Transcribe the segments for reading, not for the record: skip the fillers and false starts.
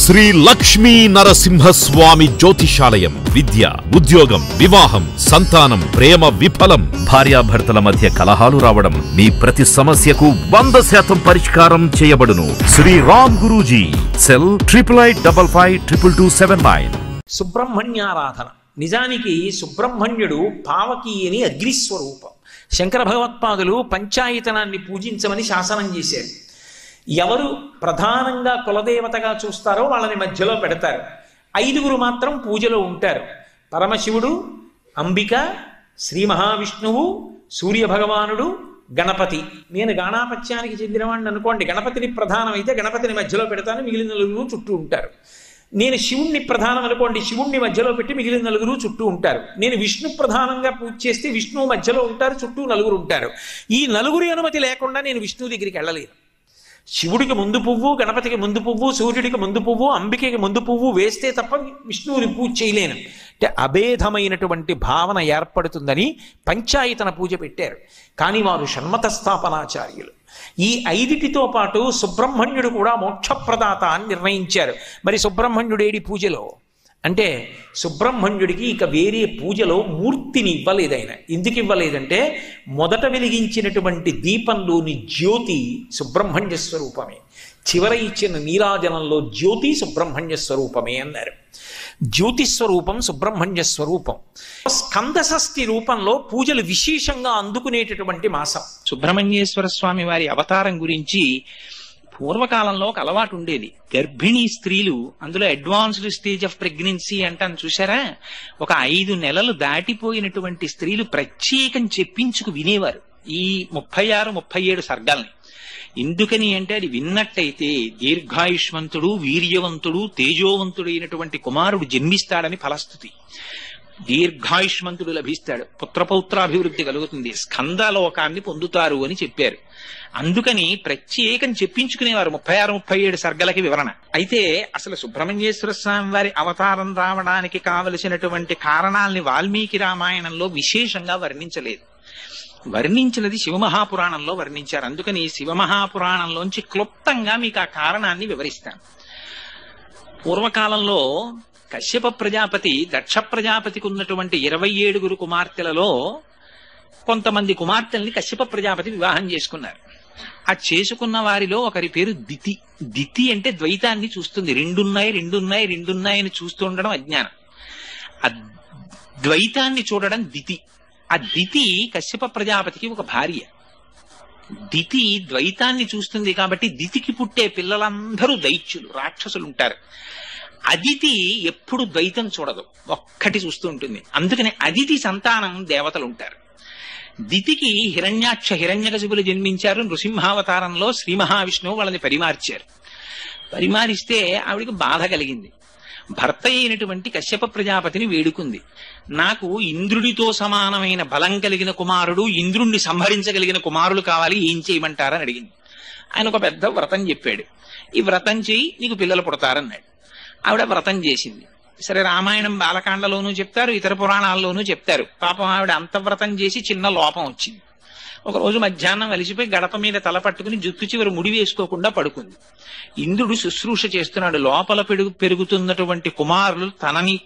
శ్రీ లక్ష్మీ నరసింహస్వామి జ్యోతిషాలయం. విద్య, ఉద్యోగం, వివాహం, సంతానం, ప్రేమ విఫలం, భార్యాభర్తల మధ్య కలహాలు రావడం, మీ ప్రతి సమస్యకు 100% పరిష్కారం చేయబడును. శ్రీ రామ్ గురూజీ. సెల్ 8855522279. సుబ్రహ్మణ్యారాధన. నిజానికి సుబ్రహ్మణ్యుడు పావకి అని అగ్నిస్వరూపం. శంకర భగవత్పాదులు పంచాయతనాన్ని పూజించమని శాసనం చేశారు. ఎవరు ప్రధానంగా కులదేవతగా చూస్తారో వాళ్ళని మధ్యలో పెడతారు. 5గురు మాత్రం పూజలో ఉంటారు. పరమశివుడు, అంబిక, శ్రీ మహావిష్ణువు, సూర్యభగవానుడు, గణపతి. నేను గాణాపత్యానికి చెందినవాడిని అనుకోండి, గణపతిని ప్రధానమైతే గణపతిని మధ్యలో పెడతాను, మిగిలిన నలుగురు చుట్టూ ఉంటారు. నేను శివుణ్ణి ప్రధానం అనుకోండి, శివుణ్ణి మధ్యలో పెట్టి మిగిలిన నలుగురు చుట్టూ ఉంటారు. నేను విష్ణు ప్రధానంగా పూజ చేస్తే విష్ణువు మధ్యలో ఉంటారు, చుట్టూ నలుగురు ఉంటారు. ఈ నలుగురి అనుమతి లేకుండా నేను విష్ణువు దగ్గరికి వెళ్ళలేను. శివుడికి ముందు పువ్వు, గణపతికి ముందు పువ్వు, సూర్యుడికి ముందు పువ్వు, అంబికకి ముందు పువ్వు వేస్తే తప్ప విష్ణువుని పూజ చేయలేను. అంటే అభేదమైనటువంటి భావన ఏర్పడుతుందని పంచాయతన పూజ పెట్టారు. కానీ వారు షణ్మత స్థాపనాచార్యులు. ఈ 5టితో పాటు సుబ్రహ్మణ్యుడు కూడా మోక్షప్రదాత అని నిర్ణయించారు. మరి సుబ్రహ్మణ్యుడేడి పూజలో అంటే సుబ్రహ్మణ్యుడికి ఇక వేరే పూజలో మూర్తిని ఇవ్వలేదు ఆయన. ఎందుకు ఇవ్వలేదంటే మొదట వెలిగించినటువంటి దీపంలోని జ్యోతి సుబ్రహ్మణ్య స్వరూపమే, చివర ఇచ్చిన నీరాజనంలో జ్యోతి సుబ్రహ్మణ్య స్వరూపమే అన్నారు. జ్యోతిస్వరూపం సుబ్రహ్మణ్య స్వరూపం. స్కంద షష్ఠి రూపంలో పూజలు విశేషంగా అందుకునేటటువంటి మాసం. సుబ్రహ్మణ్యేశ్వర స్వామి వారి అవతారం గురించి పూర్వకాలంలో ఒక అలవాటు ఉండేది. గర్భిణీ స్త్రీలు, అందులో అడ్వాన్స్డ్ స్టేజ్ ఆఫ్ ప్రెగ్నెన్సీ అంటాను చూసారా, ఒక 5 నెలలు దాటిపోయినటువంటి స్త్రీలు ప్రత్యేకం చెప్పించుకు వినేవారు ఈ 36-37 సర్గాల్ని. ఎందుకని అంటే అది విన్నట్టయితే దీర్ఘాయుష్మంతుడు, వీర్యవంతుడు, తేజోవంతుడైనటువంటి కుమారుడు జన్మిస్తాడని ఫలస్థుతి. దీర్ఘాయుష్మంతుడు లభిస్తాడు, పుత్రపౌత్రాభివృద్ధి కలుగుతుంది, స్కందలోకాన్ని పొందుతారు అని చెప్పారు. అందుకని ప్రత్యేకం చెప్పించుకునేవారు 36-37 సర్గలకి వివరణ. అయితే అసలు సుబ్రహ్మణ్యేశ్వర స్వామి వారి అవతారం రావడానికి కావలసినటువంటి కారణాల్ని వాల్మీకి రామాయణంలో విశేషంగా వర్ణించలేదు. వర్ణించినది శివమహాపురాణంలో వర్ణించారు. అందుకని శివమహాపురాణంలోంచి క్లుప్తంగా మీకు ఆ కారణాన్ని వివరిస్తాను. పూర్వకాలంలో కశ్యప ప్రజాపతి దక్ష ప్రజాపతికి ఉన్నటువంటి 27 కుమార్తెలలో కొంతమంది కుమార్తెల్ని కశ్యప ప్రజాపతి వివాహం చేసుకున్నారు. ఆ చేసుకున్న వారిలో ఒకరి పేరు దితి. దితి అంటే ద్వైతాన్ని చూస్తుంది. రెండున్నాయని చూస్తూ ఉండడం అజ్ఞానం. ఆ ద్వైతాన్ని చూడడం దితి. ఆ దితి కశ్యప ప్రజాపతికి ఒక భార్య. దితి ద్వైతాన్ని చూస్తుంది కాబట్టి దితికి పుట్టే పిల్లలందరూ దైత్యులు, రాక్షసులు ఉంటారు. అదితి ఎప్పుడు ద్వైతం చూడదు, ఒక్కటి చూస్తూ ఉంటుంది. అందుకని అదితి సంతానం దేవతలు ఉంటారు. దితికి హిరణ్యాక్ష, హిరణ్యకశిపులు జన్మించారు. నృసింహావతారంలో శ్రీ మహావిష్ణువు వాళ్ళని పరిమార్చారు. పరిమారిస్తే ఆవిడికి బాధ కలిగింది. భర్త అయినటువంటి కశ్యప ప్రజాపతిని వేడుకుంది. నాకు ఇంద్రుడితో సమానమైన బలం కలిగిన కుమారుడు, ఇంద్రుణ్ణి సంహరించగలిగిన కుమారులు కావాలి, ఏం చేయమంటారని అడిగింది. ఆయన ఒక పెద్ద వ్రతం చెప్పాడు. ఈ వ్రతం చేయి, నీకు పిల్లలు పుడతారన్నాడు. ఆవిడ వ్రతం చేసింది. సరే, రామాయణం బాలకాండలోనూ చెప్తారు, ఇతర పురాణాల్లోనూ చెప్తారు. పాపం ఆవిడ అంతవ్రతం చేసి చిన్న లోపం వచ్చింది. ఒకరోజు మధ్యాహ్నం అలిసిపోయి గడప మీద తల పట్టుకుని జుత్తు చివరి ముడి వేసుకోకుండా పడుకుంది. ఇంద్రుడు శుశ్రూష చేస్తున్నాడు. లోపల పెరుగుతున్నటువంటి కుమారులు తనని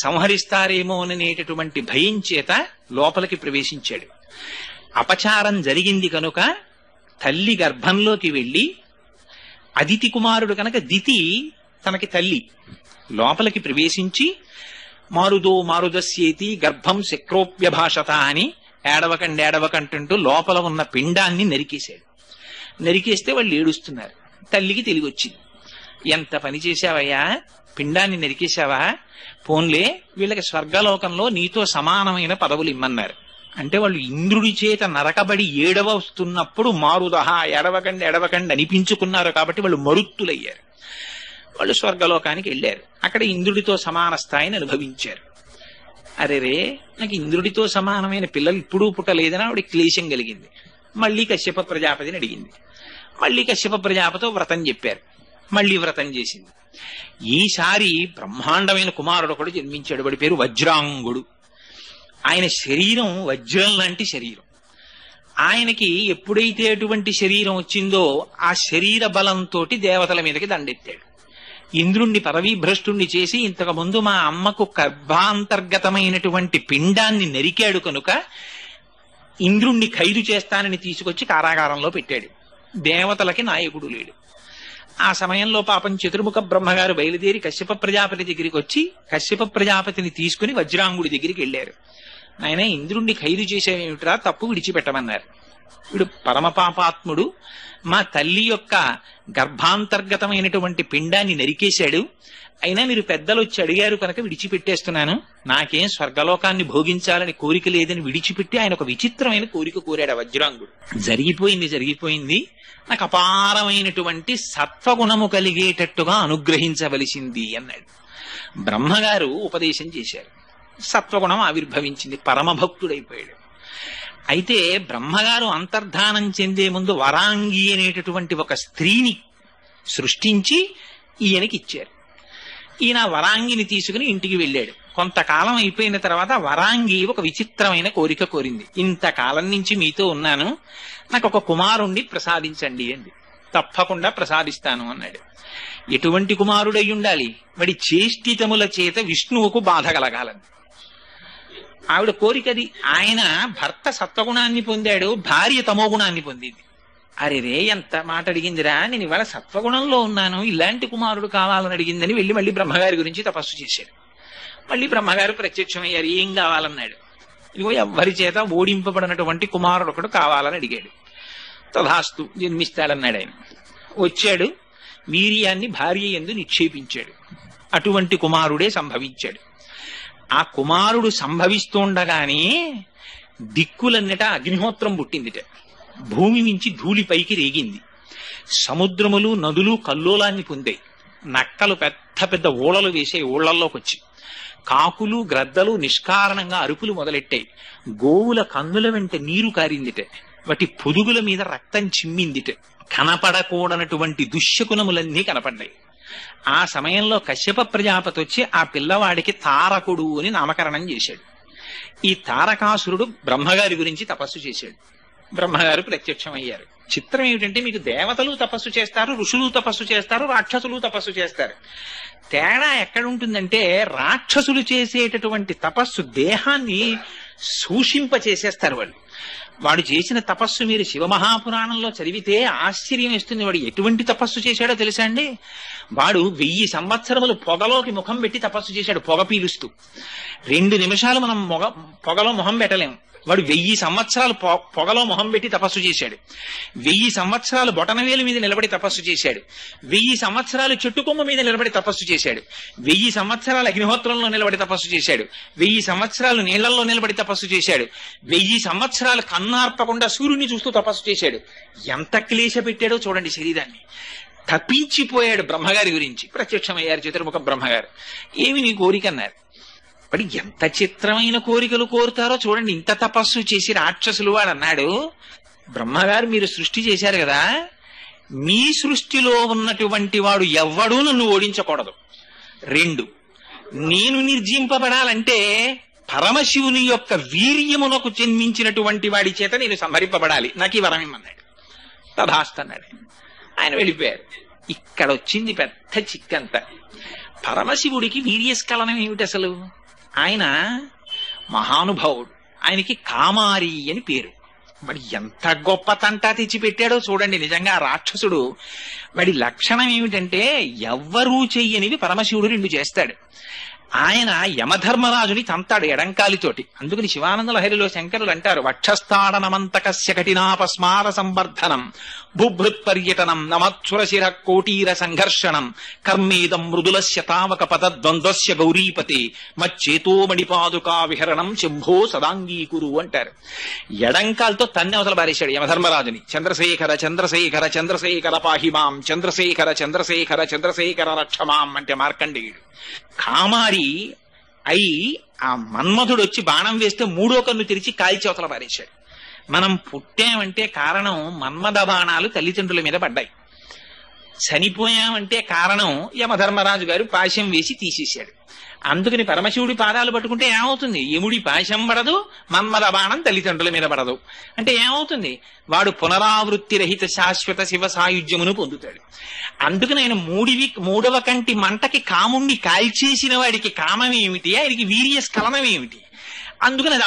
సంహరిస్తారేమో అనేటటువంటి భయం చేత లోపలికి ప్రవేశించాడు. అపచారం జరిగింది కనుక తల్లి గర్భంలోకి వెళ్ళి, అదితి కుమారుడు కనుక దితి తనకి తల్లి, లోపలికి ప్రవేశించి మారుదో మారుదస్యేతి గర్భం శక్రోప్యభాషత అని ఏడవకంటూ లోపల ఉన్న పిండాన్ని నరికేశాడు. నరికేస్తే వాళ్ళు ఏడుస్తున్నారు. తల్లికి తెలివి వచ్చింది. ఎంత పని చేశావయ్యా, పిండాన్ని నరికేశావా, పోన్లే వీళ్ళకి స్వర్గలోకంలో నీతో సమానమైన పదవులు ఇమ్మన్నారు. అంటే వాళ్ళు ఇంద్రుడి చేత నరకబడి ఏడవస్తున్నప్పుడు మారుదహ ఎడవకండి అనిపించుకున్నారు కాబట్టి వాళ్ళు మరుత్తులయ్యారు. వాళ్ళు స్వర్గలోకానికి వెళ్ళారు. అక్కడ ఇంద్రుడితో సమాన స్థాయిని అనుభవించారు. అరేరే, నాకు ఇంద్రుడితో సమానమైన పిల్లలు ఇప్పుడు పుట్టలేదని ఆవిడ క్లేశం కలిగింది. మళ్ళీ కశ్యప ప్రజాపతిని అడిగింది. మళ్ళీ కశ్యప ప్రజాపతితో వ్రతం చెప్పారు. మళ్ళీ వ్రతం చేసింది. ఈసారి బ్రహ్మాండమైన కుమారుడు ఒకడు జన్మించాడు. వాడి పేరు వజ్రాంగుడు. ఆయన శరీరం వజ్రం లాంటి శరీరం. ఆయనకి ఎప్పుడైతే అటువంటి శరీరం వచ్చిందో ఆ శరీర బలంతో దేవతల మీదకి దండెత్తాడు. ఇంద్రుణ్ణి పరవీభ్రష్టుణ్ణి చేసి ఇంతకు ముందు మా అమ్మకు గర్భాంతర్గతమైనటువంటి పిండాన్ని నరికాడు కనుక ఇంద్రుణ్ణి ఖైదు చేస్తానని తీసుకొచ్చి కారాగారంలో పెట్టాడు. దేవతలకి నాయకుడు లేడు. ఆ సమయంలో పాపం చతుర్ముఖ బ్రహ్మగారు బయలుదేరి కశ్యప ప్రజాపతి దగ్గరికి వచ్చి కశ్యప ప్రజాపతిని తీసుకుని వజ్రాంగుడి దగ్గరికి వెళ్ళారు. ఆయన ఇంద్రుణ్ణి ఖైదు చేసేమిట్రా, తప్పు విడిచిపెట్టమన్నారు. వీడు పరమపాపాత్ముడు, మా తల్లి యొక్క గర్భాంతర్గతమైనటువంటి పిండాన్ని నరికేశాడు, అయినా మీరు పెద్దలు వచ్చి అడిగారు కనుక విడిచిపెట్టేస్తున్నాను, నాకేం స్వర్గలోకాన్ని భోగించాలని కోరిక లేదని విడిచిపెట్టి ఆయన ఒక విచిత్రమైన కోరిక కోరాడు ఆ వజ్రాంగుడు. జరిగిపోయింది, నాకు అపారమైనటువంటి సత్వగుణము కలిగేటట్టుగా అనుగ్రహించవలసింది అన్నాడు. బ్రహ్మగారు ఉపదేశం చేశారు, సత్వగుణం ఆవిర్భవించింది, పరమభక్తుడైపోయాడు. అయితే బ్రహ్మగారు అంతర్ధానం చెందే ముందు వరాంగి అనేటటువంటి ఒక స్త్రీని సృష్టించి ఈయనకి ఇచ్చారు. ఈయన వరాంగిని తీసుకుని ఇంటికి వెళ్ళాడు. కొంతకాలం అయిపోయిన తర్వాత వరాంగి ఒక విచిత్రమైన కోరిక కోరింది. ఇంతకాలం నుంచి మీతో ఉన్నాను, నాకు ఒక కుమారుణ్ణి ప్రసాదించండి అంది. తప్పకుండా ప్రసాదిస్తాను అన్నాడు. ఎటువంటి కుమారుడై ఉండాలి? వాడి చేష్టితముల చేత విష్ణువుకు బాధ కలగాలని ఆవిడ కోరికది. ఆయన భర్త సత్వగుణాన్ని పొందాడు, భార్య తమోగుణాన్ని పొందింది. అరే రే, ఎంత మాట అడిగిందిరా, నేను ఇవాళ సత్వగుణంలో ఉన్నాను, ఇలాంటి కుమారుడు కావాలని అడిగిందని వెళ్ళి మళ్ళీ బ్రహ్మగారి గురించి తపస్సు చేశాడు. మళ్ళీ బ్రహ్మగారు ప్రత్యక్షమయ్యారు. ఏం కావాలన్నాడు. ఇదిగో ఎవ్వరి చేత ఓడింపబడినటువంటి కుమారుడు ఒకడు కావాలని అడిగాడు. తథాస్తు, జన్మిస్తాడన్నాడు. ఆయన వచ్చాడు, వీర్యాన్ని భార్య యందు నిక్షేపించాడు. అటువంటి కుమారుడే సంభవించాడు. ఆ కుమారుడు సంభవిస్తుండగానే దిక్కులన్నట అగ్నిహోత్రం పుట్టిందిట. భూమి నుంచి ధూళి పైకి రేగింది. సముద్రములు నదులు కల్లోలాన్ని పొందాయి. నక్కలు పెద్ద పెద్ద ఊళలు వేసే ఊళ్ళల్లోకి వచ్చి కాకులు గ్రద్దలు నిష్కారణంగా అరుపులు మొదలెట్టాయి. గోవుల కన్నుల వెంట నీరు కారిందిట. వాటి పొదుగుల మీద రక్తం చిమ్మిందిట. కనపడకూడనటువంటి దుశ్శకునములన్నీ కనపడ్డాయి. ఆ సమయంలో కశ్యప ప్రజాపతి వచ్చి ఆ పిల్లవాడికి తారకుడు అని నామకరణం చేశాడు. ఈ తారకాసురుడు బ్రహ్మగారి గురించి తపస్సు చేశాడు. బ్రహ్మగారు ప్రత్యక్షమయ్యారు. చిత్రం ఏమిటంటే, మీకు దేవతలు తపస్సు చేస్తారు, ఋషులు తపస్సు చేస్తారు, రాక్షసులు తపస్సు చేస్తారు. తేడా ఎక్కడుంటుందంటే, రాక్షసులు చేసేటటువంటి తపస్సు దేహాన్ని సూషింప చేసేస్తారు. వాడు చేసిన తపస్సు మీరు శివమహాపురాణంలో చదివితే ఆశ్చర్యం వేస్తుంది. వాడు ఎటువంటి తపస్సు చేశాడో తెలుసా అండి? వాడు 1000 సంవత్సరములు పొగలోకి ముఖం పెట్టి తపస్సు చేశాడు, పొగ పీలుస్తూ. 2 నిమిషాలు మనం పొగలో మొహం పెట్టలేం. వాడు 1000 సంవత్సరాలు పొగలో మొహం పెట్టి తపస్సు చేశాడు. 1000 సంవత్సరాలు బొటనవేలు మీద నిలబడి తపస్సు చేశాడు. 1000 సంవత్సరాలు చెట్టుకొమ్మ మీద నిలబడి తపస్సు చేశాడు. 1000 సంవత్సరాలు అగ్నిహోత్రంలో నిలబడి తపస్సు చేశాడు. 1000 సంవత్సరాలు నీళ్లలో నిలబడి తపస్సు చేశాడు. 1000 సంవత్సరాలు కన్నార్పకుండా సూర్యుని చూస్తూ తపస్సు చేశాడు. ఎంత క్లేశ పెట్టాడో చూడండి శరీరాన్ని. తప్పించిపోయాడు. బ్రహ్మగారి గురించి ప్రత్యక్షమయ్యారు చతుర్ముఖ బ్రహ్మగారు. ఏమి నీ కోరిక అన్నారు. మరి ఎంత చిత్రమైన కోరికలు కోరుతారో చూడండి. ఇంత తపస్సు చేసి రాక్షసులు వాడు అన్నాడు, బ్రహ్మగారు మీరు సృష్టి చేశారు కదా, మీ సృష్టిలో ఉన్నటువంటి వాడు ఎవ్వడూ నన్ను ఓడించకూడదు. 2, నేను నిర్జింపబడాలంటే పరమశివుని యొక్క వీర్యమునకు జన్మించినటువంటి వాడి చేత నేను సంహరింపబడాలి, నాకు ఈ వరం ఇమ్మన్నాడు. తథాస్తన్నాడు. ఆయన వెళ్ళిపోయారు. ఇక్కడ వచ్చింది పెద్ద చిక్కంతా. పరమశివుడికి వీర్యస్ఖలనం ఏమిటి అసలు? ఆయన మహానుభావుడు. ఆయనకి కామారి అని పేరు. మరి ఎంత గొప్ప తంటా తెచ్చిపెట్టాడో చూడండి. నిజంగా రాక్షసుడు వాడి లక్షణం ఏమిటంటే, ఎవ్వరూ చెయ్యనివి పరమశివుడు 2 చేస్తాడు. ఆయన యమధర్మరాజుని తంతాడు ఎడంకాలితోటి. అందుకని శివానంద లహరిలో శంకరులు అంటారు, వక్షస్థాడనమంతకస్య కఠినాపస్మార సంవర్ధనం బుభృత్ పర్యటనం నమత్సురశిర కోటీర సంఘర్షణం కర్మేదం మృదులస్య తావక పదద్వంద్వస్య గౌరీపతి మచ్చేతో మణిపాదుకా విహరణం శంభో సదాంగీకురు అంటారు. ఎడంకాలతో తన్ని అవతల బారేశాడు యమధర్మరాజుని. చంద్రశేఖర చంద్రశేఖర చంద్రశేఖర పాహిమాం చంద్రశేఖర చంద్రశేఖర చంద్రశేఖర రక్షమాం అంటే మార్కండేయుడు. కామారి అయి ఆ మన్మధుడు వచ్చి బాణం వేస్తే 3వ కన్ను తెరిచి కాల్చి అవతల పారేశాడు. మనం పుట్టామంటే కారణం మన్మథ బాణాలు తల్లిదండ్రుల మీద పడ్డాయి. చనిపోయామంటే కారణం యమధర్మరాజు గారు పాశం వేసి తీసేశాడు. అందుకని పరమశివుడి పాదాలు పట్టుకుంటే ఏమవుతుంది? యముడి పాశం పడదు, మన్మథ బాణం తల్లిదండ్రుల మీద పడదు. అంటే ఏమవుతుంది? వాడు పునరావృత్తి రహిత శాశ్వత శివ సాయుధ్యమును పొందుతాడు. అందుకని ఆయన మూడవ కంటి మంటకి కాముణ్ణి కాల్చేసిన వాడికి కామమేమిటి, ఆయనకి వీర్యస్ఖలనమేమిటి? అందుకని అది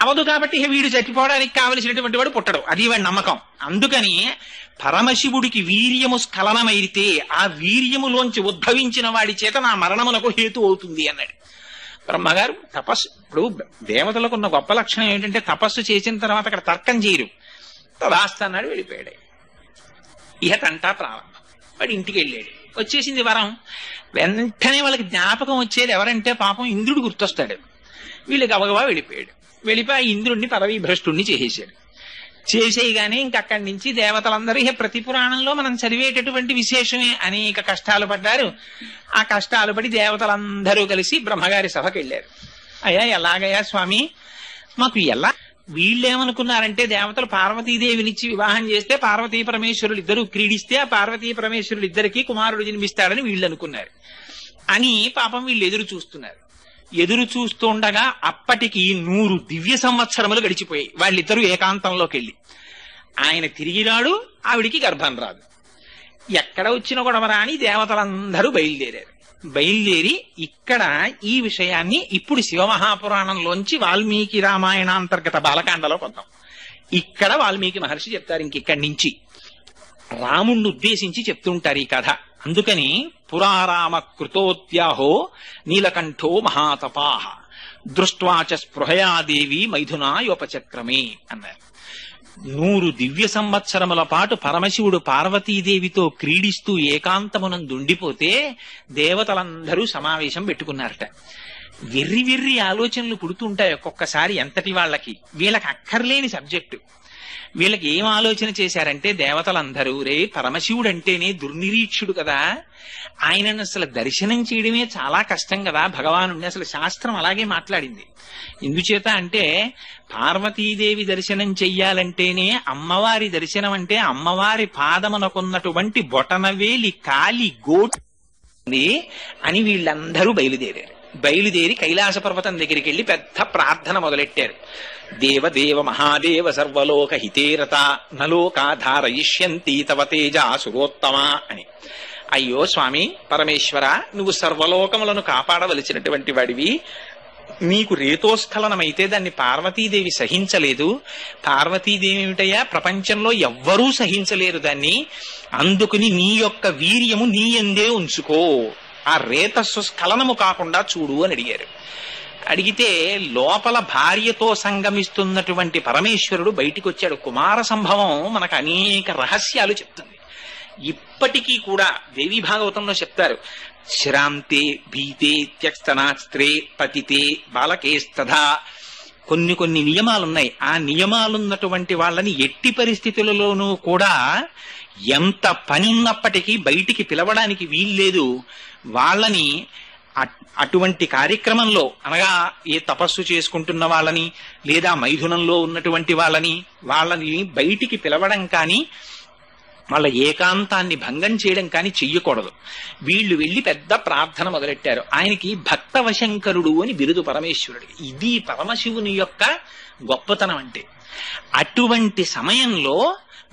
అవదు కాబట్టి వీడు చచ్చిపోవడానికి కావలసినటువంటి వాడు పుట్టడు, అది వాడి నమ్మకం. అందుకని పరమశివుడికి వీర్యము స్ఖలనమైతే ఆ వీర్యములోంచి ఉద్భవించిన వాడి చేత నా మరణమునకు హేతు అవుతుంది అన్నాడు బ్రహ్మగారు. ఇప్పుడు దేవతలకు ఉన్న గొప్ప లక్షణం ఏంటంటే తపస్సు చేసిన తర్వాత అక్కడ తర్కం చేయరు. తదాస్తన్నాడు, వెళ్ళిపోయాడు. ఇహతంటా ప్రారంభం. వాడు ఇంటికి వెళ్ళాడు, వచ్చేసింది వరం. వెంటనే వాళ్ళకి జ్ఞాపకం వచ్చేది ఎవరంటే పాపం ఇంద్రుడు గుర్తొస్తాడు. వీళ్ళు గబగబా వెళ్ళిపోయాడు. వెళ్ళిపోయి ఇంద్రుడిని పదవీ భ్రష్టుణ్ణి చేసేశాడు. చేసేయగానే ఇంకక్కడి నుంచి దేవతలందరూ ప్రతి పురాణంలో మనం చదివేటటువంటి విశేషమే, అనేక కష్టాలు పడ్డారు. ఆ కష్టాలు పడి దేవతలందరూ కలిసి బ్రహ్మగారి సభకి వెళ్ళారు. అయ్యా ఎలాగయ్యా స్వామి, మాకు ఎలా? వీళ్ళేమనుకున్నారంటే దేవతలు పార్వతీదేవినిచ్చి వివాహం చేస్తే పార్వతీ పరమేశ్వరులు ఇద్దరు క్రీడిస్తే ఆ పార్వతీ పరమేశ్వరులు ఇద్దరికి కుమారుడు జన్మిస్తాడని వీళ్ళు అనుకున్నారు అని పాపం వీళ్ళు ఎదురు చూస్తున్నారు. ఎదురు చూస్తుండగా అప్పటికి 100 దివ్య సంవత్సరములు గడిచిపోయాయి. వాళ్ళిద్దరూ ఏకాంతంలోకి వెళ్ళి ఆయన తిరిగి రాడు, ఆవిడికి గర్భం రాదు. ఎక్కడ వచ్చిన గొడవ రాని దేవతలందరూ బయలుదేరారు. బయలుదేరి ఇక్కడ ఈ విషయాన్ని ఇప్పుడు శివమహాపురాణంలోంచి వాల్మీకి రామాయణాంతర్గత బాలకాండలో కొందాం. ఇక్కడ వాల్మీకి మహర్షి చెప్తారు. ఇంకిక్కడి నుంచి రాముణ్ణి ఉద్దేశించి చెప్తుంటారు ఈ కథ. అందుకని పురారామ కృతోత్యాహో నీలకంఠో మహాతపాహ దృష్ట్వాచ స్పృహయాదేవి మైథునాయోపచక్రమే అన్నారు. 100 దివ్య సంవత్సరముల పాటు పరమశివుడు పార్వతీదేవితో క్రీడిస్తూ ఏకాంతమునందుండిపోతే దేవతలందరూ సమావేశం పెట్టుకున్నారట. వెర్రి ఆలోచనలు పుడుతుంటాయి ఒక్కొక్కసారి ఎంతటి వాళ్ళకి. వీళ్ళకి అక్కర్లేని సబ్జెక్టు. వీళ్ళకి ఏం ఆలోచన చేశారంటే దేవతలందరూ రే పరమశివుడు అంటేనే దుర్నిరీక్షుడు కదా, ఆయనను అసలు దర్శనం చేయడమే చాలా కష్టం కదా భగవానుడిని. అసలు శాస్త్రం అలాగే మాట్లాడింది. ఎందుచేత అంటే పార్వతీదేవి దర్శనం చెయ్యాలంటేనే అమ్మవారి దర్శనం అంటే అమ్మవారి పాదమునకున్నటువంటి బొటనవేలి కాలి గోటు అని వీళ్ళందరూ బయలుదేరి కైలాస పర్వతం దగ్గరికి వెళ్లి పెద్ద ప్రార్థన మొదలెట్టారు. దేవదేవ మహాదేవ సర్వలోక హితేరత నలోకాధారయిష్యంతి తవ తేజ సురోత్తమ అని. అయ్యో స్వామి పరమేశ్వర, నువ్వు సర్వలోకములను కాపాడవలసినటువంటి వాడివి. నీకు రేతోస్ఖలనమైతే దాన్ని పార్వతీదేవి సహించలేదు. పార్వతీదేవి ఏమిటయ్యా, ప్రపంచంలో ఎవ్వరూ సహించలేరు దాన్ని. అందుకుని నీ యొక్క వీర్యము నీ యందే ఉంచుకో, ఆ రేతస్సు స్ఖలనము కాకుండా చూడు అని అడిగారు. అడిగితే లోపల భార్యతో సంగమిస్తున్నటువంటి పరమేశ్వరుడు బయటికి వచ్చాడు. కుమార సంభవం మనకు అనేక రహస్యాలు చెప్తుంది. ఇప్పటికీ కూడా దేవీ భాగవతంలో చెప్తారు, శ్రాంతే భీతే త్యక్స్తనాస్త్రే పతితే బాలకేస్తథా. కొన్ని నియమాలున్నాయి. ఆ నియమాలున్నటువంటి వాళ్ళని ఎట్టి పరిస్థితులలోనూ కూడా ఎంత పని ఉన్నప్పటికీ బయటికి పిలవడానికి వీల్లేదు. వాళ్ళని అటువంటి కార్యక్రమంలో అనగా ఏ తపస్సు చేసుకుంటున్న వాళ్ళని లేదా మైథునంలో ఉన్నటువంటి వాళ్ళని బయటికి పిలవడం కానీ వాళ్ళ ఏకాంతాన్ని భంగం చేయడం కానీ చెయ్యకూడదు. వీళ్ళు వెళ్లి పెద్ద ప్రార్థన మొదలెట్టారు. ఆయనకి భక్తవశంకరుడు అని బిరుదు పరమేశ్వరుడికి. ఇది పరమశివుని యొక్క గొప్పతనం అంటే. అటువంటి సమయంలో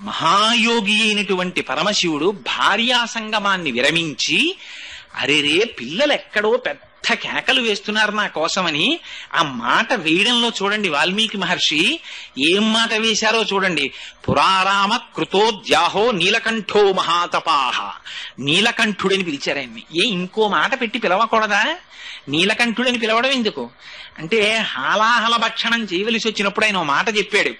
మహాయోగి అయినటువంటి పరమశివుడు భార్యా సంగమాన్ని విరమించి అరేరే పిల్లలు ఎక్కడో పెద్ద కేకలు వేస్తున్నారు నా కోసమని ఆ మాట వేయడంలో చూడండి వాల్మీకి మహర్షి ఏం మాట వేశారో చూడండి. పురారామ కృతోద్యాహో నీలకంఠో మహాతపాహ. నీలకంఠుడని పిలిచారు ఆయన్ని. ఇంకో మాట పెట్టి పిలవకూడదా? నీలకంఠుడని పిలవడం ఎందుకు అంటే హాలాహల భక్షణం చేయవలసి వచ్చినప్పుడు ఆయన మాట చెప్పాడు.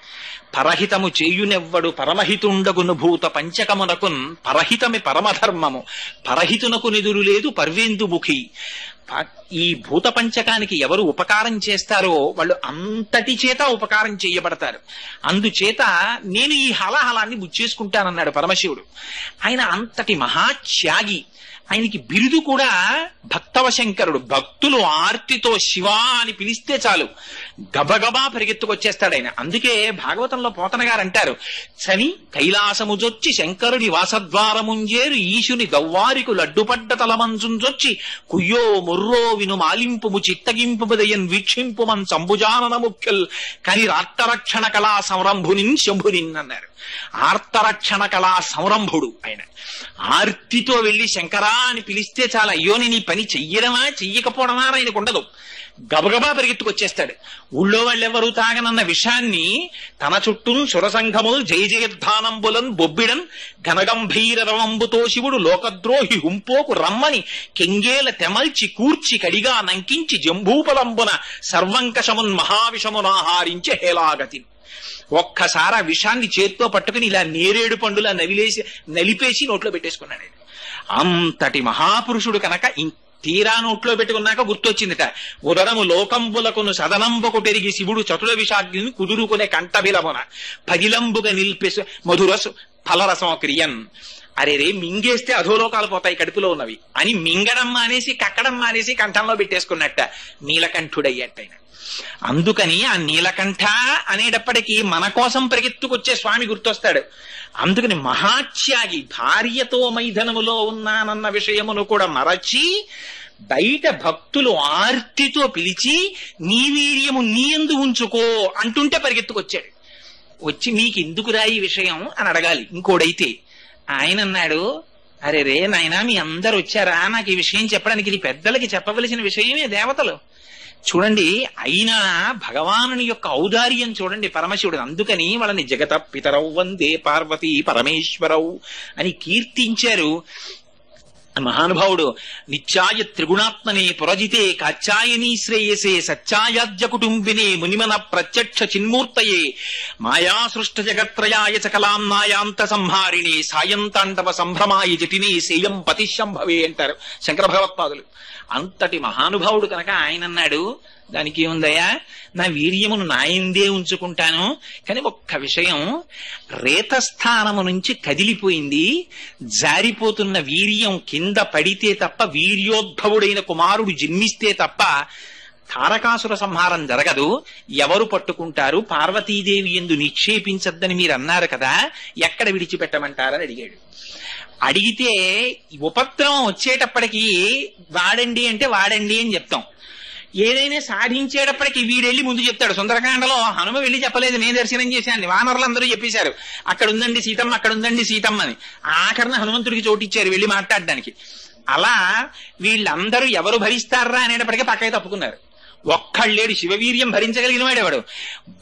పరహితము చేయునెవ్వడు పరమహితుండగును భూత పంచకమునకున్ పరహితమి పరమధర్మము పరహితునకు నిదురు లేదు పర్వేందుముఖి. ఈ భూత పంచకానికి ఎవరు ఉపకారం చేస్తారో వాళ్ళు అంతటి చేత ఉపకారం చేయబడతారు. అందుచేత నేను ఈ హలాహలాన్ని బుచ్చేసుకుంటానన్నాడు పరమశివుడు. ఆయన అంతటి మహాత్యాగి. ఆయనకి బిరుదు కూడా భక్తవ శంకరుడు. భక్తులు ఆర్తితో శివ అని పిలిస్తే చాలు గబగబా పరిగెత్తుకొచ్చేస్తాడు ఆయన. అందుకే భాగవతంలో పోతన గారు అంటారు, చని కైలాసముజొచ్చి శంకరుడి వాసద్వారముంజేరు ఈశుని దవ్వారికు లడ్డుపడ్డ తలమంచుంజొచ్చి కుయ్యో ముర్రో విను మాలింపుము చిత్తగింపుదయన్ వీక్షింపుమన్ సంభుజానన ముఖ్యుల్ కని రాట్టరక్షణ కళా సంరంభునిన్ శంభునిన్ అన్నారు. ఆర్తరక్షణ కళా సంరంభుడు ఆయన. ఆర్తితో వెళ్లి శంకరా అని పిలిస్తే చాలా, అయ్యో నీ పని చెయ్యడమా చెయ్యకపోవడమా ఆయనకు ఉండదు. గబగబా పరిగెత్తుకొచ్చేస్తాడు. ఊళ్ళో వాళ్ళెవరూ తాగనన్న విషయాన్ని తన చుట్టూ సురసంఘములు జయ జయద్ధానంబులన్ బొబ్బిడన్ ఘనగంభీర రవంబుతో శివుడు లోకద్రోహి హుంపోకు రమ్మని కెంగేల తెమల్చి కూర్చి కడిగా నంకించి జంబూపలంబున సర్వంకషమున్ మహావిషమునాహారించి హేలాగతి. ఒక్కసారి ఆ విషాన్ని చేత్తో పట్టుకుని ఇలా నేరేడు పండులా నలిపేసి నోట్లో పెట్టేసుకున్నాడు. అంతటి మహాపురుషుడు కనుక తీరా నోట్లో పెట్టుకున్నాక గుర్తొచ్చిందిట, ఉదరము లోకంబులకును సదనంబకు పెరిగి శివుడు చతుర విషాగ్ని కుదురుకునే కంఠబిలమున పదిలంబుగా నిలిపేసు మధురసు ఫలరసం క్రియన్. అరే రే మింగేస్తే అధోలోకాలు పోతాయి కడుపులో ఉన్నవి అని మింగడం మానేసి కక్కడం మానేసి కంఠంలో పెట్టేసుకున్నట్ట నీలకంఠుడయ్యట్టయిన. అందుకని ఆ నీలకంఠ అనేటప్పటికీ మన కోసం పరిగెత్తుకొచ్చే స్వామి గుర్తొస్తాడు. అందుకని మహాత్యాగి, భార్యతో మైథనములో ఉన్నానన్న విషయమును కూడా మరచి బయట భక్తులు ఆర్తితో పిలిచి నీ వీర్యము నీ యందు ఉంచుకో అంటుంటే పరిగెత్తుకొచ్చాడు. వచ్చి మీకెందుకురా ఈ విషయం అని అడగాలి ఇంకోడైతే. ఆయన అన్నాడు, అరే రే నాయనా మీ అందరు వచ్చారా, నాకు ఈ విషయం చెప్పడానికి, ఇది పెద్దలకి చెప్పవలసిన విషయమే, దేవతలు చూడండి. అయినా భగవానుని యొక్క ఔదార్యం చూడండి పరమశివుడు. అందుకని వాళ్ళని జగత పితరౌ వందే పార్వతీ పరమేశ్వరౌ అని కీర్తించారు మహానుభావుడు. నిత్యాయ త్రిగుణాత్మనే పురజితే కాచాయనీ శ్రేయసే సత్యాయాజ్య కుటుంబినే మునిమన ప్రత్యక్ష చిన్మూర్తయే మాయా సృష్ట జగత్రయాయ చకలాం నాయాంత సంహారిణి సాయంతాండవ సంభ్రమాయ జటిని సేయం పతిశంభవే అంటారు శంకర భగవత్పాదులు. అంతటి మహానుభావుడు కనుక ఆయన అన్నాడు, దానికి ఏముందయ్యా, నా వీర్యమును నాయందే ఉంచుకుంటాను, కానీ ఒక్క విషయం, రేతస్థానము నుంచి కదిలిపోయింది, జారిపోతున్న వీర్యం కింద పడితే తప్ప, వీర్యోద్భవుడైన కుమారుడు జన్మిస్తే తప్ప తారకాసుర సంహారం జరగదు. ఎవరు పట్టుకుంటారు? పార్వతీదేవి యందు నిక్షేపించద్దని మీరు అన్నారు కదా, ఎక్కడ విడిచిపెట్టమంటారని అడిగాడు. అడిగితే ఉపద్రవం వచ్చేటప్పటికీ వాడండి అంటే వాడండి అని చెప్తాం. ఏదైనా సాధించేటప్పటికి వీడెళ్ళి ముందు చెప్తాడు. సుందరకాండలో హనుమ వెళ్ళి చెప్పలేదు, నేను దర్శనం చేశాను, వానరులందరూ చెప్పేశారు అక్కడ ఉందండి సీతమ్మ, అక్కడ ఉందండి సీతమ్మ అని. ఆఖరణ హనుమంతుడికి చోటిచ్చారు వెళ్ళి మాట్లాడడానికి. అలా వీళ్ళందరూ ఎవరు భరిస్తారా అనేటప్పటికీ పక్కకి తప్పుకున్నారు. ఒక్కళ్ళేడు శివవీర్యం భరించగలిగిన వాడేవాడు.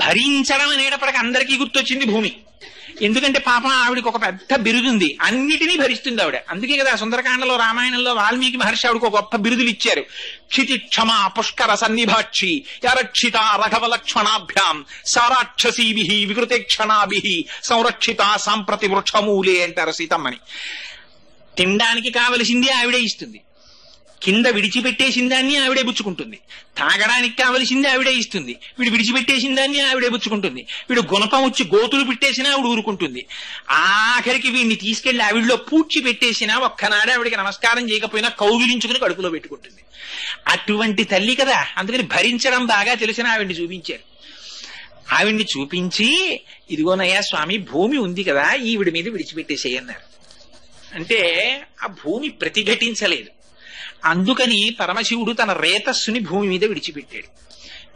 భరించడం అనేటప్పటికీ అందరికీ గుర్తొచ్చింది భూమి. ఎందుకంటే పాపం ఆవిడికి ఒక పెద్ద బిరుదుంది, అన్నిటినీ భరిస్తుంది ఆవిడ. అందుకే కదా సుందరకాండలో రామాయణంలో వాల్మీకి మహర్షి ఆవిడకు ఒక గొప్ప బిరుదులు ఇచ్చారు. క్షితి క్షమ పుష్కర సన్నిభాక్షి యరక్షిత రఘవ లక్ష్మణాభ్యాం సారాక్షసీభి వికృతేక్షణాభి సంరక్షిత సాంప్రతి వృక్షమూలే అంటారు సీతమ్మని. తినడానికి కావలసింది ఆవిడే ఇస్తుంది, కింద విడిచిపెట్టేసిన దాన్ని ఆవిడే పుచ్చుకుంటుంది, తాగడానికి కావలసింది ఆవిడే ఇస్తుంది, వీడు విడిచిపెట్టేసిన దాన్ని ఆవిడే పుచ్చుకుంటుంది, వీడు గుణపం వచ్చి గోతులు పెట్టేసినా ఆవిడ ఊరుకుంటుంది, ఆఖరికి వీడిని తీసుకెళ్లి ఆవిడలో పూడ్చి పెట్టేసినా ఒక్కనాడే ఆవిడికి నమస్కారం చేయకపోయినా కౌగిలించుకుని కడుపులో పెట్టుకుంటుంది. అటువంటి తల్లి కదా, అందుకని భరించడం బాగా తెలిసిన ఆవిడ్ని చూపించారు. ఆవిడ్ని చూపించి ఇదిగోనయ్యా స్వామి భూమి ఉంది కదా, ఈవిడి మీద విడిచిపెట్టేసేయన్నారు. అంటే ఆ భూమి ప్రతిఘటించలేదు. అందుకని పరమశివుడు తన రేతస్సుని భూమి మీద విడిచిపెట్టాడు.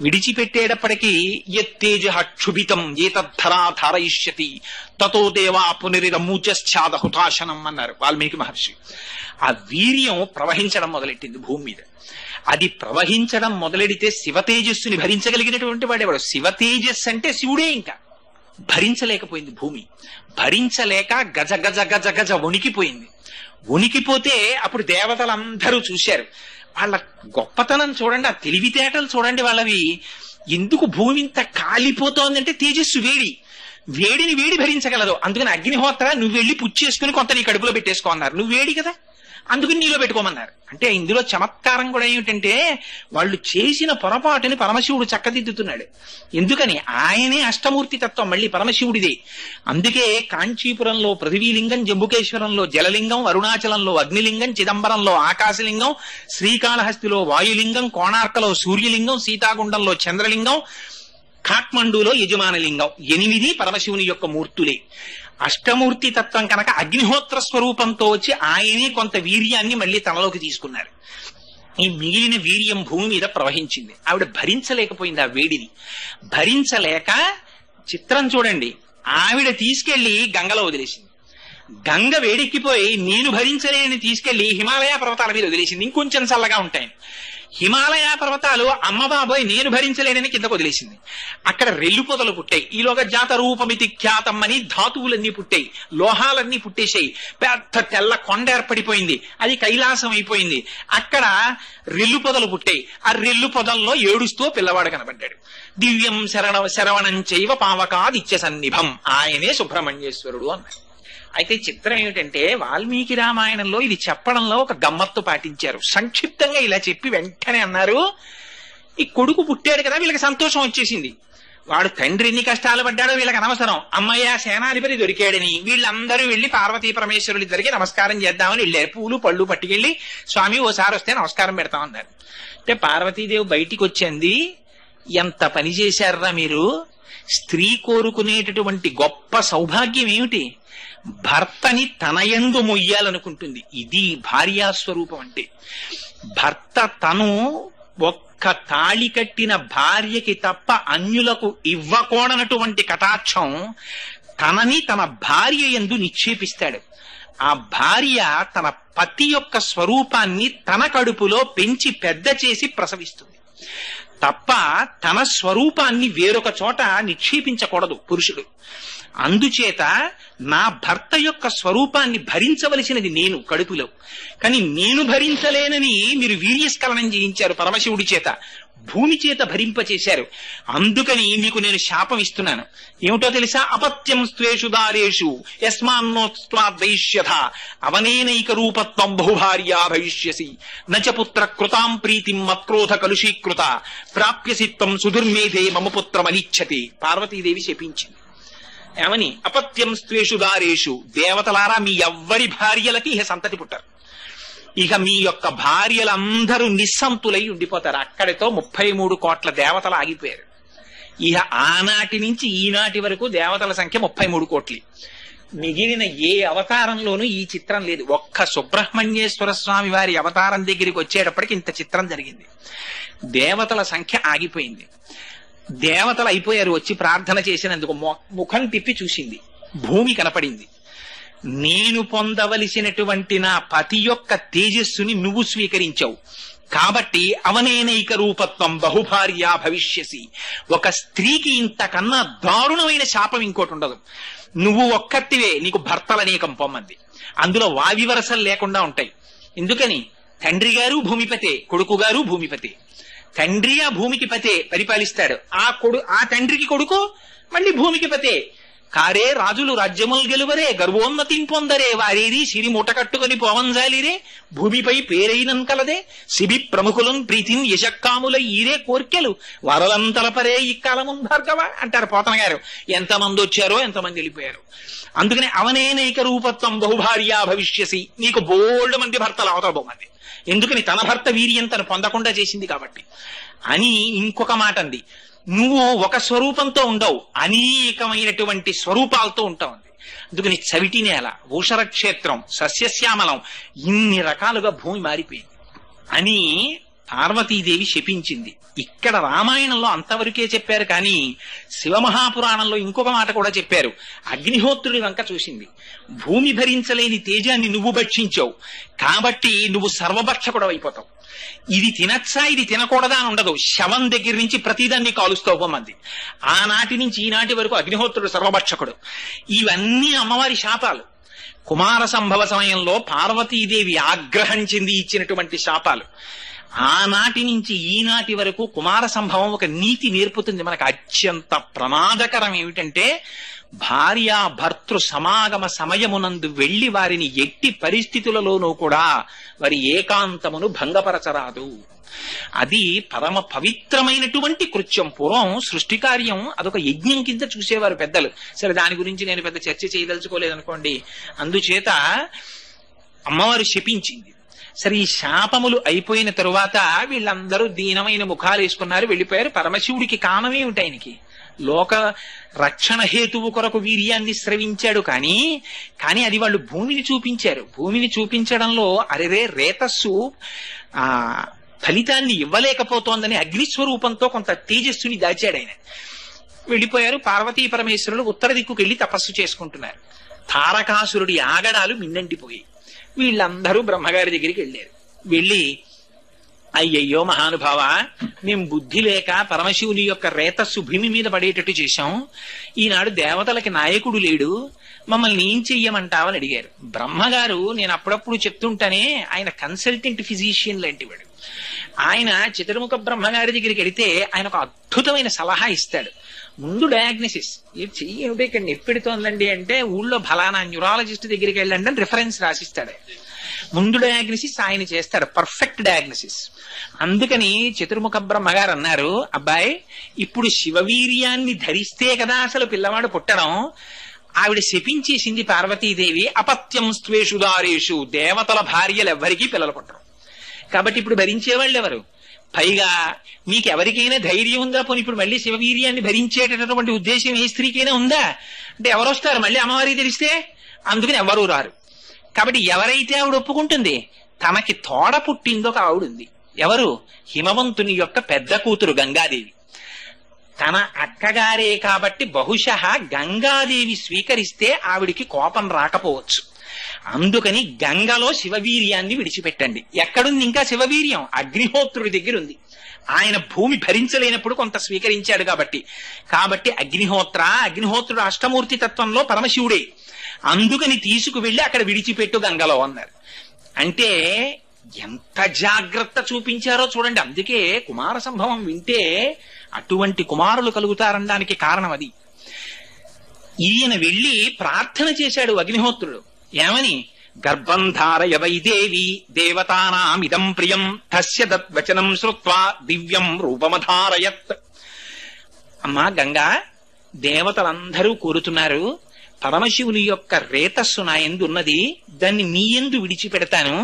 విడిచిపెట్టేటప్పటికీ యత్తేజ క్షుభితం ఏతద్ధరా ధారయిష్యతి తతో దేవా పునరిరమూచశ్చాద హుతాశనం అన్నారు వాల్మీకి మహర్షి. ఆ వీర్యం ప్రవహించడం మొదలెట్టింది భూమి మీద. అది ప్రవహించడం మొదలెడితే శివ తేజస్సుని భరించగలిగినటువంటి వాడేవాడు. శివ తేజస్సు అంటే శివుడే. ఇంకా భరించలేకపోయింది భూమి. భరించలేక గజ గజ గజ గజ వణికిపోయింది. వణికిపోతే అప్పుడు దేవతలందరూ చూశారు. వాళ్ళ గొప్పతనం చూడండి, ఆ తెలివితేటలు చూడండి వాళ్ళవి. ఎందుకు భూమి ఇంత కాలిపోతోందంటే తేజస్సు వేడి, వేడిని వేడి భరించగలదు. అందుకని అగ్నిహోత్ర నువ్వు వెళ్ళి పుచ్చేసుకుని కొంత నీ కడుపులో పెట్టేసుకో అన్నారు. నువ్వు వేడి కదా, అందుకని నీలో పెట్టుకోమన్నారు. అంటే ఇందులో చమత్కారం కూడా ఏమిటంటే వాళ్ళు చేసిన పొరపాటుని పరమశివుడు చక్కదిద్దుతున్నాడు. ఎందుకని ఆయనే అష్టమూర్తి తత్వం, మళ్ళీ పరమశివుడిదే. అందుకే కాంచీపురంలో పృథివీలింగం, జంబుకేశ్వరంలో జలలింగం, అరుణాచలంలో అగ్నిలింగం, చిదంబరంలో ఆకాశలింగం, శ్రీకాళహస్తిలో వాయులింగం, కోణార్కలో సూర్యలింగం, సీతాగుండంలో చంద్రలింగం, కాఠ్మండూలో యజమానలింగం, 8 పరమశివుని యొక్క మూర్తులే. అష్టమూర్తి తత్వం కనుక అగ్నిహోత్ర స్వరూపంతో వచ్చి ఆయనే కొంత వీర్యాన్ని మళ్ళీ తనలోకి తీసుకున్నారు. ఈ మిగిలిన వీర్యం భూమి మీద ప్రవహించింది. ఆవిడ భరించలేకపోయింది ఆ వేడిని. భరించలేక చిత్రం చూడండి, ఆవిడ తీసుకెళ్లి గంగలో వదిలేసింది. గంగ వేడెక్కిపోయి నేను భరించలేని తీసుకెళ్లి హిమాలయ పర్వతాల మీద వదిలేసింది, ఇంకొంచెం చల్లగా ఉంటాయని. హిమాలయ పర్వతాలు అమ్మ బాబోయ్ నేను భరించలేనని కిందకు వదిలేసింది. అక్కడ రెల్లు పొదలు పుట్టాయి. ఈలోగా జాత రూపమితి ఖ్యాతం అని ధాతువులన్నీ పుట్టాయి, లోహాలన్నీ పుట్టేశాయి. పెద్ద తెల్ల కొండ ఏర్పడిపోయింది, అది కైలాసం అయిపోయింది. అక్కడ రెల్లు పొదలు పుట్టాయి. ఆ రెల్లు పొదల్లో ఏడుస్తూ పిల్లవాడు కనబడ్డాడు. దివ్యం శరవణం చైవ పావకాదిత్య సన్నిభం, ఆయనే సుబ్రహ్మణ్యేశ్వరుడు అన్నాడు. అయితే చిత్రం ఏమిటంటే వాల్మీకి రామాయణంలో ఇది చెప్పడంలో ఒక గమ్మత్తు పాటించారు. సంక్షిప్తంగా ఇలా చెప్పి వెంటనే అన్నారు, ఈ కొడుకు పుట్టాడు కదా వీళ్ళకి సంతోషం వచ్చేసింది. వాడు తండ్రి ఎన్ని కష్టాలు పడ్డాడో వీళ్ళకి అనవసరం. అమ్మయ్య సేనాధిపతి దొరికాడని వీళ్ళందరూ వెళ్లి పార్వతీ పరమేశ్వరుడి దగ్గరికి నమస్కారం చేద్దామని వెళ్ళారు. పూలు పళ్ళు పట్టుకెళ్లి స్వామి ఓసారి వస్తే నమస్కారం పెడతామన్నారు. అంటే పార్వతీదేవి బయటికి వచ్చింది, ఎంత పని చేశారా మీరు? స్త్రీ కోరుకునేటటువంటి గొప్ప సౌభాగ్యం ఏమిటి? భర్తని తనయందు మొయ్యాలనుకుంటుంది. ఇది భార్యాస్వరూపం అంటే. భర్త తను ఒక్క తాళి కట్టిన భార్యకి తప్ప అన్యులకు ఇవ్వకూడనటువంటి కటాక్షం తనని తన భార్య యందు నిక్షేపిస్తాడు. ఆ భార్య తన పతి యొక్క స్వరూపాన్ని తన కడుపులో పెంచి పెద్ద చేసి ప్రసవిస్తుంది తప్ప తన స్వరూపాన్ని వేరొక చోట నిక్షేపించకూడదు పురుషుడు. అందుచేత నా భర్త యొక్క స్వరూపాన్ని భరించవలసినది నేను కడుపులో, కానీ నేను భరించలేనని మీరు వీర్యస్ఖలనం చేయించారు పరమశివుడి చేత, భూమి చేత భరింపచేశారు. అందుకని మీకు నేను శాపం ఇస్తున్నాను. ఏమిటో తెలుసా? అపత్యం స్త్వేషు దారేషు యస్మాన్నోత్వాద్వైష్యథ అవనేనైక రూపత్వం బహుభార్యా భవిష్యసి నచ పుత్ర కృతాం ప్రీతిం మత్క్రోధ కలుషీకృత ప్రాప్యసి త్వం సుదుర్మేధే మమ పుత్రమనిచ్చతి. పార్వతీదేవి శపించింది. ఏమని? అపత్యం స్త్వేషు దారేషు, దేవతలారా మీ ఎవ్వరి భార్యలకి ఇహ సంతతి పుట్టారు, ఇక మీ యొక్క భార్యలందరూ నిస్సంతులై ఉండిపోతారు. అక్కడితో 33 కోట్ల దేవతలు ఆగిపోయారు. ఇహ ఆనాటి నుంచి ఈనాటి వరకు దేవతల సంఖ్య 33 కోట్లు. మిగిలిన ఏ అవతారంలోనూ ఈ చిత్రం లేదు. ఒక్క సుబ్రహ్మణ్యేశ్వర స్వామి వారి అవతారం దగ్గరికి వచ్చేటప్పటికి ఇంత చిత్రం జరిగింది. దేవతల సంఖ్య ఆగిపోయింది. దేవతలు అయిపోయారు. వచ్చి ప్రార్థన చేసినందుకు ముఖం తిప్పి చూసింది, భూమి కనపడింది. నేను పొందవలసినటువంటి నా పతి యొక్క తేజస్సుని నువ్వు స్వీకరించావు కాబట్టి అవనేనైక రూపత్వం బహుభార్యా భవిష్యసి. ఒక స్త్రీకి ఇంతకన్నా దారుణమైన శాపం ఇంకోటి ఉండదు. నువ్వు ఒక్కతివే, నీకు భర్తలనేకం పొమ్మంది. అందులో వావివరసలు లేకుండా ఉంటాయి. ఎందుకని? తండ్రి గారు భూమిపతే, కొడుకు గారు భూమిపతే. తండ్రి ఆ భూమికి పతే పరిపాలిస్తాడు, ఆ తండ్రికి కొడుకు మళ్ళీ భూమికి పతే. కారే రాజులు రాజ్యములు గెలువరే గర్వోన్నతిం పొందరే వారేది సిరి మూట కట్టుకుని పోవంజాలిరే భూమిపై పేరైనం కలదే శిబి ప్రముఖులను ప్రీతిని యశక్కాముల ఈరే కోర్కెలు వరలంతలపరే ఇక్కాలము భార్గవ అంటారు పోతన గారు. ఎంతమంది వచ్చారో ఎంతమంది వెళ్ళిపోయారు. అందుకని అవనేనైక రూపత్వం బహుభార్యా భవిష్యసి, నీకు బోల్డ్ మంది భర్తలు అవతల బొమ్మంది. ఎందుకని? తన భర్త వీర్యం తను పొందకుండా చేసింది కాబట్టి అని. ఇంకొక మాట అంది, నువ్వు ఒక స్వరూపంతో ఉండవు, అనేకమైనటువంటి స్వరూపాలతో ఉంటావు. అందుకని చవిటి నేల, ఊషర క్షేత్రం, సస్యశ్యామలం, ఇన్ని రకాలుగా భూమి మారిపోయింది అని పార్వతీదేవి శపించింది. ఇక్కడ రామాయణంలో అంతవరకే చెప్పారు, కానీ శివమహాపురాణంలో ఇంకొక మాట కూడా చెప్పారు. అగ్నిహోత్రుడి వంక చూసింది. భూమి భరించలేని తేజాన్ని నువ్వు భక్షించావు కాబట్టి నువ్వు సర్వభక్షకుడు అయిపోతావు. ఇది తినచ్చా ఇది తినకూడదా అని ఉండదు. శవం దగ్గర నుంచి ప్రతిదాన్ని కాలుస్తావు మంది. ఆనాటి నుంచి ఈనాటి వరకు అగ్నిహోత్రుడు సర్వభక్షకుడు. ఇవన్నీ అమ్మవారి శాపాలు. కుమార సంభవ సమయంలో పార్వతీదేవి ఆగ్రహం చెంది ఇచ్చినటువంటి శాపాలు. ఆనాటి నుంచి ఈనాటి వరకు కుమార సంభవం ఒక నీతి నేర్పుతుంది మనకు. అత్యంత ప్రమాదకరం ఏమిటంటే భార్యాభర్తృ సమాగమ సమయమునందు వెళ్లి వారిని ఎట్టి పరిస్థితులలోనూ కూడా వారి ఏకాంతమును భంగపరచరాదు. అది పరమ పవిత్రమైనటువంటి కృత్యం. పూర్వం సృష్టి కార్యం అదొక యజ్ఞం కింద చూసేవారు పెద్దలు. సరే, దాని గురించి నేను పెద్ద చర్చ చేయదలుచుకోలేదనుకోండి. అందుచేత అమ్మవారు శపించింది. సరే, ఈ శాపములు అయిపోయిన తరువాత వీళ్ళందరూ దీనమైన ముఖాలు వేసుకున్నారు, వెళ్ళిపోయారు. పరమశివుడికి కారణమేమిటి? ఆయనకి లోక రక్షణ హేతువు కొరకు వీర్యాన్ని స్రవించాడు. కానీ అది వాళ్ళు భూమిని చూపించారు. భూమిని చూపించడంలో అరెరే రేతస్సు ఫలితాన్ని ఇవ్వలేకపోతోందని అగ్నిస్వరూపంతో కొంత తేజస్సుని దాచాడు ఆయన. వెళ్ళిపోయారు. పార్వతీ పరమేశ్వరులు ఉత్తర దిక్కుకెళ్లి తపస్సు చేసుకుంటున్నారు. తారకాసురుడి ఆగడాలు మిన్నంటిపోయాయి. వీళ్ళందరూ బ్రహ్మగారి దగ్గరికి వెళ్ళారు. వెళ్ళి, అయ్యయ్యో మహానుభావ, మేం బుద్ధి లేక పరమశివుని యొక్క రేతస్సు భూమి మీద పడేటట్టు చేశాం. ఈనాడు దేవతలకి నాయకుడు లేడు, మమ్మల్ని ఏం చెయ్యమంటావని అడిగారు. బ్రహ్మగారు, నేను అప్పుడప్పుడు చెప్తుంటానే, ఆయన కన్సల్టెంట్ ఫిజిషియన్ లాంటి వాడు. ఆయన చతుర్ముఖ బ్రహ్మగారి దగ్గరికి వెడితే ఆయన ఒక అద్భుతమైన సలహా ఇస్తాడు. ముందు డయాగ్నోసిస్, ఇది చెయ్యి ఏమిటో ఇక్కడ నొప్పెడుతోందండి అంటే ఊళ్ళో ఫలానా న్యూరాలజిస్ట్ దగ్గరికి వెళ్ళండి అని రిఫరెన్స్ రాసిస్తాడు. ముందు డయాగ్నోసిస్ ఆయన చేస్తాడు, పర్ఫెక్ట్ డయాగ్నోసిస్. అందుకని చతుర్ముఖ బ్రహ్మగారు అన్నారు, అబ్బాయి, ఇప్పుడు శివవీర్యాన్ని ధరిస్తే కదా అసలు పిల్లవాడు పుట్టడం. ఆవిడ శపించేసింది పార్వతీదేవి, అపత్యం స్త్వేషు దారేషు, దేవతల భార్యలు ఎవ్వరికీ పిల్లలు పుట్టరు. కాబట్టి ఇప్పుడు భరించేవాళ్ళు ఎవరు? పైగా మీకెవరికైనా ధైర్యం ఉందా? పోనీ ఇప్పుడు మళ్ళీ శివవీర్యాన్ని భరించేటటువంటి ఉద్దేశం ఏ స్త్రీకైనా ఉందా? అంటే ఎవరు వస్తారు మళ్ళీ అమ్మవారికి తెలిస్తే? అందుకని ఎవరూ రారు. కాబట్టి ఎవరైతే ఆవిడ ఒప్పుకుంటుంది, తనకి తోడ పుట్టిందో ఒక ఆవిడుంది. ఎవరు? హిమవంతుని యొక్క పెద్ద కూతురు గంగాదేవి. తన అక్కగారే కాబట్టి బహుశః గంగాదేవి స్వీకరిస్తే ఆవిడికి కోపం రాకపోవచ్చు. అందుకని గంగలో శివవీర్యాన్ని విడిచిపెట్టండి. ఎక్కడుంది ఇంకా శివవీర్యం? అగ్నిహోత్రుడి దగ్గర ఉంది. ఆయన భూమి భరించలేనప్పుడు కొంత స్వీకరించాడు కాబట్టి అగ్నిహోత్రుడు అష్టమూర్తి తత్వంలో పరమశివుడే. అందుకని తీసుకువెళ్ళి అక్కడ విడిచిపెట్టు గంగలో అన్నారు. అంటే ఎంత జాగ్రత్త చూపించారో చూడండి. అందుకే కుమార సంభవం వింటే అటువంటి కుమారులు కలుగుతారనడానికి కారణం అది. ఈయన వెళ్ళి ప్రార్థన చేశాడు అగ్నిహోత్రుడు. ఏమని? గర్భం ధారయ వైదేవి దేవతానామిదం ప్రియం తస్య దద్వచనం శ్రుత్వా దివ్యం రూపమధారయత్. అమ్మా గంగా, దేవతలందరూ కోరుతున్నారు, పరమశివుని యొక్క రేతస్సు నా యందు ఉన్నది, దాన్ని నీ యందు విడిచిపెడతాను,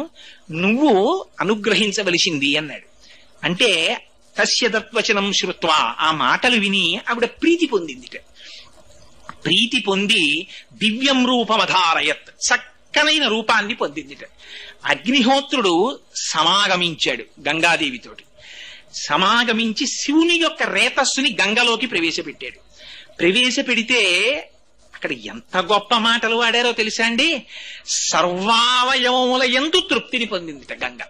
నువ్వు అనుగ్రహించవలసింది అన్నాడు. అంటే తస్య దద్వచనం శ్రుత్వా, ఆ మాటలు విని ఆవిడ ప్రీతి పొందిందిట. ప్రీతి పొంది దివ్యం రూపమధారయత్, చక్కనైన రూపాన్ని పొందిందిట. అగ్నిహోత్రుడు సమాగమించాడు గంగాదేవితోటి. సమాగమించి శివుని యొక్క రేతస్సుని గంగలోకి ప్రవేశపెట్టాడు. ప్రవేశపెడితే అక్కడ ఎంత గొప్ప మాటలు వాడారో తెలుసా అండి? సర్వావయవముల యందు తృప్తిని పొందిందిట గంగ.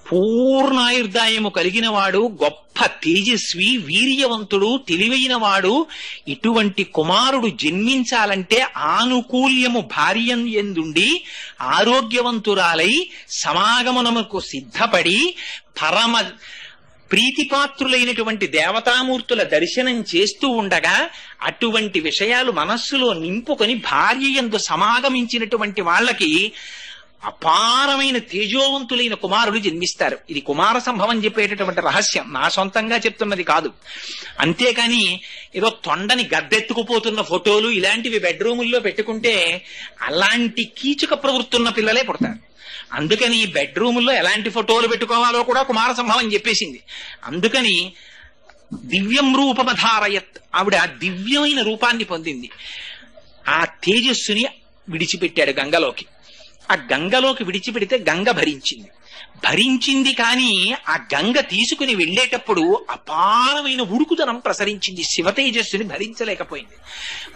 పూర్ణాయుర్దాయము కలిగిన వాడు, గొప్ప తేజస్వి, వీర్యవంతుడు, తెలివైన వాడు, ఇటువంటి కుమారుడు జన్మించాలంటే ఆనుకూల్యము భార్యం యందుండి ఆరోగ్యవంతురాలై సమాగమనముకు సిద్ధపడి పరమ ప్రీతిపాత్రులైనటువంటి దేవతామూర్తుల దర్శనం చేస్తూ ఉండగా అటువంటి విషయాలు మనస్సులో నింపుకొని భార్య యందు సమాగమించినటువంటి వాళ్ళకి అపారమైన తేజోవంతులైన కుమారుడు జన్మిస్తారు. ఇది కుమార సంభవం చెప్పేటటువంటి రహస్యం, నా సొంతంగా చెప్తున్నది కాదు. అంతేకాని ఏదో తొండని గద్దెత్తుకుపోతున్న ఫోటోలు ఇలాంటివి బెడ్రూముల్లో పెట్టుకుంటే అలాంటి కీచక ప్రవృత్తున్న పిల్లలే పుడతారు. అందుకని బెడ్రూముల్లో ఎలాంటి ఫోటోలు పెట్టుకోవాలో కూడా కుమార సంభవం చెప్పేసింది. అందుకని దివ్యం రూపమధారయత్, ఆవిడ దివ్యమైన రూపాన్ని పొందింది. ఆ తేజస్సుని విడిచిపెట్టాడు గంగలోకి. ఆ గంగలోకి విడిచిపెడితే గంగ భరించింది కానీ ఆ గంగ తీసుకుని వెళ్లేటప్పుడు అపారమైన ఉడుకుదనం ప్రసరించింది. శివ తేజస్సుని భరించలేకపోయింది.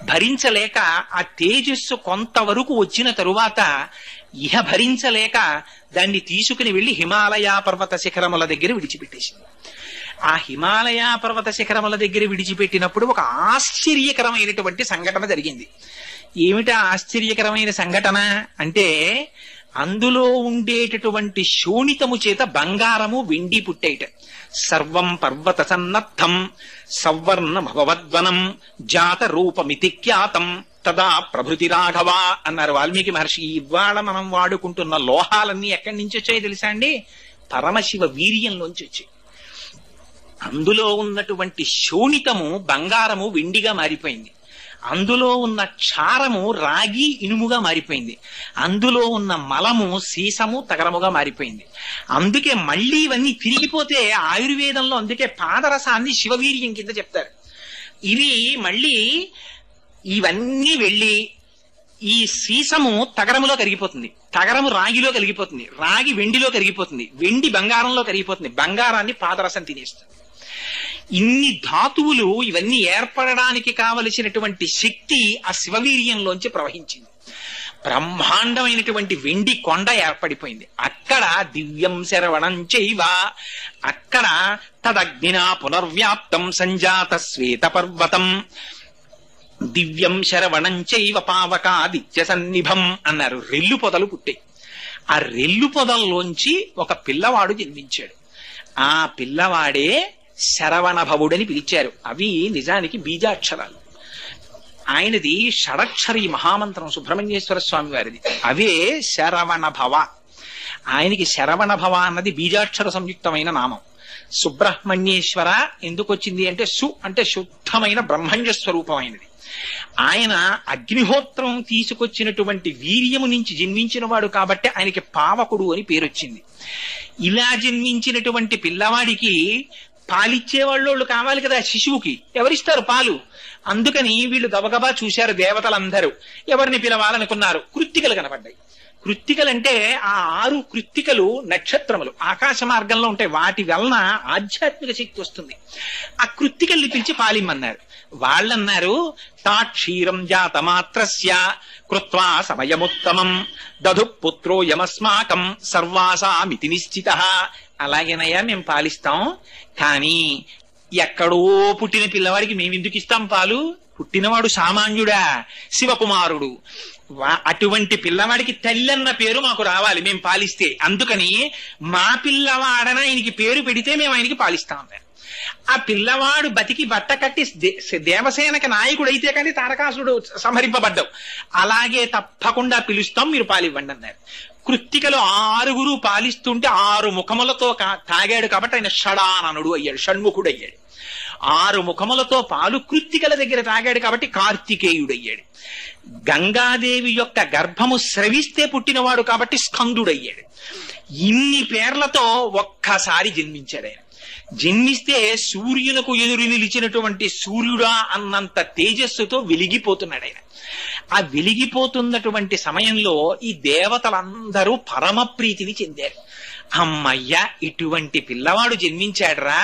భరించలేక ఆ తేజస్సు కొంతవరకు వచ్చిన తరువాత ఇహ భరించలేక దాన్ని తీసుకుని వెళ్లి హిమాలయ పర్వత శిఖరముల దగ్గర విడిచిపెట్టేసింది. ఆ హిమాలయ పర్వత శిఖరముల దగ్గర విడిచిపెట్టినప్పుడు ఒక ఆశ్చర్యకరమైనటువంటి సంఘటన జరిగింది. ఏమిటా ఆశ్చర్యకరమైన సంఘటన అంటే, అందులో ఉండేటటువంటి శోణితము చేత బంగారము వెండి పుట్టేట. సర్వం పర్వత సన్నద్ధం సవర్ణమవద్వనం జాత రూపమితి ఖ్యాతం తదా ప్రభృతి రాఘవ అన్నారు వాల్మీకి మహర్షి. ఇవాళ మనం వాడుకుంటున్న లోహాలన్నీ ఎక్కడి నుంచి వచ్చాయో తెలుసా అండి? పరమశివ వీర్యంలోంచి వచ్చాయి. అందులో ఉన్నటువంటి శోణితము బంగారము వెండిగా మారిపోయింది. అందులో ఉన్న క్షారము రాగి ఇనుముగా మారిపోయింది. అందులో ఉన్న మలము సీసము తగరముగా మారిపోయింది. అందుకే మళ్ళీ ఇవన్నీ తిరిగిపోతే ఆయుర్వేదంలో అందుకే పాదరసాన్ని శివవీర్యం కింద చెప్తారు. ఇవి మళ్ళీ ఇవన్నీ వెళ్ళి ఈ సీసము తగరములో కరిగిపోతుంది, తగరము రాగిలో కరిగిపోతుంది, రాగి వెండిలో కరిగిపోతుంది, వెండి బంగారంలో కరిగిపోతుంది, బంగారాన్ని పాదరసం తినేస్తుంది. ఇన్ని ధాతువులు ఇవన్నీ ఏర్పడడానికి కావలసినటువంటి శక్తి ఆ శివవీర్యంలోంచి ప్రవహించింది. బ్రహ్మాండమైనటువంటి వెండి కొండ ఏర్పడిపోయింది. అక్కడ దివ్యం శరవణం చైవ, అక్కడ తదగ్నినా పునర్వ్యాప్తం సంజాత శ్వేత పర్వతం, దివ్యం శరవణం చైవ పావకాదిత్య సన్నిభం అన్నారు. రెల్లు పొదలు పుట్టాయి. ఆ రెల్లు పొదల్లోంచి ఒక పిల్లవాడు జన్మించాడు. ఆ పిల్లవాడే శరవణ భవుడని పిలిచారు. అవి నిజానికి బీజాక్షరాలు. ఆయనది షడక్షరి మహామంత్రం సుబ్రహ్మణ్యేశ్వర స్వామి వారిది. అవే శరవణ భవ. ఆయనకి శరవణ భవ అన్నది బీజాక్షర సంయుక్తమైన నామం. సుబ్రహ్మణ్యేశ్వర ఎందుకు వచ్చింది అంటే సు అంటే శుద్ధమైన బ్రహ్మణ్య స్వరూపమైనది. ఆయన అగ్నిహోత్రం తీసుకొచ్చినటువంటి వీర్యము నుంచి జన్మించిన వాడు కాబట్టి ఆయనకి పావకుడు అని పేరొచ్చింది. ఇలా జన్మించినటువంటి పిల్లవాడికి పాలిచ్చేవాళ్ళు కావాలి కదా శిశువుకి. ఎవరిస్తారు పాలు? అందుకని వీళ్ళు గబగబా చూశారు దేవతలందరూ. ఎవరిని పిలవాలనుకున్నారు? కృత్తికలు కనపడ్డాయి. కృత్తికలంటే ఆ 6 కృత్తికలు నక్షత్రములు ఆకాశ మార్గంలో ఉంటాయి. వాటి వలన ఆధ్యాత్మిక శక్తి వస్తుంది. ఆ కృత్తికల్ని పిలిచి పాలిమ్మన్నారు. వాళ్ళన్నారు తా క్షీరం జాతమాత్రస్య కృత్వా సమయముత్తమం దధు పుత్రో యమస్మాకం సర్వాసామితి నిశ్చిత. అలాగేనయ్యా మేము పాలిస్తాం, కానీ ఎక్కడో పుట్టిన పిల్లవాడికి మేమెందుకు ఇస్తాం పాలు? పుట్టినవాడు సామాన్యుడా, శివకుమారుడు. అటువంటి పిల్లవాడికి తల్లన్న పేరు మాకు రావాలి మేము పాలిస్తే. అందుకని మా పిల్లవాడన ఆయనకి పేరు పెడితే మేము ఆయనకి పాలిస్తాం అన్నారు. ఆ పిల్లవాడు బతికి బట్ట కట్టి దేవసేనకి నాయకుడైతే కానీ తారకాసుడు సంహరింపబడ్డావు. అలాగే తప్పకుండా పిలుస్తాం, మీరు పాలివ్వండి అన్నారు. కృత్తికలు 6 పాలిస్తుంటే 6 ముఖములతో తాగాడు కాబట్టి ఆయన షడాననుడు అయ్యాడు, షణ్ముఖుడు అయ్యాడు. 6 ముఖములతో పాలు కృత్తికల దగ్గర తాగాడు కాబట్టి కార్తికేయుడయ్యాడు. గంగాదేవి యొక్క గర్భము స్రవిస్తే పుట్టినవాడు కాబట్టి స్కందుడయ్యాడు. ఇన్ని పేర్లతో ఒక్కసారి జన్మించాడు ఆయన. జన్మిస్తే సూర్యునకు ఎదురు నిలిచినటువంటి సూర్యుడా అన్నంత తేజస్సుతో వెలిగిపోతున్నాడు ఆయన. ఆ వెలిగిపోతున్నటువంటి సమయంలో ఈ దేవతలందరూ పరమ ప్రీతిని చెందారు. అమ్మయ్య, ఇటువంటి పిల్లవాడు జన్మించాడురా,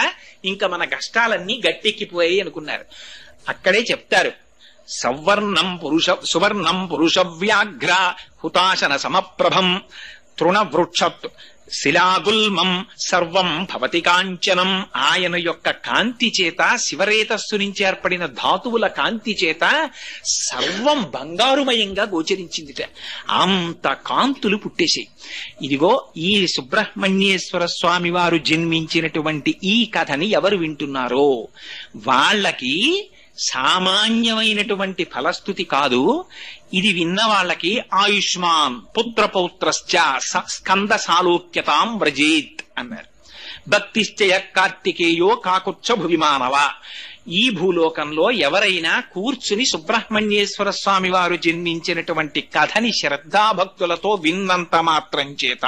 ఇంకా మన కష్టాలన్నీ గట్టెక్కిపోయాయి అనుకున్నారు. అక్కడే చెప్తారు సువర్ణం పురుష వ్యాఘ్ర హుతాశన సమప్రభం తృణవృక్ష శిలాగుల్మం సర్వం భవతి కాంచనం. ఆయన యొక్క కాంతి చేత, శివరేతస్సు నుంచి ఏర్పడిన ధాతువుల కాంతి చేత సర్వం బంగారుమయంగా గోచరించిందిట. అంత కాంతులు పుట్టేశాయి. ఇదిగో ఈ సుబ్రహ్మణ్యేశ్వర స్వామి వారు జన్మించినటువంటి ఈ కథని ఎవరు వింటున్నారో వాళ్ళకి సామాన్యమైనటువంటి ఫలస్థుతి కాదు. ఇది విన్న వాళ్ళకి ఆయుష్మాన్ పుత్రపౌత్రశ్చ స్కంద సాలోక్యతాం వ్రజేత్ అన్నారు. భక్తిశ్చయ కార్తికేయో కాకుచ్చ భువిమానవ. ఈ భూలోకంలో ఎవరైనా కూర్చుని సుబ్రహ్మణ్యేశ్వర స్వామి వారు జన్మించినటువంటి కథని శ్రద్ధాభక్తులతో విన్నంత మాత్రం చేత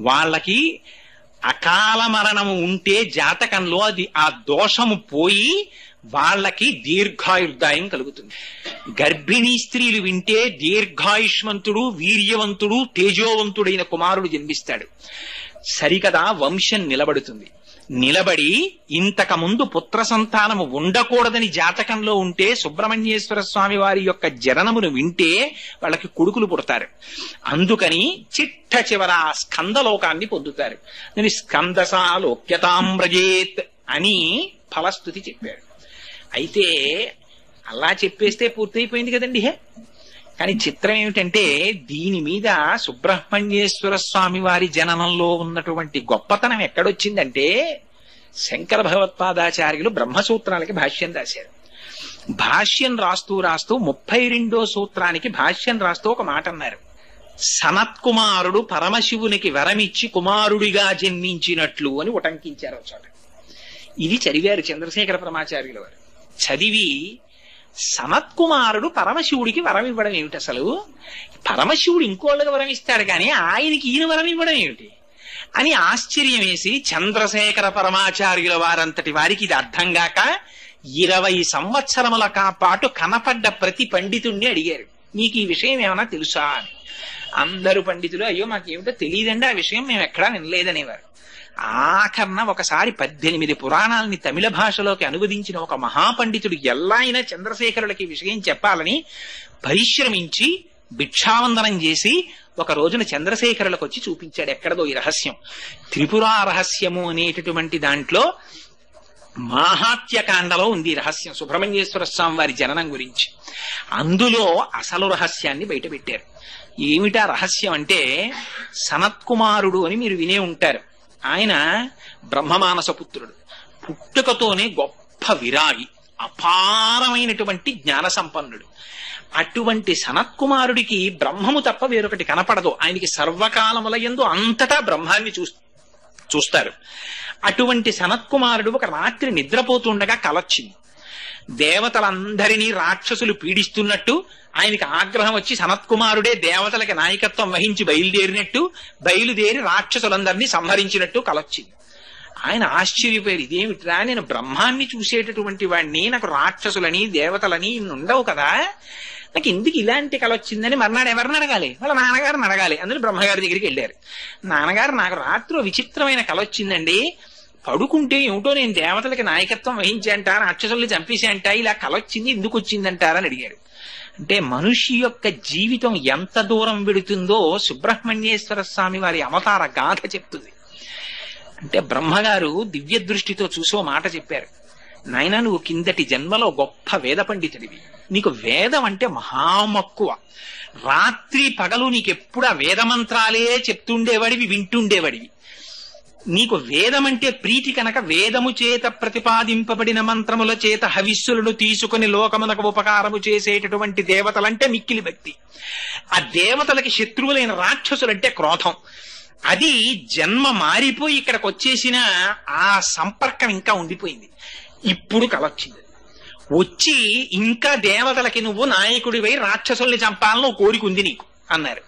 వాళ్ళకి అకాల మరణము ఉంటే జాతకంలో అది ఆ దోషము పోయి వాళ్ళకి దీర్ఘాయుర్దాయం కలుగుతుంది. గర్భిణీ స్త్రీలు వింటే దీర్ఘాయుష్మంతుడు, వీర్యవంతుడు, తేజోవంతుడైన కుమారుడు జన్మిస్తాడు. సరికదా వంశం నిలబడుతుంది. నిలబడి ఇంతకు ముందు పుత్ర సంతానము ఉండకూడదని జాతకంలో ఉంటే సుబ్రహ్మణ్యేశ్వర స్వామి వారి యొక్క జననమును వింటే వాళ్ళకి కొడుకులు పుడతారు. అందుకని చిట్ట చివర స్కందలోకాన్ని పొందుతారు. నేను స్కందసాలోక్యతాం వ్రజేత్ అని ఫలస్థుతి చెప్పాడు. అయితే అలా చెప్పేస్తే పూర్తయిపోయింది కదండి. కానీ చిత్రం ఏమిటంటే దీని మీద సుబ్రహ్మణ్యేశ్వర స్వామి వారి జననంలో ఉన్నటువంటి గొప్పతనం ఎక్కడొచ్చిందంటే శంకర భగవత్పాదాచార్యులు బ్రహ్మసూత్రాలకి భాష్యం రాశారు. భాష్యం రాస్తూ 32వ సూత్రానికి భాష్యం రాస్తూ ఒక మాట అన్నారు. సనత్కుమారుడు పరమశివునికి వరమిచ్చి కుమారుడిగా జన్మించినట్లు అని ఉటంకించారు చోట. ఇది చదివారు చంద్రశేఖర పరమాచార్యుల వారు. చదివి సనత్కుమారుడు పరమశివుడికి వరం ఇవ్వడం ఏమిటి, అసలు పరమశివుడు ఇంకోళ్ళకి వరం ఇస్తాడు కానీ ఆయనకి ఈయన వరం ఇవ్వడం ఏమిటి అని ఆశ్చర్యం వేసి చంద్రశేఖర పరమాచార్యుల వారంతటి వారికి ఇది అర్థం గాక 20 సంవత్సరముల పాటు కనపడ్డ ప్రతి పండితుణ్ణి అడిగారు, మీకు ఈ విషయం ఏమైనా తెలుసా అని. అందరూ పండితులు అయ్యో మాకేమిటో తెలియదండి, ఆ విషయం మేము ఎక్కడా వినలేదనేవారు. ఆఖరణ ఒకసారి 18 పురాణాలని తమిళ భాషలోకి అనువదించిన ఒక మహాపండితుడు ఎలా అయినా చంద్రశేఖరులకి విషయం చెప్పాలని పరిశ్రమించి భిక్షావందనం చేసి ఒక రోజున చంద్రశేఖరులకు వచ్చి చూపించాడు ఎక్కడదో ఈ రహస్యం. త్రిపురా రహస్యము అనేటటువంటి దాంట్లో మాహాత్యకాండలో ఉంది ఈ రహస్యం, సుబ్రహ్మణ్యేశ్వర స్వామి వారి జననం గురించి. అందులో అసలు రహస్యాన్ని బయటపెట్టారు. ఏమిటా రహస్యం అంటే, సనత్కుమారుడు అని మీరు వినే ఉంటారు. ఆయన బ్రహ్మమానస పుత్రుడు, పుట్టుకతోనే గొప్ప విరాగి, అపారమైనటువంటి జ్ఞాన సంపన్నుడు. అటువంటి సనత్కుమారుడికి బ్రహ్మము తప్ప వేరొకటి కనపడదు. ఆయనకి సర్వకాలముల యందు అంతటా బ్రహ్మాన్ని చూస్తారు. అటువంటి సనత్కుమారుడు ఒక రాత్రి నిద్రపోతుండగా కలొచ్చింది. దేవతలందరినీ రాక్షసులు పీడిస్తున్నట్టు ఆయనకి ఆగ్రహం వచ్చి సనత్కుమారుడే దేవతలకి నాయకత్వం వహించి బయలుదేరి రాక్షసులందరినీ సంహరించినట్టు కలొచ్చింది. ఆయన ఆశ్చర్యపోయారు, ఇదేమిట్రా, నేను బ్రహ్మాన్ని చూసేటటువంటి వాడిని, నాకు రాక్షసులని దేవతలని ఉండవు కదా, నాకు ఎందుకు ఇలాంటి కళ వచ్చిందని మర్నాడు ఎవరిని అడగాలి, వాళ్ళ నాన్నగారిని అడగాలి. అందులో బ్రహ్మగారి దగ్గరికి వెళ్ళారు. నాన్నగారు, నాకు రాత్రి విచిత్రమైన కళ వచ్చిందండి, పడుకుంటే ఏమిటో నేను దేవతలకి నాయకత్వం వహించేంటా, రాక్షసుల్ని చంపేసేంటా, ఇలా కళ వచ్చింది, ఎందుకు వచ్చిందంటారని అడిగారు. అంటే మనిషి యొక్క జీవితం ఎంత దూరం వెడుతుందో సుబ్రహ్మణ్యేశ్వర స్వామి వారి అవతార గాథ చెప్తుంది. అంటే బ్రహ్మగారు దివ్య దృష్టితో చూసో మాట చెప్పారు, నాయన నువ్వు కిందటి జన్మలో గొప్ప వేద పండితుడివి, నీకు వేదం అంటే మహామక్కువ, రాత్రి పగలు నీకెప్పుడు ఆ వేదమంత్రాలే చెప్తుండేవాడివి, వింటుండేవాడివి. నీకు వేదమంటే ప్రీతి కనుక వేదము చేత ప్రతిపాదింపబడిన మంత్రముల చేత హవిస్సులను తీసుకుని లోకమునకు ఉపకారము చేసేటటువంటి దేవతలంటే మిక్కిలి భక్తి. ఆ దేవతలకి శత్రువులైన రాక్షసులంటే క్రోధం. అది జన్మ మారిపోయి ఇక్కడికి వచ్చేసిన ఆ సంపర్కం ఇంకా ఉండిపోయింది. ఇప్పుడు కలొచ్చింది, వచ్చి ఇంకా దేవతలకి నువ్వు నాయకుడివై రాక్షసుల్ని చంపాలని కోరిక ఉంది నీకు అన్నారు.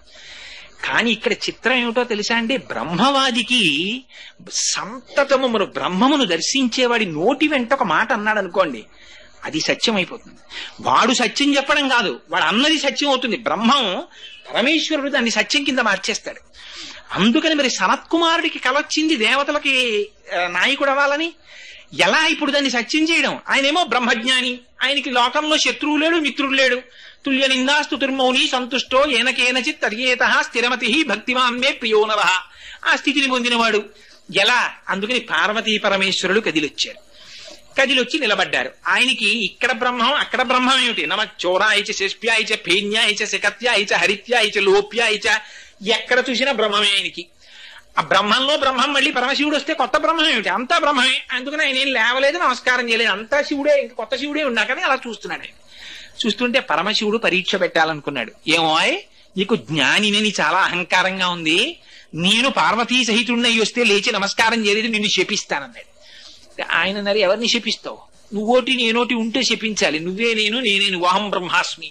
కానీ ఇక్కడ చిత్రం ఏమిటో తెలుసా అండి, బ్రహ్మవాదికి సంతతము బ్రహ్మమును దర్శించేవాడి నోటి వెంట ఒక మాట అన్నాడు అనుకోండి, అది సత్యం అయిపోతుంది. వాడు సత్యం చెప్పడం కాదు, వాడు అన్నది సత్యం అవుతుంది. బ్రహ్మం పరమేశ్వరుడు దాన్ని సత్యం కింద మార్చేస్తాడు. అందుకని మరి సనత్కుమారుడికి కలొచ్చింది దేవతలకి నాయకుడు అవ్వాలని, ఎలా ఇప్పుడు దాన్ని సత్యం చేయడం? ఆయనేమో బ్రహ్మజ్ఞాని, ఆయనకి లోకంలో శత్రువు లేడు, మిత్రుడు లేడు. తుల్య నిందాస్తు తుర్మౌని సంతుష్టో ఏనకేనచిత్ తర్యేత స్థిరమతి భక్తిమాన్మే ప్రియోనర, ఆ స్థితిని పొందినవాడు ఎలా? అందుకని పార్వతీ పరమేశ్వరుడు కదిలొచ్చారు. కదిలొచ్చి నిలబడ్డారు. ఆయనకి ఇక్కడ బ్రహ్మం అక్కడ బ్రహ్మం ఏమిటి? నమ చోరాయిచ శిష్ప్యాయిచ ఫేన్యాయిచ శకత్యాయిచ హరిత్యాయిచ లోప్యాయిచ, ఎక్కడ చూసినా బ్రహ్మమే ఆయనకి. ఆ బ్రహ్మంలో బ్రహ్మం, మళ్ళీ పరమశివుడు వస్తే కొత్త బ్రహ్మం ఏమిటి? అంతా బ్రహ్మమే. అందుకని ఆయన ఏం లేవలేదు, నమస్కారం చేయలేదు, అంతా శివుడే, ఇంక కొత్త శివుడే ఉన్నాకని అలా చూస్తున్నాడు. ఆయన చూస్తుంటే పరమశివుడు పరీక్ష పెట్టాలనుకున్నాడు. ఏమో నీకు జ్ఞానిని చాలా అహంకారంగా ఉంది, నేను పార్వతీ సహితుడిని వస్తే లేచి నమస్కారం చేయలేదు, నిన్ను శపిస్తానన్నాడు. ఆయన అన్నారు, ఎవరిని శపిస్తావు? నువ్వోటి నేనోటి ఉంటే శపించాలి, నువ్వే నేను, నేనే నువ్వు, అహం బ్రహ్మాస్మి,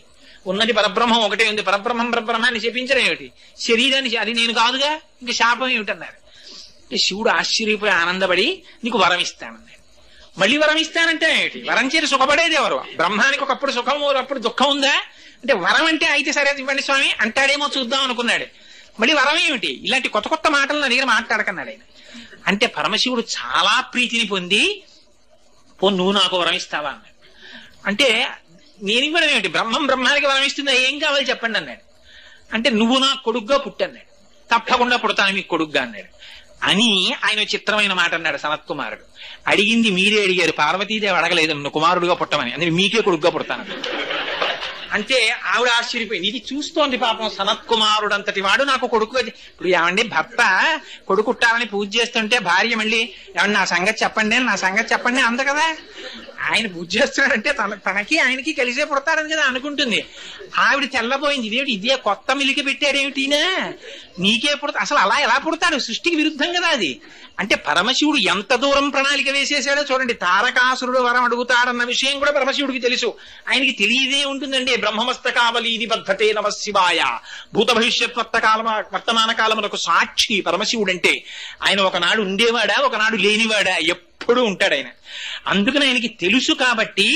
ఉన్నది పరబ్రహ్మం ఒకటే ఉంది, పరబ్రహ్మం పరబ్రహ్మాన్ని శపించడం ఏమిటి? శరీరాన్ని అది నేను కాదుగా, ఇంకా శాపం ఏమిటన్నారు. శివుడు ఆశ్చర్యపోయి ఆనందపడి నీకు వరం ఇస్తానన్నాడు. మళ్ళీ వరం ఇస్తానంటే ఏమిటి? వరం చేసి సుఖపడేది ఎవరు? బ్రహ్మానికి ఒకప్పుడు సుఖం, ఒకప్పుడు దుఃఖం ఉందా? అంటే వరం అంటే అయితే సరే ఇవ్వండి స్వామి అంటాడేమో చూద్దాం అనుకున్నాడు. మళ్ళీ వరం ఏమిటి? ఇలాంటి కొత్త కొత్త మాటలు నా దగ్గర మాట్లాడకన్నాడు ఆయన. అంటే పరమశివుడు చాలా ప్రీతిని పొంది, పో నువ్వు నాకు వరం ఇస్తావా అన్నాడు. అంటే నేను ఇవ్వడం ఏమిటి? బ్రహ్మానికి వరం ఇస్తుందా, ఏం కావాలి చెప్పండి అన్నాడు. అంటే నువ్వు నా కొడుగ్గా పుట్టన్నాడు. తప్పకుండా పుడతాను మీకు కొడుగ్గా అన్నాడు. అని ఆయన చిత్రమైన మాట అన్నాడు సనత్కుమారుడు. అడిగింది మీరే అడిగారు, పార్వతీదేవి అడగలేదు నన్ను కుమారుడుగా పుట్టమని, అందుకే మీకే కొడుగ్గా పుడతాను. అంటే ఆవిడ ఆశ్చర్యపోయింది. ఇది చూస్తోంది పాపం సనత్కుమారుడు అంతటి వాడు నాకు కొడుకు. ఇప్పుడు ఏమండి, భర్త కొడుకుట్టాలని పూజ చేస్తుంటే భార్య మళ్ళీ ఏమన్నా నా సంగతి చెప్పండి అంద కదా. ఆయన పూజ చేస్తున్నాడంటే తనకి ఆయనకి కలిసే పుడతారని కదా అనుకుంటుంది. ఆవిడ తెల్లబోయింది, ఇదేమిటి ఇదే కొత్త మిలికి పెట్టాడేమిటినా, నీకే పుడతా, అసలు అలా ఎలా పుడతాడు, సృష్టికి విరుద్ధం కదా అది. అంటే పరమశివుడు ఎంత దూరం ప్రణాళిక వేసేసాడో చూడండి. తారకాసురుడు వరం అడుగుతాడన్న విషయం కూడా పరమశివుడికి తెలుసు. ఆయనకి తెలియదే ఉంటుందండి. బ్రహ్మమస్తకావలీది బద్ధతే నమ శివాయ, భూత భవిష్యత్ వర్తమాన కాలములకు సాక్షి పరమశివుడు అంటే. ఆయన ఒకనాడు ఉండేవాడా, ఒకనాడు లేనివాడా, ఎప్పుడూ ఉంటాడు ఆయన. అందుకని ఆయనకి తెలుసు కాబట్టి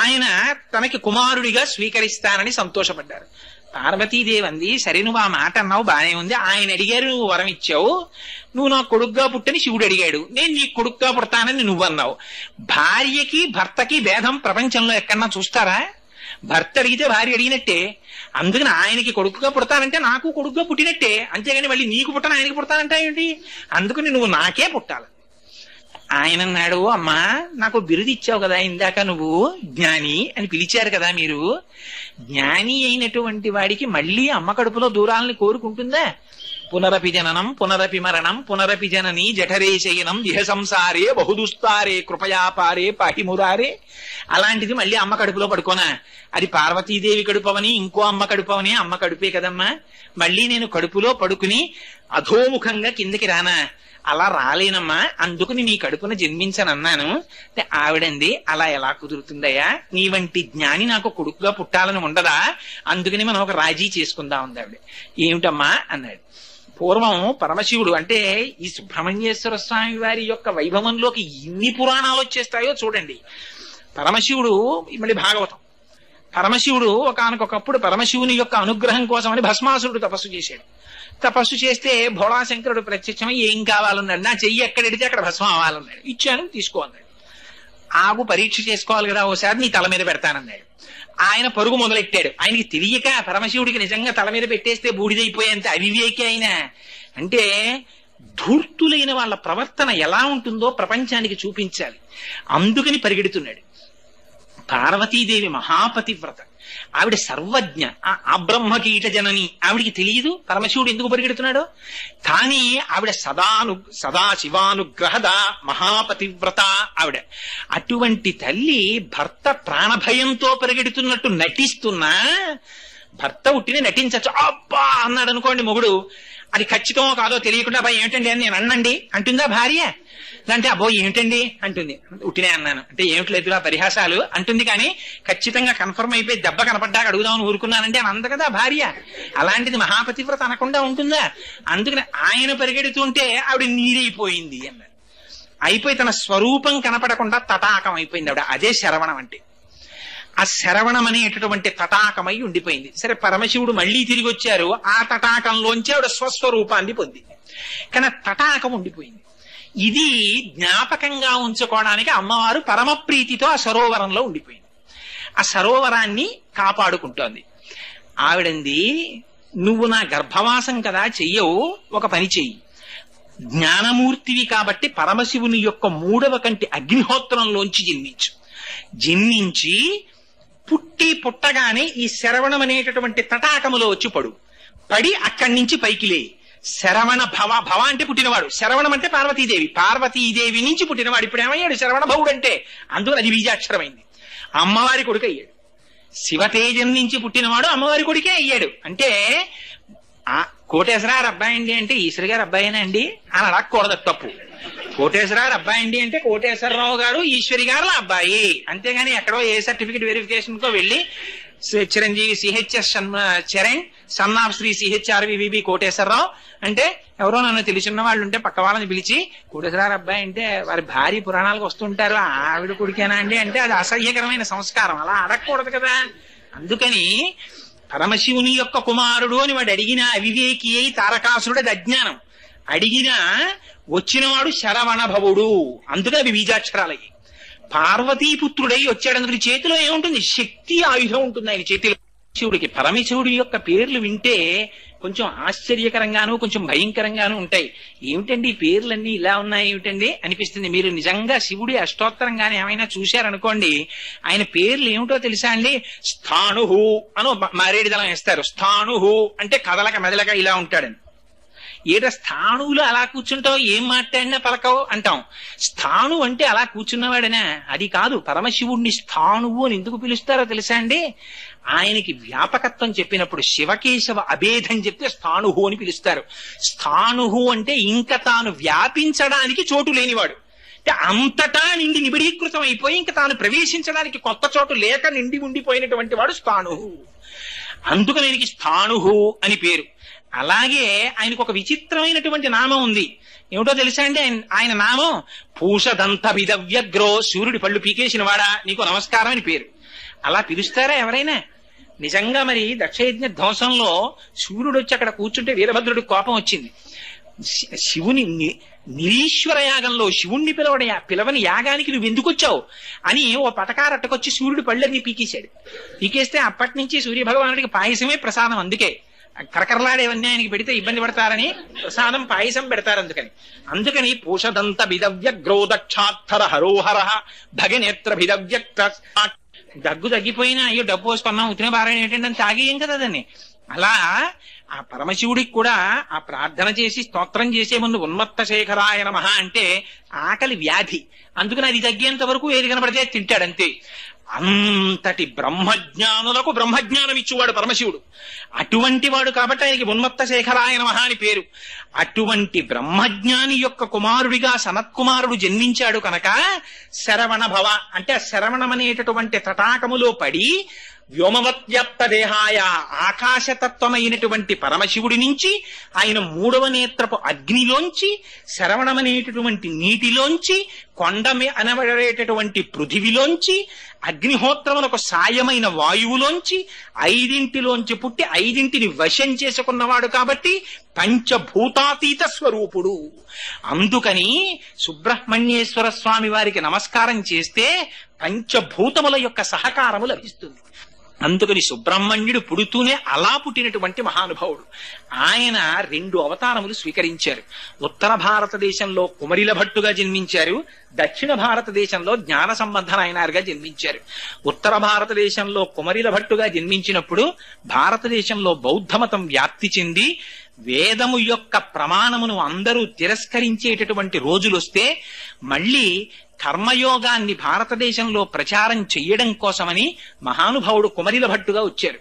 ఆయన తనకి కుమారుడిగా స్వీకరిస్తానని సంతోషపడ్డారు. పార్వతీదేవి అంది, సరే నువ్వు ఆ మాట అన్నావు బానే ఉంది, ఆయన అడిగారు నువ్వు వరం ఇచ్చావు, నువ్వు నా కొడుగ్గా పుట్టని శివుడు అడిగాడు, నేను నీ కొడుగ్గా పుడతానని నువ్వు అన్నావు. భార్యకి భర్తకి భేదం ప్రపంచంలో ఎక్కడన్నా చూస్తారా? భర్త అడిగితే భార్య అడిగినట్టే. అందుకని ఆయనకి కొడుకుగా పుడతానంటే నాకు కొడుకుగా పుట్టినట్టే, అంతేగాని మళ్ళీ నీకు పుట్టను ఆయనకి పుడతానంటే ఏంటి? అందుకని నువ్వు నాకే పుట్టాలి. ఆయన అన్నాడు, అమ్మా నాకు బిరుదు ఇచ్చావు కదా ఇందాక, నువ్వు జ్ఞాని అని పిలిచారు కదా మీరు, జ్ఞాని అయినటువంటి వాడికి మళ్ళీ అమ్మ కడుపులో దూరాలని కోరుకుంటుందా? పునరపి జననం పునరపి మరణం పునరపి జనని జఠరే శయనం ఇహ సంసారే బహుదుస్తారే కృపయాపారే పాహిమురారే. అలాంటిది మళ్ళీ అమ్మ కడుపులో పడుకోనా? అది పార్వతీదేవి కడుపవని ఇంకో అమ్మ కడుపవని, అమ్మ కడుపే కదమ్మా. మళ్ళీ నేను కడుపులో పడుకుని అధోముఖంగా కిందకి రానా? అలా రాలేనమ్మా, అందుకని నీ కడుపున జన్మించనన్నాను. ఆవిడంది, అలా ఎలా కుదురుతుందయ్యా, నీ వంటి జ్ఞాని నాకు కొడుకుగా పుట్టాలని ఉండదా? అందుకని మనం ఒక రాజీ చేసుకుందాం ఉంది ఆవిడ. ఏమిటమ్మా అన్నాడు. పూర్వం పరమశివుడు అంటే ఈ సుబ్రహ్మణ్యేశ్వర స్వామి వారి యొక్క వైభవంలోకి ఎన్ని పురాణాలు వచ్చేస్తాయో చూడండి. పరమశివుడు మళ్ళీ భాగవతం, పరమశివుడు ఒకానొకప్పుడు పరమశివుని యొక్క అనుగ్రహం కోసమని భస్మాసురుడు తపస్సు చేశాడు. తపస్సు చేస్తే భోళాశంకరుడు ప్రత్యక్షమై ఏం కావాలన్నాడు, నా చెయ్యి ఎక్కడెడితే అక్కడ భస్మం అవ్వాలన్నాడు. ఇచ్చాను, తీసుకో అన్నాడు. ఆగు పరీక్ష చేసుకోవాలి కదా, ఓసారి నీ తల మీద పెడతానన్నాడు. ఆయన పరుగు మొదలెట్టాడు. ఆయనకి తెలియక పరమశివుడికి నిజంగా తల మీద పెట్టేస్తే బూడిదైపోయేంత అవివేకి ఆయన. అంటే ధూర్తులైన వాళ్ళ ప్రవర్తన ఎలా ఉంటుందో ప్రపంచానికి చూపించాలి, అందుకని పరిగెడుతున్నాడు. పార్వతీదేవి మహాపతివ్రత, ఆవిడ సర్వజ్ఞ, ఆ బ్రహ్మకీట జనని. ఆవిడికి తెలియదు పరమశివుడు ఎందుకు పరిగెడుతున్నాడో. కానీ ఆవిడ సదాశివానుగ్రహద మహాపతివ్రత ఆవిడ. అటువంటి తల్లి భర్త ప్రాణభయంతో పరిగెడుతున్నట్టు నటిస్తున్నా, భర్త ఉట్టిని నటించచ్చు. అబ్బా అన్నాడు అనుకోండి మొగుడు, అది ఖచ్చితమో కాదో తెలియకుండా అబ్బాయి ఏమిటండి అని నేను అన్నండి అంటుందా భార్య? అంటే అబ్బో ఏమిటండి అంటుంది. ఉట్టినే అన్నాను అంటే ఏమిట్లేదు పరిహాసాలు అంటుంది. కానీ ఖచ్చితంగా కన్ఫర్మ్ అయిపోయి దెబ్బ కనపడ్డాక అడుగుదామని ఊరుకున్నానంటే అని అంద కదా భార్య. అలాంటిది మహాపతివ్రత అనకుండా ఉంటుందా? అందుకని ఆయన పరిగెడుతుంటే ఆవిడ నీరైపోయింది అన్నాడు. అయిపోయి తన స్వరూపం కనపడకుండా తటాకం అయిపోయింది ఆవిడ. అదే శరవణం అంటే. ఆ శరవణం అనేటటువంటి తటాకమై ఉండిపోయింది. సరే పరమశివుడు మళ్లీ తిరిగి వచ్చారు, ఆ తటాకంలోంచి ఆవిడ స్వస్వరూపాన్ని పొందింది. కానీ తటాకం ఉండిపోయింది. ఇది జ్ఞాపకంగా ఉంచుకోవడానికి అమ్మవారు పరమప్రీతితో ఆ సరోవరంలో ఉండిపోయింది. ఆ సరోవరాన్ని కాపాడుకుంటోంది. ఆవిడంది, నువ్వు నా గర్భవాసం కదా చెయ్యవు, ఒక పని చెయ్యి. జ్ఞానమూర్తివి కాబట్టి పరమశివుని యొక్క 3వ కంటి అగ్నిహోత్రంలోంచి జన్మించి పుట్టగానే ఈ శరవణం అనేటటువంటి తటాకములో వచ్చి పడి అక్కడి నుంచి పైకి లే. శరవణ భవ అంటే పుట్టినవాడు, శరవణం అంటే పార్వతీదేవి నుంచి పుట్టినవాడు. ఇప్పుడు ఏమయ్యాడు శరవణ భవుడు అంటే? అందులో అది బీజాక్షరమైంది. అమ్మవారి కొడుకు అయ్యాడు. శివతేజం నుంచి పుట్టినవాడు అమ్మవారి కొడుకే అయ్యాడు. అంటే ఆ కోటేశ్వరారు అబ్బాయి అండి అంటే ఈశ్వరి గారు అబ్బాయినా అండి అని అడగకూడదు, తప్పు. కోటేశ్వరారు అబ్బాయి అండి అంటే కోటేశ్వరరావు గారు ఈశ్వరి గారుల అబ్బాయి, అంతేగాని ఎక్కడో ఏ సర్టిఫికేట్ వెరిఫికేషన్ కో వెళ్ళి Chiranjeevi CHS Charan son of Shri CHRVB Koteswararao అంటే ఎవరో నన్ను తెలిసిన వాళ్ళు ఉంటే పక్క వాళ్ళని పిలిచి కోటేశ్వరారు అబ్బాయి అంటే వారి భార్య పురాణాలకు వస్తుంటారు, ఆవిడ కొడుకేనా అండి అంటే అది అసహ్యకరమైన సంస్కారం, అలా అడగకూడదు కదా. అందుకని పరమశివుని యొక్క కుమారుడు అని వాడు అడిగిన అవివేకి అయి తారకాసురుడు, అది అజ్ఞానం. అడిగినా వచ్చినవాడు శరవణ భవుడు, అందుకని అవి బీజాక్షరాలయ్యి. పార్వతీపుత్రుడై వచ్చాడు, అందుకని చేతిలో ఏముంటుంది? శక్తి ఆయుధం ఉంటుంది ఆయన చేతిలో. శివుడికి పరమశివుడి యొక్క పేర్లు వింటే కొంచెం ఆశ్చర్యకరంగాను కొంచెం భయంకరంగాను ఉంటాయి. ఏమిటండి ఈ పేర్లన్నీ ఇలా ఉన్నాయి ఏమిటండి అనిపిస్తుంది. మీరు నిజంగా శివుడి అష్టోత్తరంగానే ఏమైనా చూశారనుకోండి, ఆయన పేర్లు ఏమిటో తెలుసా అండి? స్థాణుహు అను మారేడు దళం వేస్తారు. స్థాణుహు అంటే కదలక మెదలక ఇలా ఉంటాడని. ఏట స్థాణువులు అలా కూర్చుంటావు, ఏం మాట్లాడినా పలకవు అంటాం. స్థాణు అంటే అలా కూర్చున్నవాడనా? అది కాదు. పరమశివుణ్ణి స్థాణువు అని ఎందుకు పిలుస్తారో తెలుసా అండి? ఆయనకి వ్యాపకత్వం చెప్పినప్పుడు శివకేశవ అభేదం చెప్తే స్థాణుహు అని పిలుస్తారు. స్థాణుహు అంటే ఇంకా తాను వ్యాపించడానికి చోటు లేనివాడు, అంటే అంతటా నిండి నిబిడీకృతం అయిపోయి ఇంకా తాను ప్రవేశించడానికి కొత్త చోటు లేక నిండి ఉండిపోయినటువంటి వాడు స్థాణుహు. అందుకని ఆయనకి స్థాణుహు అని పేరు. అలాగే ఆయనకు ఒక విచిత్రమైనటువంటి నామం ఉంది. ఏమిటో తెలుసా అండి? ఆయన నామం పూషదంత విదవ్యగ్రో, సూర్యుడి పళ్ళు పీకేసిన వాడా నీకు నమస్కారం అని పేరు. అలా పిలుస్తారా ఎవరైనా? నిజంగా మరి దక్షయజ్ఞ ధ్వంసంలో సూర్యుడు వచ్చి అక్కడ కూర్చుంటే వీరభద్రుడికి కోపం వచ్చింది. శివుని నిరీశ్వర యాగంలో శివుణ్ణి పిలవని యాగానికి నువ్వు ఎందుకు వచ్చావు అని ఓ పటకారట్టకొచ్చి సూర్యుడు పళ్ళని పీకేశాడు. పీకేస్తే అప్పటి నుంచి సూర్యభగవానుడికి పాయసమే ప్రసాదం. అందుకే కరకరలాడేవన్నీ ఆయనకి పెడితే ఇబ్బంది పడతారని ప్రసాదం పాయసం పెడతారు. అందుకని పూషదంత భిదవ్యగ్రో దక్షాత్తర హరోహర భగనేత్ర భిదవ్యక్త. దగ్గు తగ్గిపోయినా అయ్యో డబ్బు పోసుకున్నాం ఉత్తిన బారాయణ ఏంటంటే అని తాగేయం కదా దాన్ని. అలా ఆ పరమశివుడికి కూడా ఆ ప్రార్థన చేసి స్తోత్రం చేసే ముందు ఉన్మత్త శేఖరాయ నమః అంటే ఆకలి వ్యాధి, అందుకని అది తగ్గేంత వరకు ఏది కనపడితే తింటాడంతే. అంతటి బ్రహ్మజ్ఞానులకు బ్రహ్మజ్ఞానం ఇచ్చేవాడు పరమశివుడు. అటువంటి వాడు కాబట్టి ఆయనకి ఉన్మత్త శేఖరాయ నమః అని పేరు. అటువంటి బ్రహ్మజ్ఞాని యొక్క కుమారుడిగా సనత్కుమారుడు జన్మించాడు కనుక శరవణ భవ అంటే ఆ శరవణం అనేటటువంటి తటాకములో పడి వ్యోమవత్వ్యాప్త దేహాయ ఆకాశతత్వమైనటువంటి పరమశివుడి నుంచి ఆయన మూడవ నేత్రపు అగ్నిలోంచి శరవణమనేటటువంటి నీటిలోంచి కొండ అనబడేటటువంటి పృథివిలోంచి అగ్నిహోత్రములకు సాయమైన వాయువులోంచి ఐదింటిలోంచి పుట్టి ఐదింటిని వశం చేసుకున్నవాడు కాబట్టి పంచభూతాతీత స్వరూపుడు. అందుకని సుబ్రహ్మణ్యేశ్వర స్వామి వారికి నమస్కారం చేస్తే పంచభూతముల యొక్క సహకారము లభిస్తుంది. అందుకని సుబ్రహ్మణ్యుడు పుడుతూనే అలా పుట్టినటువంటి మహానుభావుడు. ఆయన 2 అవతారములు స్వీకరించారు. ఉత్తర భారతదేశంలో కుమరిల భట్టుగా జన్మించారు, దక్షిణ భారతదేశంలో జ్ఞాన సంబంధ నాయనారుగా జన్మించారు. ఉత్తర భారతదేశంలో కుమరిల భట్టుగా జన్మించినప్పుడు భారతదేశంలో బౌద్ధమతం వ్యాప్తి చెంది వేదము యొక్క ప్రమాణమును అందరూ తిరస్కరించేటటువంటి రోజులొస్తే మళ్ళీ కర్మయోగాన్ని భారతదేశంలో ప్రచారం చెయ్యడం కోసమని మహానుభావుడు కుమరిల భట్టుగా వచ్చారు.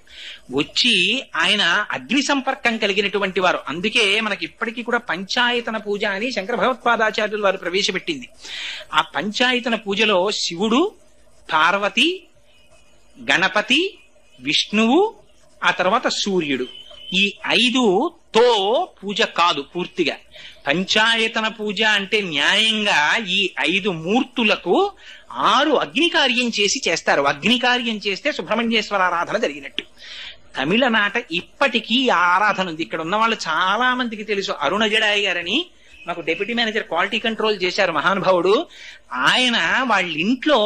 వచ్చి ఆయన అగ్ని సంపర్కం కలిగినటువంటి వారు. అందుకే మనకి ఇప్పటికీ కూడా పంచాయతన పూజ అని శంకర భగవత్పాదాచార్యులు వారు ప్రవేశపెట్టింది. ఆ పంచాయతన పూజలో శివుడు, పార్వతి, గణపతి, విష్ణువు, ఆ తర్వాత సూర్యుడు, ఈ 5తో పూజ కాదు పూర్తిగా. పంచాయతన పూజ అంటే న్యాయంగా ఈ 5 మూర్తులకు 6 అగ్నికార్యం చేసి చేస్తారు. అగ్నికార్యం చేస్తే సుబ్రహ్మణ్యేశ్వర ఆరాధన జరిగినట్టు. తమిళనాట ఇప్పటికీ ఆ ఆరాధన ఉంది. ఇక్కడ ఉన్న వాళ్ళు చాలా మందికి తెలుసు. అరుణ జడాయి గారని మాకు డెప్యూటీ మేనేజర్ క్వాలిటీ కంట్రోల్ చేశారు మహానుభావుడు. ఆయన వాళ్ళ ఇంట్లో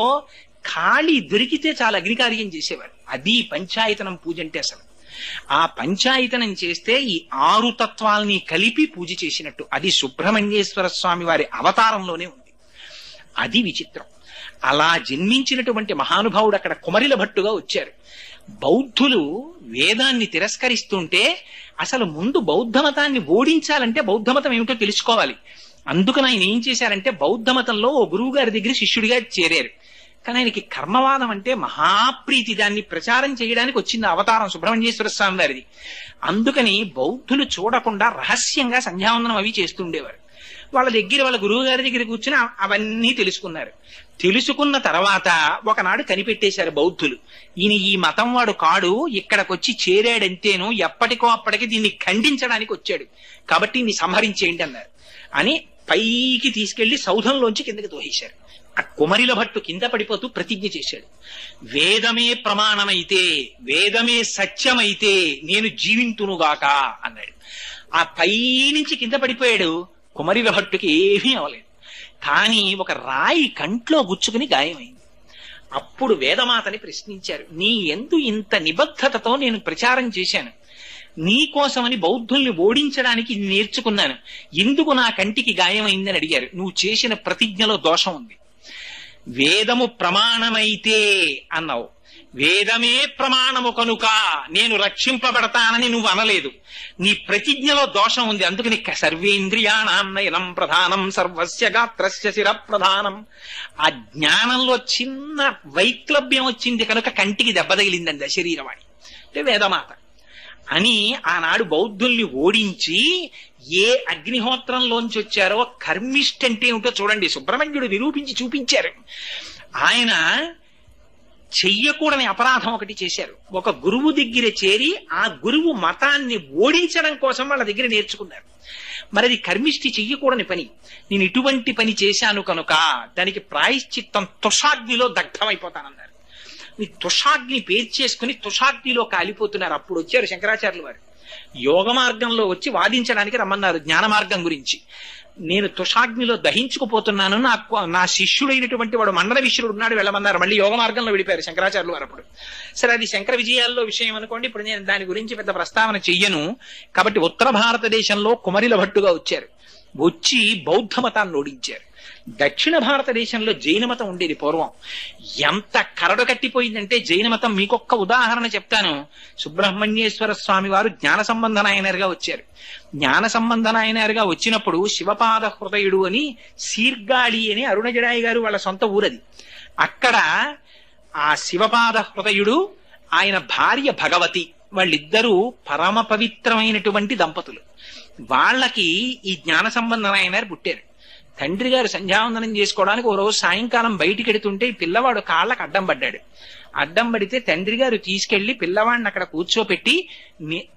ఖాళీ దొరికితే చాలా అగ్నికార్యం చేసేవారు. అది పంచాయతనం పూజ అంటే. అసలు ఆ పంచాయతనం చేస్తే ఈ 6 తత్వాల్ని కలిపి పూజ చేసినట్టు. అది సుబ్రహ్మణ్యేశ్వర స్వామి వారి అవతారంలోనే ఉంది. అది విచిత్రం. అలా జన్మించినటువంటి మహానుభావుడు అక్కడ కుమరిల భట్టుగా వచ్చారు. బౌద్ధులు వేదాన్ని తిరస్కరిస్తుంటే అసలు ముందు బౌద్ధ మతాన్ని ఓడించాలంటే బౌద్ధ మతం ఏమిటో తెలుసుకోవాలి. అందుకని ఆయన ఏం చేశారంటే బౌద్ధ మతంలో ఓ గురువు గారి దగ్గర శిష్యుడిగా చేరారు. కానీ ఆయనకి కర్మవాదం అంటే మహాప్రీతి, దాన్ని ప్రచారం చేయడానికి వచ్చింది అవతారం సుబ్రహ్మణ్యేశ్వర స్వామి వారిది. అందుకని బౌద్ధులు చూడకుండా రహస్యంగా సంధ్యావందనం అవి చేస్తుండేవారు. వాళ్ళ దగ్గర వాళ్ళ గురువు గారి దగ్గర కూర్చుని అవన్నీ తెలుసుకున్నారు. తెలుసుకున్న తర్వాత ఒకనాడు కనిపెట్టేశారు బౌద్ధులు, ఈయన ఈ మతం వాడు కాడు, ఇక్కడికొచ్చి చేరాడంతేను ఎప్పటికో అప్పటికి దీన్ని ఖండించడానికి వచ్చాడు, కాబట్టి ఈయన్ని సంహరించేయండి అన్నారు. అని పైకి తీసుకెళ్లి సౌధంలోంచి కిందకి తోసేశారు. ఆ కుమరిల భట్టు కింద పడిపోతూ ప్రతిజ్ఞ చేశాడు, వేదమే ప్రమాణమైతే, వేదమే సత్యమైతే నేను జీవింతునుగాక అన్నాడు. ఆ పై నుంచి కింద పడిపోయాడు. కుమరిల భట్టుకి ఏమీ అవలేదు. కానీ ఒక రాయి కంట్లో గుచ్చుకుని గాయమైంది. అప్పుడు వేదమాతని ప్రశ్నించారు, నీ యందు ఇంత నిబద్ధతతో నేను ప్రచారం చేశాను, నీ కోసమని బౌద్ధుల్ని ఓడించడానికి నేర్చుకున్నాను, ఎందుకు నా కంటికి గాయమైందని అడిగారు. నువ్వు చేసిన ప్రతిజ్ఞలో దోషం ఉంది. వేదము ప్రమాణమైతే అన్నావు, వేదమే ప్రమాణము కనుక నేను రక్షింపబడతానని నువ్వు అనలేదు. నీ ప్రతిజ్ఞలో దోషం ఉంది. అందుకని సర్వేంద్రియాణం నయనం ప్రధానం సర్వస్య గాత్రస్య శిర ప్రధానం. ఆ జ్ఞానంలో చిన్న వైక్లభ్యం వచ్చింది కనుక కంటికి దెబ్బ తగిలిందండి ఆ శరీరవాణి, అంటే వేదమాత అని. ఆనాడు బౌద్ధుల్ని ఓడించి ఏ అగ్నిహోత్రంలోంచి వచ్చారో కర్మిష్ఠ అంటే ఏమిటో చూడండి, సుబ్రహ్మణ్యుడు నిరూపించి చూపించారు. ఆయన చెయ్యకూడని అపరాధం ఒకటి చేశారు. ఒక గురువు దగ్గర చేరి ఆ గురువు మతాన్ని ఓడించడం కోసం వాళ్ళ దగ్గర నేర్చుకున్నారు. మరి అది కర్మిష్ఠి చెయ్యకూడని పని. నేను ఇటువంటి పని చేశాను కనుక దానికి ప్రాయశ్చిత్తం తుషాగ్నిలో దగ్ధమైపోతానన్నారు. ఈ తుషాగ్ని పేర్చేసుకుని తుషాగ్నిలో కాలిపోతున్నారు. అప్పుడు వచ్చారు శంకరాచార్యులు వారు. యోగ మార్గంలో వచ్చి వాదించడానికి రమ్మన్నారు జ్ఞాన మార్గం గురించి. నేను తుషాగ్నిలో దహించుకుపోతున్నాను, నా శిష్యుడైనటువంటి వాడు మండల విశ్వరుడు ఉన్నాడు, వెళ్ళమన్నారు. మళ్ళీ యోగ మార్గంలో విడిపారు శంకరాచార్యులు వారు అప్పుడు. సరే, అది శంకర విజయాల్లో విషయం అనుకోండి. ఇప్పుడు నేను దాని గురించి పెద్ద ప్రస్తావన చెయ్యను. కాబట్టి ఉత్తర భారతదేశంలో కుమరిల భట్టుగా వచ్చారు. వచ్చి బౌద్ధ మతాన్ని ఓడించారు. దక్షిణ భారతదేశంలో జైన మతం ఉండేది పూర్వం. ఎంత కరడు కట్టిపోయిందంటే జైన మతం, మీకొక్క ఉదాహరణ చెప్తాను. సుబ్రహ్మణ్యేశ్వర స్వామి వారు జ్ఞాన సంబంధ నాయనరుగా వచ్చారు. జ్ఞాన సంబంధ నాయనరుగా వచ్చినప్పుడు శివపాద హృదయుడు అని సీర్గాళి అని అరుణజడాయి గారు వాళ్ళ సొంత ఊరది. అక్కడ ఆ శివపాద హృదయుడు, ఆయన భార్య భగవతి, వాళ్ళిద్దరూ పరమ పవిత్రమైనటువంటి దంపతులు. వాళ్ళకి ఈ జ్ఞాన సంబంధ నాయనరు పుట్టారు. తండ్రి గారు సంధ్యావందనం చేసుకోవడానికి ఓ రోజు సాయంకాలం బయటికి ఎడుతుంటే ఈ పిల్లవాడు కాళ్ళకు అడ్డం పడ్డాడు. అడ్డం పడితే తండ్రి గారు తీసుకెళ్లి పిల్లవాడిని అక్కడ కూర్చోపెట్టి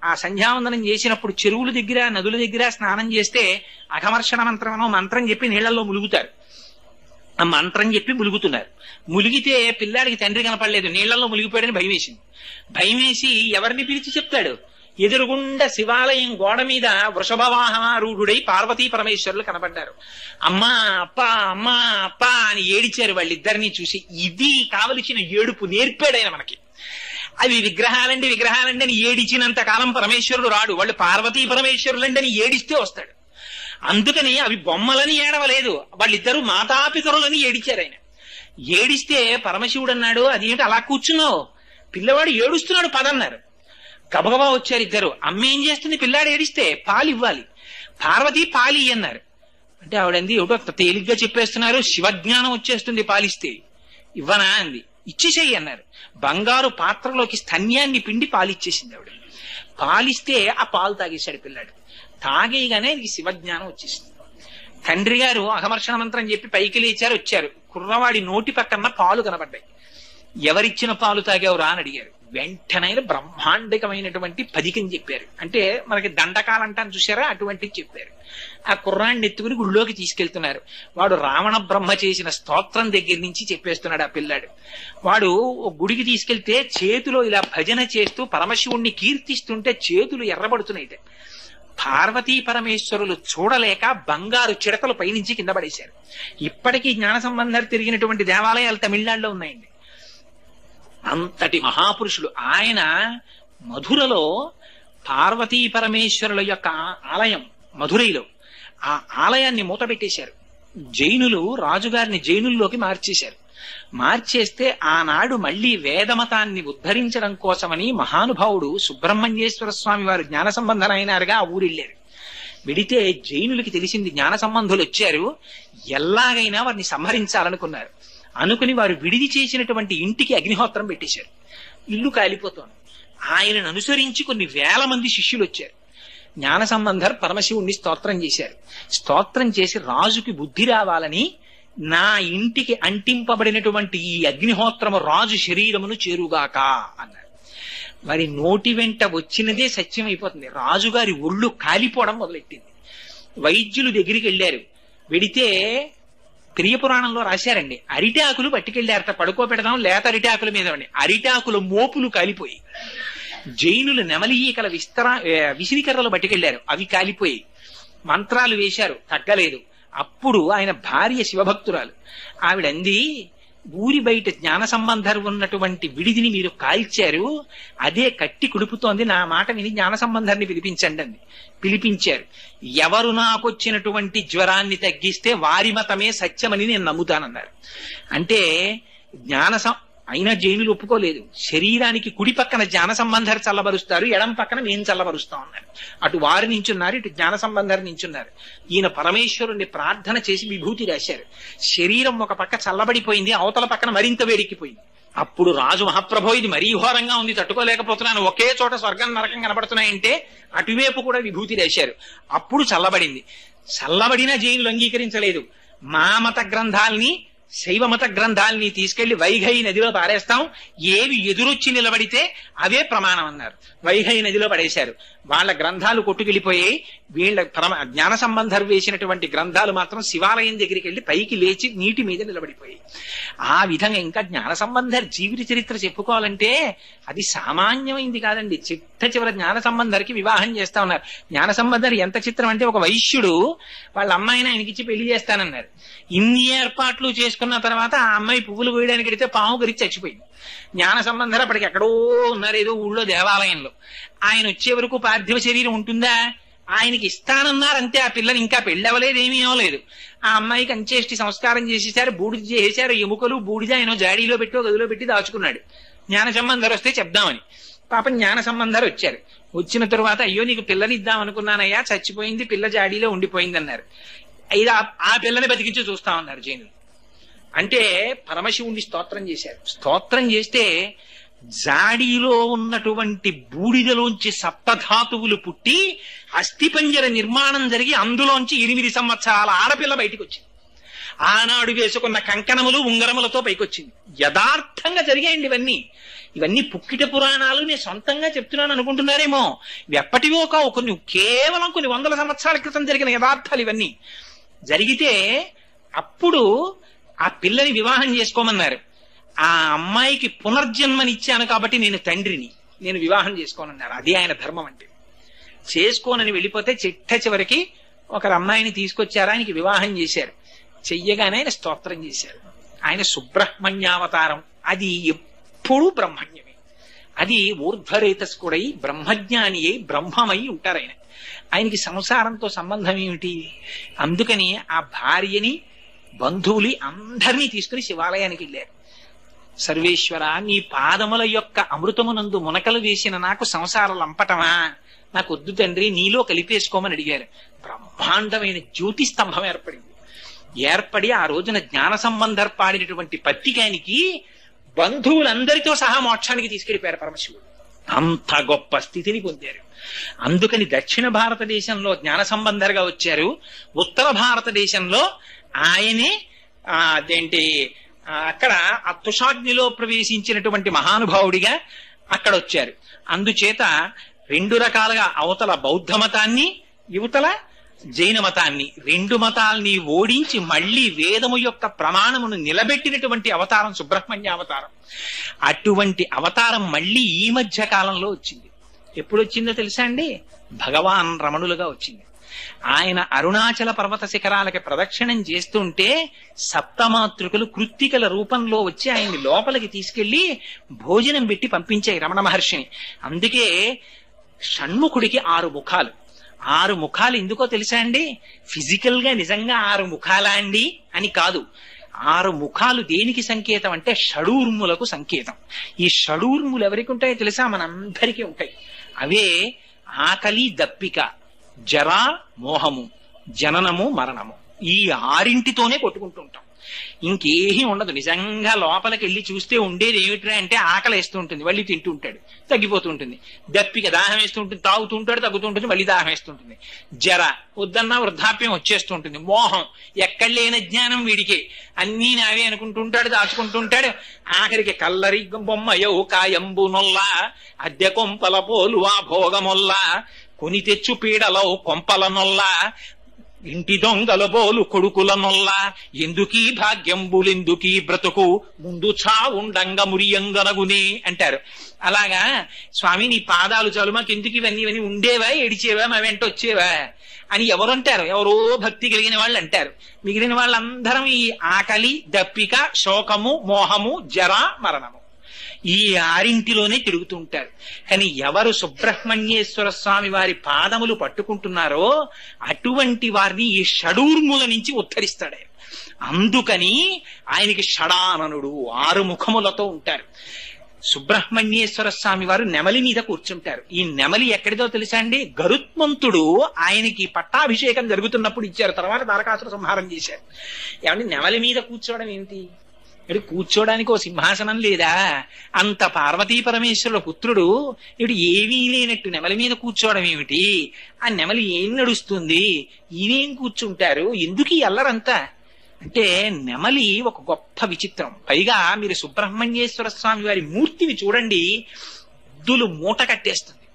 ఆ సంధ్యావందనం చేసినప్పుడు చెరువుల దగ్గర నదుల దగ్గర స్నానం చేస్తే అఘమర్షణ మంత్రం మంత్రం చెప్పి నీళ్లలో ములుగుతారు. ఆ మంత్రం చెప్పి ములుగుతున్నారు. ములిగితే పిల్లాడికి తండ్రి కనపడలేదు, నీళ్లలో ములిగిపోయాడని భయం వేసింది. భయం వేసి ఎవరిని పిలిచి చెప్తాడు? ఎదురుగుండా శివాలయం గోడ మీద వృషభవాహనారూఢుడై పార్వతీ పరమేశ్వరులు కనబడ్డారు. అమ్మా అప్పా అమ్మా అప్పా అని ఏడిచారు వాళ్ళిద్దరినీ చూసి. ఇది కావలసిన ఏడుపు నేర్పాడైన మనకి. అవి విగ్రహాలండి అని ఏడిచినంత కాలం పరమేశ్వరుడు రాడు. వాళ్ళు పార్వతీ పరమేశ్వరులండి అని ఏడిస్తే వస్తాడు. అందుకని అవి బొమ్మలని ఏడవలేదు, వాళ్ళిద్దరూ మాతాపితరులని ఏడిచారు. ఆయన ఏడిస్తే పరమశివుడు అన్నాడు, అదేంటి అలా కూర్చున్నావు, పిల్లవాడు ఏడుస్తున్నాడు పదన్నారు. గబగబా వచ్చారు ఇద్దరు. అమ్మ ఏం చేస్తుంది, పిల్లాడు ఏడిస్తే పాలు ఇవ్వాలి, పార్వతి పాలి అన్నారు. అంటే ఆవిడంది, ఏమిటో తేలిగ్గా చెప్పేస్తున్నారు, శివజ్ఞానం వచ్చేస్తుంది పాలిస్తే. ఇవ్వనా అంది. ఇచ్చేసేయి అన్నారు. బంగారు పాత్రలోకి స్తన్యాన్ని పిండి పాలిచ్చేసింది ఆవిడ. పాలిస్తే ఆ పాలు తాగేశాడు పిల్లాడు. తాగేయగానే ఇది శివజ్ఞానం వచ్చేసింది. తండ్రి గారు అఘమర్షణ మంత్రం చెప్పి పైకి లేచారు, వచ్చారు. కుర్రవాడి నోటి పక్కన పాలు కనబడ్డాయి. ఎవరిచ్చిన పాలు తాగావురా అని అడిగారు. వెంటనే బ్రహ్మాండకమైనటువంటి పదికం చెప్పారు. అంటే మనకి దండకాలంటాను చూసారా, అటువంటిది చెప్పారు. ఆ కుర్రాన్ని ఎత్తుకుని గుళ్ళోకి తీసుకెళ్తున్నారు. వాడు రావణ బ్రహ్మ చేసిన స్తోత్రం దగ్గర నుంచి చెప్పేస్తున్నాడు ఆ పిల్లాడు. వాడు గుడికి తీసుకెళ్తే చేతిలో ఇలా భజన చేస్తూ పరమశివుణ్ణి కీర్తిస్తుంటే చేతులు ఎర్రబడుతున్నాయి. పార్వతీ పరమేశ్వరులు చూడలేక బంగారు చిడతలు పైనుంచి కింద పడేశారు. ఇప్పటికీ జ్ఞాన సంబంధాలు తిరిగినటువంటి దేవాలయాలు తమిళనాడులో ఉన్నాయండి. అంతటి మహాపురుషుడు ఆయన. మధురలో పార్వతీ పరమేశ్వరుల యొక్క ఆలయం మధురైలో, ఆ ఆలయాన్ని మూతపెట్టేశారు. జైనులు రాజుగారిని జైనుల్లోకి మార్చేశారు. మార్చేస్తే ఆనాడు మళ్లీ వేదమతాన్ని ఉద్ధరించడం కోసమని మహానుభావుడు సుబ్రహ్మణ్యేశ్వర స్వామి వారు జ్ఞాన సంబంధనైనారుగా ఆ ఊరెళ్ళారు. వెడితే జైనులకి తెలిసింది జ్ఞాన సంబంధులు వచ్చారు, ఎలాగైనా వారిని సంహరించాలనుకున్నారు. అనుకుని వారు విడిది చేసినటువంటి ఇంటికి అగ్నిహోత్రం పెట్టేశారు. ఇల్లు కాలిపోతోంది. ఆయనను అనుసరించి కొన్ని వేల మంది శిష్యులు వచ్చారు. జ్ఞాన సంబంధర్ పరమశివుణ్ణి స్తోత్రం చేశారు. స్తోత్రం చేసి రాజుకి బుద్ధి రావాలని నా ఇంటికి అంటింపబడినటువంటి ఈ అగ్నిహోత్రము రాజు శరీరమును చేరుగాక అన్నారు. వారి నోటి వెంట వచ్చినదే సత్యం అయిపోతుంది. రాజుగారి ఒళ్ళు కాలిపోవడం మొదలెట్టింది. వైద్యులు దగ్గరికి వెళ్ళారు. వెడితే ప్రియపురాణంలో రాశారండి, అరిటాకులు పట్టుకెళ్లారట, పడుకోబెడదాం లేత అరిటాకుల మీద. అరిటాకుల మోపులు కాలిపోయి, జైనులు నెమలీకల విసిరికర్రలు పట్టుకెళ్లారు, అవి కాలిపోయి. మంత్రాలు వేశారు, తగ్గలేదు. అప్పుడు ఆయన భార్య శివభక్తురాలు. ఆవిడంది, ఊరి బయట జ్ఞాన సంబంధం ఉన్నటువంటి విడిదిని మీరు కాల్చారు, అదే కట్టి కుడుపుతోంది, నా మాట విని జ్ఞాన సంబంధాన్ని పిలిపించండి అంది. పిలిపించారు. ఎవరు నాకొచ్చినటువంటి జ్వరాన్ని తగ్గిస్తే వారి మతమే సత్యమని నేను నమ్ముతానన్నారు. అంటే అయినా జైనులు ఒప్పుకోలేదు. శరీరానికి కుడి పక్కన జ్ఞాన సంబంధర్ చల్లబరుస్తారు, ఎడం పక్కన మేము చల్లబరుస్తాం అన్నారు. అటు వారు నించున్నారు, ఇటు జ్ఞాన సంబంధర్ నించున్నారు. ఈయన పరమేశ్వరుణ్ణి ప్రార్థన చేసి విభూతి రాశారు. శరీరం ఒక పక్క చల్లబడిపోయింది, అవతల పక్కన మరింత వేడెక్కిపోయింది. అప్పుడు రాజు మహాప్రభో ఇది మరీ ఘోరంగా ఉంది, తట్టుకోలేకపోతున్నాను, ఒకే చోట స్వర్గం నరకం కనబడుతున్నాయంటే అటువైపు కూడా విభూతి రాశారు. అప్పుడు చల్లబడింది. చల్లబడినా జైనులు అంగీకరించలేదు. మా మత గ్రంథాల్ని, శైవ మత గ్రంథాలని తీసుకెళ్లి వైఘై నదిలో పారేస్తాం, ఏవి ఎదురొచ్చి నిలబడితే అవే ప్రమాణం అన్నారు. వైఘై నదిలో పడేశారు. వాళ్ళ గ్రంథాలు కొట్టుకెళ్లిపోయాయి. వీళ్ళ జ్ఞాన సంబంధం వేసినటువంటి గ్రంథాలు మాత్రం శివాలయం దగ్గరికి వెళ్లి పైకి లేచి నీటి మీద నిలబడిపోయాయి. ఆ విధంగా ఇంకా జ్ఞాన సంబంధర్ జీవిత చరిత్ర చెప్పుకోవాలంటే అది సామాన్యమైంది కాదండి. చిట్ట చివరి జ్ఞాన సంబంధర్కి వివాహం చేస్తా ఉన్నారు. జ్ఞాన సంబంధర్ ఎంత చిత్రం అంటే, ఒక వైశ్యుడు వాళ్ళ అమ్మాయిని ఆయనకిచ్చి పెళ్లి చేస్తానన్నారు. ఇన్ని ఏర్పాట్లు చేసుకున్న తర్వాత ఆ అమ్మాయి పువ్వులు కోయడానికి వెడితే పాము గరిచి చచ్చిపోయింది. జ్ఞాన సంబంధర్ అప్పటికి ఎక్కడో ఉన్నారు, ఏదో ఊళ్ళో దేవాలయంలో. ఆయన వచ్చే వరకు పార్థివ శరీరం ఉంటుందా? ఆయనకి ఇస్తానన్నారంతే. ఆ పిల్లని ఇంకా పెళ్ళవలేదు, ఏమీ అవ్వలేదు. ఆ అమ్మాయికి అంచేష్టి సంస్కారం చేసేసారు, బూడిద చేసేశారు. ఎముకలు బూడిద ఆయన జాడీలో పెట్టి గదిలో పెట్టి దాచుకున్నాడు. జ్ఞాన సంబంధర్ వస్తే చెప్దామని. పాపం జ్ఞాన సంబంధర్ వచ్చారు. వచ్చిన తరువాత అయ్యో నీకు పిల్లని ఇద్దాం అనుకున్నానయ్యా, చచ్చిపోయింది, పిల్ల జాడీలో ఉండిపోయింది అన్నారు. అయితే ఆ పిల్లని బతికించి చూస్తామన్నారు జైనులు. అంటే పరమశివుణ్ణి స్తోత్రం చేశారు. స్తోత్రం చేస్తే జాడీలో ఉన్నటువంటి బూడిదలోంచి సప్తధాతువులు పుట్టి అస్థిపంజర నిర్మాణం జరిగి అందులోంచి 8 సంవత్సరాల ఆడపిల్ల బయటికి వచ్చింది. ఆనాడు వేసుకున్న కంకణములు ఉంగరములతో పైకొచ్చింది. యథార్థంగా జరిగాయండి ఇవన్నీ. ఇవన్నీ పుక్కిట పురాణాలు నేను సొంతంగా చెప్తున్నాను అనుకుంటున్నారేమో. ఎప్పటివో కావు, కేవలం కొన్ని వందల సంవత్సరాల క్రితం జరిగిన యథార్థాలు ఇవన్నీ. జరిగితే అప్పుడు ఆ పిల్లని వివాహం చేసుకోమన్నారు. ఆ అమ్మాయికి పునర్జన్మనిచ్చాను కాబట్టి నేను తండ్రిని, నేను వివాహం చేసుకోనన్నారు. అది ఆయన ధర్మం అంటే. చేసుకోనని వెళ్ళిపోతే చిట్ట చివరికి ఒకరు అమ్మాయిని తీసుకొచ్చారు, ఆయనకి వివాహం చేశారు. చెయ్యగానే ఆయన స్తోత్రం చేశారు. ఆయన సుబ్రహ్మణ్యావతారం. అది ఎప్పుడూ బ్రహ్మణ్యమే. అది ఊర్ధ్వరేతస్కుడై బ్రహ్మజ్ఞాని అయి బ్రహ్మమై ఉంటారు ఆయన. ఆయనకి సంసారంతో సంబంధం ఏమిటి? అందుకని ఆ భార్యని, బంధువులి అందరినీ తీసుకుని శివాలయానికి వెళ్ళారు. సర్వేశ్వర, నీ పాదముల యొక్క అమృతమునందు మునకలు వేసిన నాకు సంసార లంపటమా? నాకు వద్దు తండ్రి, నీలో కలిపేసుకోమని అడిగారు. బ్రహ్మాండమైన జ్యోతి స్తంభం ఏర్పడి ఆ రోజున జ్ఞాన సంబంధర్ పాడినటువంటి పత్రికానికి బంధువులందరితో సహా మోక్షానికి తీసుకెళ్లిపోయారు పరమశివుడు. అంత గొప్ప స్థితిని పొందారు. అందుకని దక్షిణ భారతదేశంలో జ్ఞాన సంబంధర్గా వచ్చారు. ఉత్తర భారతదేశంలో ఆయనే అదేంటి అక్కడ అత్తుషాగ్నిలో ప్రవేశించినటువంటి మహానుభావుడిగా అక్కడ వచ్చారు. అందుచేత 2 రకాలుగా, అవతల బౌద్ధ మతాన్ని, యువతల జైన మతాన్ని, 2 మతాల్ని ఓడించి మళ్లీ వేదము యొక్క ప్రమాణమును నిలబెట్టినటువంటి అవతారం సుబ్రహ్మణ్య అవతారం. అటువంటి అవతారం మళ్లీ ఈ మధ్య కాలంలో వచ్చింది. ఎప్పుడు వచ్చిందో తెలుసా అండి? భగవాన్ రమణులుగా వచ్చింది. ఆయన అరుణాచల పర్వత శిఖరాలకి ప్రదక్షిణం చేస్తుంటే సప్తమాతృకలు కృత్తికల రూపంలో వచ్చి ఆయన్ని లోపలికి తీసుకెళ్లి భోజనం పెట్టి పంపించాయి రమణ మహర్షిని. అందుకే షణ్ముఖుడికి 6 ముఖాలు. 6 ముఖాలు ఎందుకో తెలుసా అండి? ఫిజికల్ గా నిజంగా 6 ముఖాలా అండి అని కాదు. 6 ముఖాలు దేనికి సంకేతం అంటే షడూర్ములకు సంకేతం. ఈ షడూర్ములు ఎవరికి ఉంటాయో తెలుసా? మనందరికీ ఉంటాయి. అవే ఆకలి, దప్పిక, జరా, మోహము, జననము, మరణము. ఈ 6 కొట్టుకుంటూ ఉంటాం. ఇంకేమీ ఉండదు. నిజంగా లోపలికి వెళ్ళి చూస్తే ఉండేది ఏమిట్రా అంటే ఆకలి వేస్తూ ఉంటుంది, మళ్ళీ తింటూ ఉంటాడు, తగ్గిపోతూ ఉంటుంది. దప్పిక, దాహం వేస్తూ ఉంటుంది, తాగుతూ ఉంటాడు, తగ్గుతూ ఉంటుంది, మళ్ళీ దాహం వేస్తుంటుంది. జర, వద్దన్నా వృద్ధాప్యం వచ్చేస్తూ ఉంటుంది. మోహం, ఎక్కడ లేని జ్ఞానం వీడికి, అన్నీ నావే అనుకుంటుంటాడు, దాచుకుంటుంటాడు. ఆఖరికి కల్లరి బొమ్మయో కాయంబు నొల్ల, అద్దె కొంపల పోలు ఆ భోగమొల్ల, కొని తెచ్చు పీడలో కొంపల నొల్ల, ఇంటి దొంగల బోలు కొడుకుల నొల్ల, ఎందుకీ భాగ్యంబులెందుకీ బ్రతుకు, ముందు చావుండంగ మురియంగనగునే అంటారు. అలాగా స్వామి నీ పాదాలు చాలు, మాకు ఎందుకు ఇవన్నీ ఉండేవా, ఏడిచేవా, మా వెంట వచ్చేవా అని ఎవరంటారు? ఎవరో భక్తి కలిగిన వాళ్ళు అంటారు. మిగిలిన వాళ్ళందరం ఈ ఆకలి, దప్పిక, శోకము, మోహము, జర, మరణము, ఈ 6 తిరుగుతూ ఉంటారు. కానీ ఎవరు సుబ్రహ్మణ్యేశ్వర స్వామి వారి పాదములు పట్టుకుంటున్నారో అటువంటి వారిని ఈ షడూర్ముల నుంచి ఉద్ధరిస్తాడు. అందుకని ఆయనకి షడాననుడు 6 ముఖములతో ఉంటారు. సుబ్రహ్మణ్యేశ్వర స్వామి వారు నెమలి మీద కూర్చుంటారు. ఈ నెమలి ఎక్కడిదో తెలుసా అండి? గరుత్మంతుడు ఆయనకి పట్టాభిషేకం జరుగుతున్నప్పుడు ఇచ్చారు, తర్వాత తారకాసుర సంహారం చేశారు. ఏమంటే నెమలి మీద కూర్చోవడం ఏంటి? ఇటు కూర్చోడానికి ఓ సింహాసనం లేదా? అంత పార్వతీ పరమేశ్వరుల పుత్రుడు ఇటు ఏమీ లేనట్టు నెమలి మీద కూర్చోవడం ఏమిటి? ఆ నెమలి ఏం నడుస్తుంది? ఈయనేం కూర్చుంటారు? ఎందుకు ఈ అల్లరంతా అంటే నెమలి ఒక గొప్ప విచిత్రం. పైగా మీరు సుబ్రహ్మణ్యేశ్వర స్వామి వారి మూర్తిని చూడండి, ఎద్దులు మూట కట్టేస్తుంది.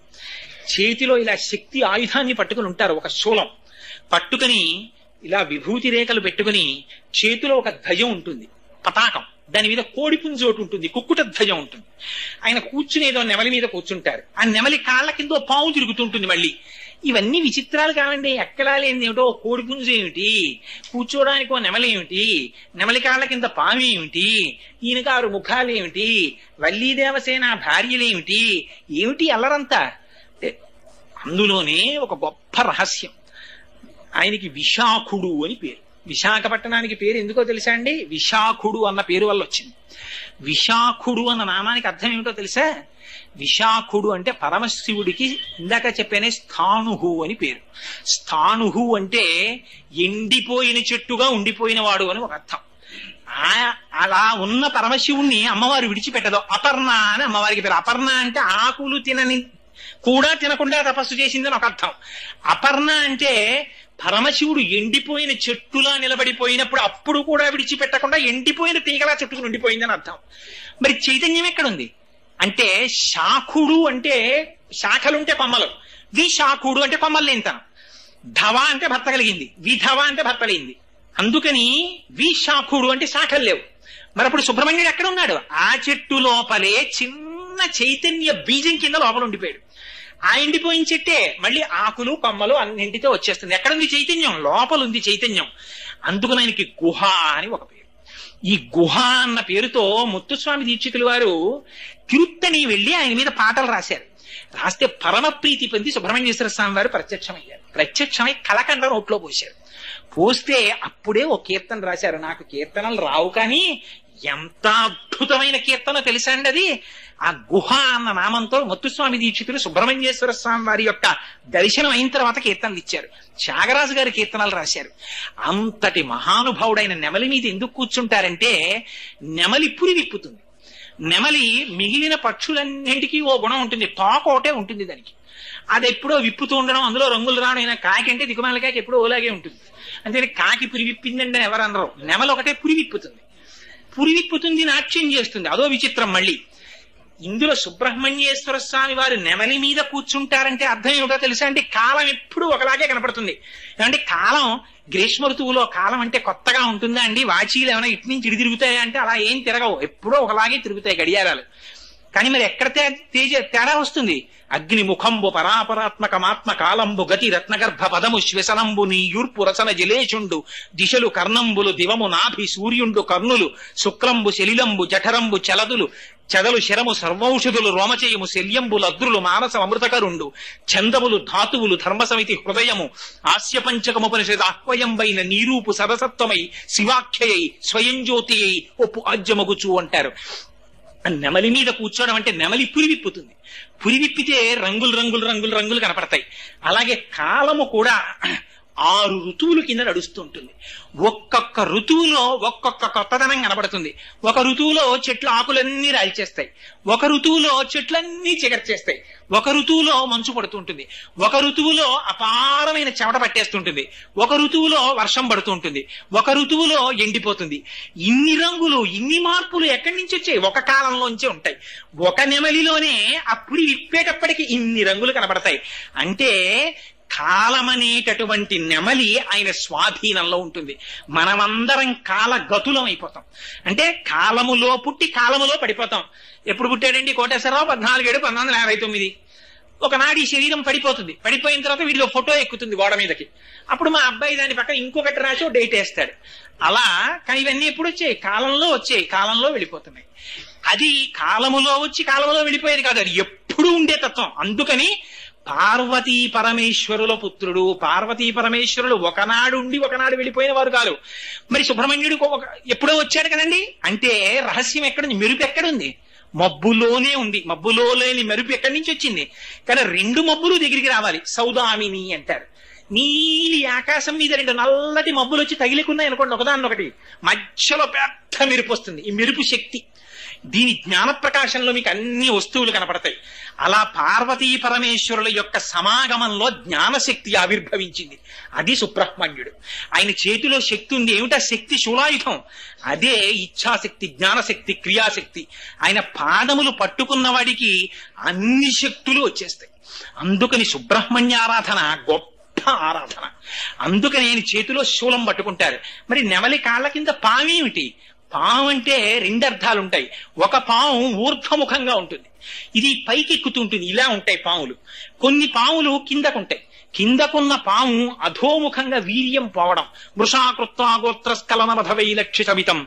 చేతిలో ఇలా శక్తి ఆయుధాన్ని పట్టుకుని ఉంటారు, ఒక శూలం పట్టుకుని ఇలా విభూతి రేఖలు పెట్టుకుని, చేతిలో ఒక ధ్వజం ఉంటుంది, పతాకం, దాని మీద కోడిపుంజు ఒకటి ఉంటుంది, కుక్కుట ధ్వజం ఉంటుంది. ఆయన కూర్చునేదో నెమలి మీద కూర్చుంటారు. ఆ నెమలి కాళ్ళ కింద పాము తిరుగుతుంటుంది. మళ్ళీ ఇవన్నీ విచిత్రాలు కావండి. ఎక్కడా లేని ఏమిటో కోడిపుంజు ఏమిటి, కూర్చోడానికి ఓ నెమలి ఏమిటి, నెమలి కాళ్ళ కింద పాము ఏమిటి, ఈయనకి 6 ముఖాలు ఏమిటి, వల్లీదేవసేన భార్యలేమిటి, ఏమిటి అల్లరంతా? అందులోనే ఒక గొప్ప రహస్యం. ఆయనకి విశాఖుడు అని పేరు. విశాఖపట్టణానికి పేరు ఎందుకో తెలుసా అండి? విశాఖుడు అన్న పేరు వల్ల వచ్చింది. విశాఖుడు అన్న నామానికి అర్థం ఏమిటో తెలుసా? విశాఖుడు అంటే పరమశివుడికి ఇందాక చెప్పానే స్థాణుహు అని పేరు. స్థాణుహు అంటే ఎండిపోయిన చెట్టుగా ఉండిపోయిన వాడు అని ఒక అర్థం. అలా ఉన్న పరమశివుణ్ణి అమ్మవారు విడిచిపెట్టదు. అపర్ణ అని అమ్మవారికి పేరు. అపర్ణ అంటే ఆకులు కూడా తినకుండా తపస్సు చేసిందని ఒక అర్థం. అపర్ణ అంటే పరమశివుడు ఎండిపోయిన చెట్టులా నిలబడిపోయినప్పుడు అప్పుడు కూడా విడిచిపెట్టకుండా ఎండిపోయిన తీగలా చెట్టుకుని ఉండిపోయిందని అర్థం. మరి చైతన్యం ఎక్కడుంది అంటే శాఖుడు అంటే శాఖలుంటే కొమ్మలు, విశాఖుడు అంటే కొమ్మలు లేనితనం, ధవ అంటే భర్త కలిగింది, విధవ అంటే భర్త లేనిది. అందుకని విశాఖుడు అంటే శాఖలు లేవు. మరి అప్పుడు సుబ్రహ్మణ్యుడు ఎక్కడ ఉన్నాడు? ఆ చెట్టు లోపలే చిన్న చైతన్య బీజం కింద లోపల ఉండిపోయాడు. ఆ ఎండిపోయిన చెట్టే మళ్ళీ ఆకులు కొమ్మలు అన్నింటితో వచ్చేస్తుంది. ఎక్కడుంది చైతన్యం? లోపల ఉంది చైతన్యం. అందుకని ఆయనకి గుహ అని ఒక పేరు. ఈ గుహ అన్న పేరుతో ముత్తుస్వామి దీక్షితుల వారు తిరుత్తణి వెళ్లి ఆయన మీద పాటలు రాశారు. రాస్తే పరమ ప్రీతి పొంది సుబ్రహ్మణ్యేశ్వర స్వామి వారు ప్రత్యక్షమయ్యారు. ప్రత్యక్షమై కలకండ నోట్లో పోశారు. పోస్తే అప్పుడే ఓ కీర్తన రాశారు. నాకు కీర్తనలు రావు, కానీ ఎంత అద్భుతమైన కీర్తన తెలుసా అండి అది. ఆ గుహ అన్న నామంతో ముత్తుస్వామి దీక్షితులు సుబ్రహ్మణ్యేశ్వర స్వామి వారి యొక్క దర్శనం అయిన తర్వాత కీర్తనలు ఇచ్చారు. త్యాగరాజు గారి కీర్తనలు రాశారు. అంతటి మహానుభావుడైన నెమలి మీద ఎందుకు కూర్చుంటారంటే నెమలి పురి విప్పుతుంది. నెమలి మిగిలిన పక్షులన్నింటికీ ఓ గుణం ఉంటుంది, తోక ఒకటే ఉంటుంది దానికి. అది ఎప్పుడో విప్పుతూ ఉండడం, అందులో రంగులు రావడం. అయినా కాకి అంటే దిగుమాల కాకి ఎప్పుడో ఓలాగే ఉంటుంది. అంతే కాకి పురి విప్పిందండి ఎవరు అనరు. నెమలి ఒకటే పురి విప్పుతుంది. పురి విప్పుతుంది, నాట్యం చేస్తుంది. అదో విచిత్రం. మళ్ళీ ఇందులో సుబ్రహ్మణ్యేశ్వర స్వామి వారు నెమలి మీద కూర్చుంటారంటే అర్థం ఏమిటో తెలుసా అంటే కాలం ఎప్పుడు ఒకలాగే కనపడుతుంది. అంటే కాలం గ్రీష్మ ఋతువులో కాలం అంటే కొత్తగా ఉంటుందా అండి? వాచీలు ఏమైనా ఇటు నుంచి ఇటు తిరుగుతాయా అంటే అలా ఏం తిరగవు, ఎప్పుడో ఒకలాగే తిరుగుతాయి గడియారాలు. కానీ మరి ఎక్కడ తేడా వస్తుంది? అగ్ని ముఖంబు పరాపరాత్మకమాత్మ కాలంబు గతి రత్నగర్భ పదము శ్వసనంబు నీయూర్పు రసన జలేచుండు దిశలు కర్ణంబులు దివము నాభి సూర్యుండు కర్ణులు శుక్లంబు శలిలంబు జఠరంబు చలదులు చెదలు శరము సర్వౌషధులు రోమచయము శల్యంబు లద్రులు మానసం అమృతకరుండు చందములు ధాతువులు ధర్మసమితి హృదయము ఆస్యపంచకముపనిషద్ ఆహ్వయంబైన నీరూపు సరసత్వమై శివాఖ్యయై స్వయం జ్యోతి అయి ఒప్పు ఆజ్యమగుచు అంటారు. నెమలి మీద కూర్చోవడం అంటే నెమలి పురివిప్పుతుంది. పురివిప్పితే రంగులు రంగులు రంగులు రంగులు కనపడతాయి. అలాగే కాలము కూడా 6 ఋతువులు కింద నడుస్తూ ఉంటుంది. ఒక్కొక్క ఋతువులో ఒక్కొక్క కొత్తదనం కనబడుతుంది. ఒక ఋతువులో చెట్లు ఆకులన్నీ రాల్చేస్తాయి, ఒక ఋతువులో చెట్లన్నీ చిగర్చేస్తాయి, ఒక ఋతువులో మంచు పడుతూ ఉంటుంది, ఒక ఋతువులో అపారమైన చెమట పట్టేస్తుంటుంది, ఒక ఋతువులో వర్షం పడుతూ ఉంటుంది, ఒక ఋతువులో ఎండిపోతుంది. ఇన్ని రంగులు, ఇన్ని మార్పులు ఎక్కడి నుంచి వచ్చాయి? ఒక కాలంలోంచే ఉంటాయి. ఒక నెమలిలోనే అప్పుడు విప్పేటప్పటికి ఇన్ని రంగులు కనబడతాయి. అంటే కాలమనేటటువంటి నెమలి ఆయన స్వాధీనంలో ఉంటుంది. మనమందరం కాలగతులం అయిపోతాం. అంటే కాలములో పుట్టి కాలములో పడిపోతాం. ఎప్పుడు పుట్టాడండి కోటేశ్వరరావు? 14/7/1959. ఒకనాడు ఈ శరీరం పడిపోతుంది. పడిపోయిన తర్వాత వీడిలో ఫోటో ఎక్కుతుంది గోడ మీదకి. అప్పుడు మా అబ్బాయి దాని పక్కన ఇంకొకటి రాసి డేట్ వేస్తాడు. అలా. కానీ ఇవన్నీ ఎప్పుడు వచ్చాయి? కాలంలో వచ్చాయి, కాలంలో వెళ్ళిపోతున్నాయి. అది కాలములో వచ్చి కాలంలో వెళ్ళిపోయేది కాదు, అది ఎప్పుడు ఉండే తత్వం. అందుకని పార్వతీ పరమేశ్వరుల పుత్రుడు. పార్వతీ పరమేశ్వరులు ఒకనాడు ఉండి ఒకనాడు వెళ్ళిపోయిన వారు కాదు. మరి సుబ్రహ్మణ్యుడు ఎప్పుడో వచ్చాడు కదండి. అంటే రహస్యం ఎక్కడుంది? మెరుపు ఎక్కడుంది? మబ్బులోనే ఉంది. మబ్బులో లేని మెరుపు ఎక్కడి నుంచి వచ్చింది? కానీ రెండు మబ్బులు దగ్గరికి రావాలి. సౌదామిని అంటారు. నీలి ఆకాశం మీద రెండు నల్లటి మబ్బులు వచ్చి తగిలికున్నాయి అనుకోండి, ఒకదాన్నొకటి, మధ్యలో పెద్ద మెరుపు వస్తుంది. ఈ మెరుపు శక్తి. దీని జ్ఞాన ప్రకాశంలో మీకు అన్ని వస్తువులు కనపడతాయి. అలా పార్వతీ పరమేశ్వరుల యొక్క సమాగమంలో జ్ఞానశక్తి ఆవిర్భవించింది. అది సుబ్రహ్మణ్యుడు. ఆయన చేతిలో శక్తి ఉంది. ఏమిటా శక్తి? శూలాయుధం. అదే ఇచ్ఛాశక్తి, జ్ఞానశక్తి, క్రియాశక్తి. ఆయన పాదములు పట్టుకున్న వాడికి అన్ని శక్తులు వచ్చేస్తాయి. అందుకని సుబ్రహ్మణ్య ఆరాధన గొప్ప ఆరాధన. అందుకని ఆయన చేతిలో శూలం పట్టుకుంటారు. మరి నెమలి కాళ్ళ కింద పామేమిటి? పాము అంటే రెండు అర్థాలుంటాయి. ఒక పాము ఊర్ధ్వముఖంగా ఉంటుంది, ఇది పైకి ఎక్కుతూ ఉంటుంది. ఇలా ఉంటాయి పాములు. కొన్ని పాములు కిందకుంటాయి. కిందకున్న పాము అధోముఖంగా వీర్యం పోవడం. వృషాకృత్వా గోత్రస్కలనమధ వైలక్షితమితం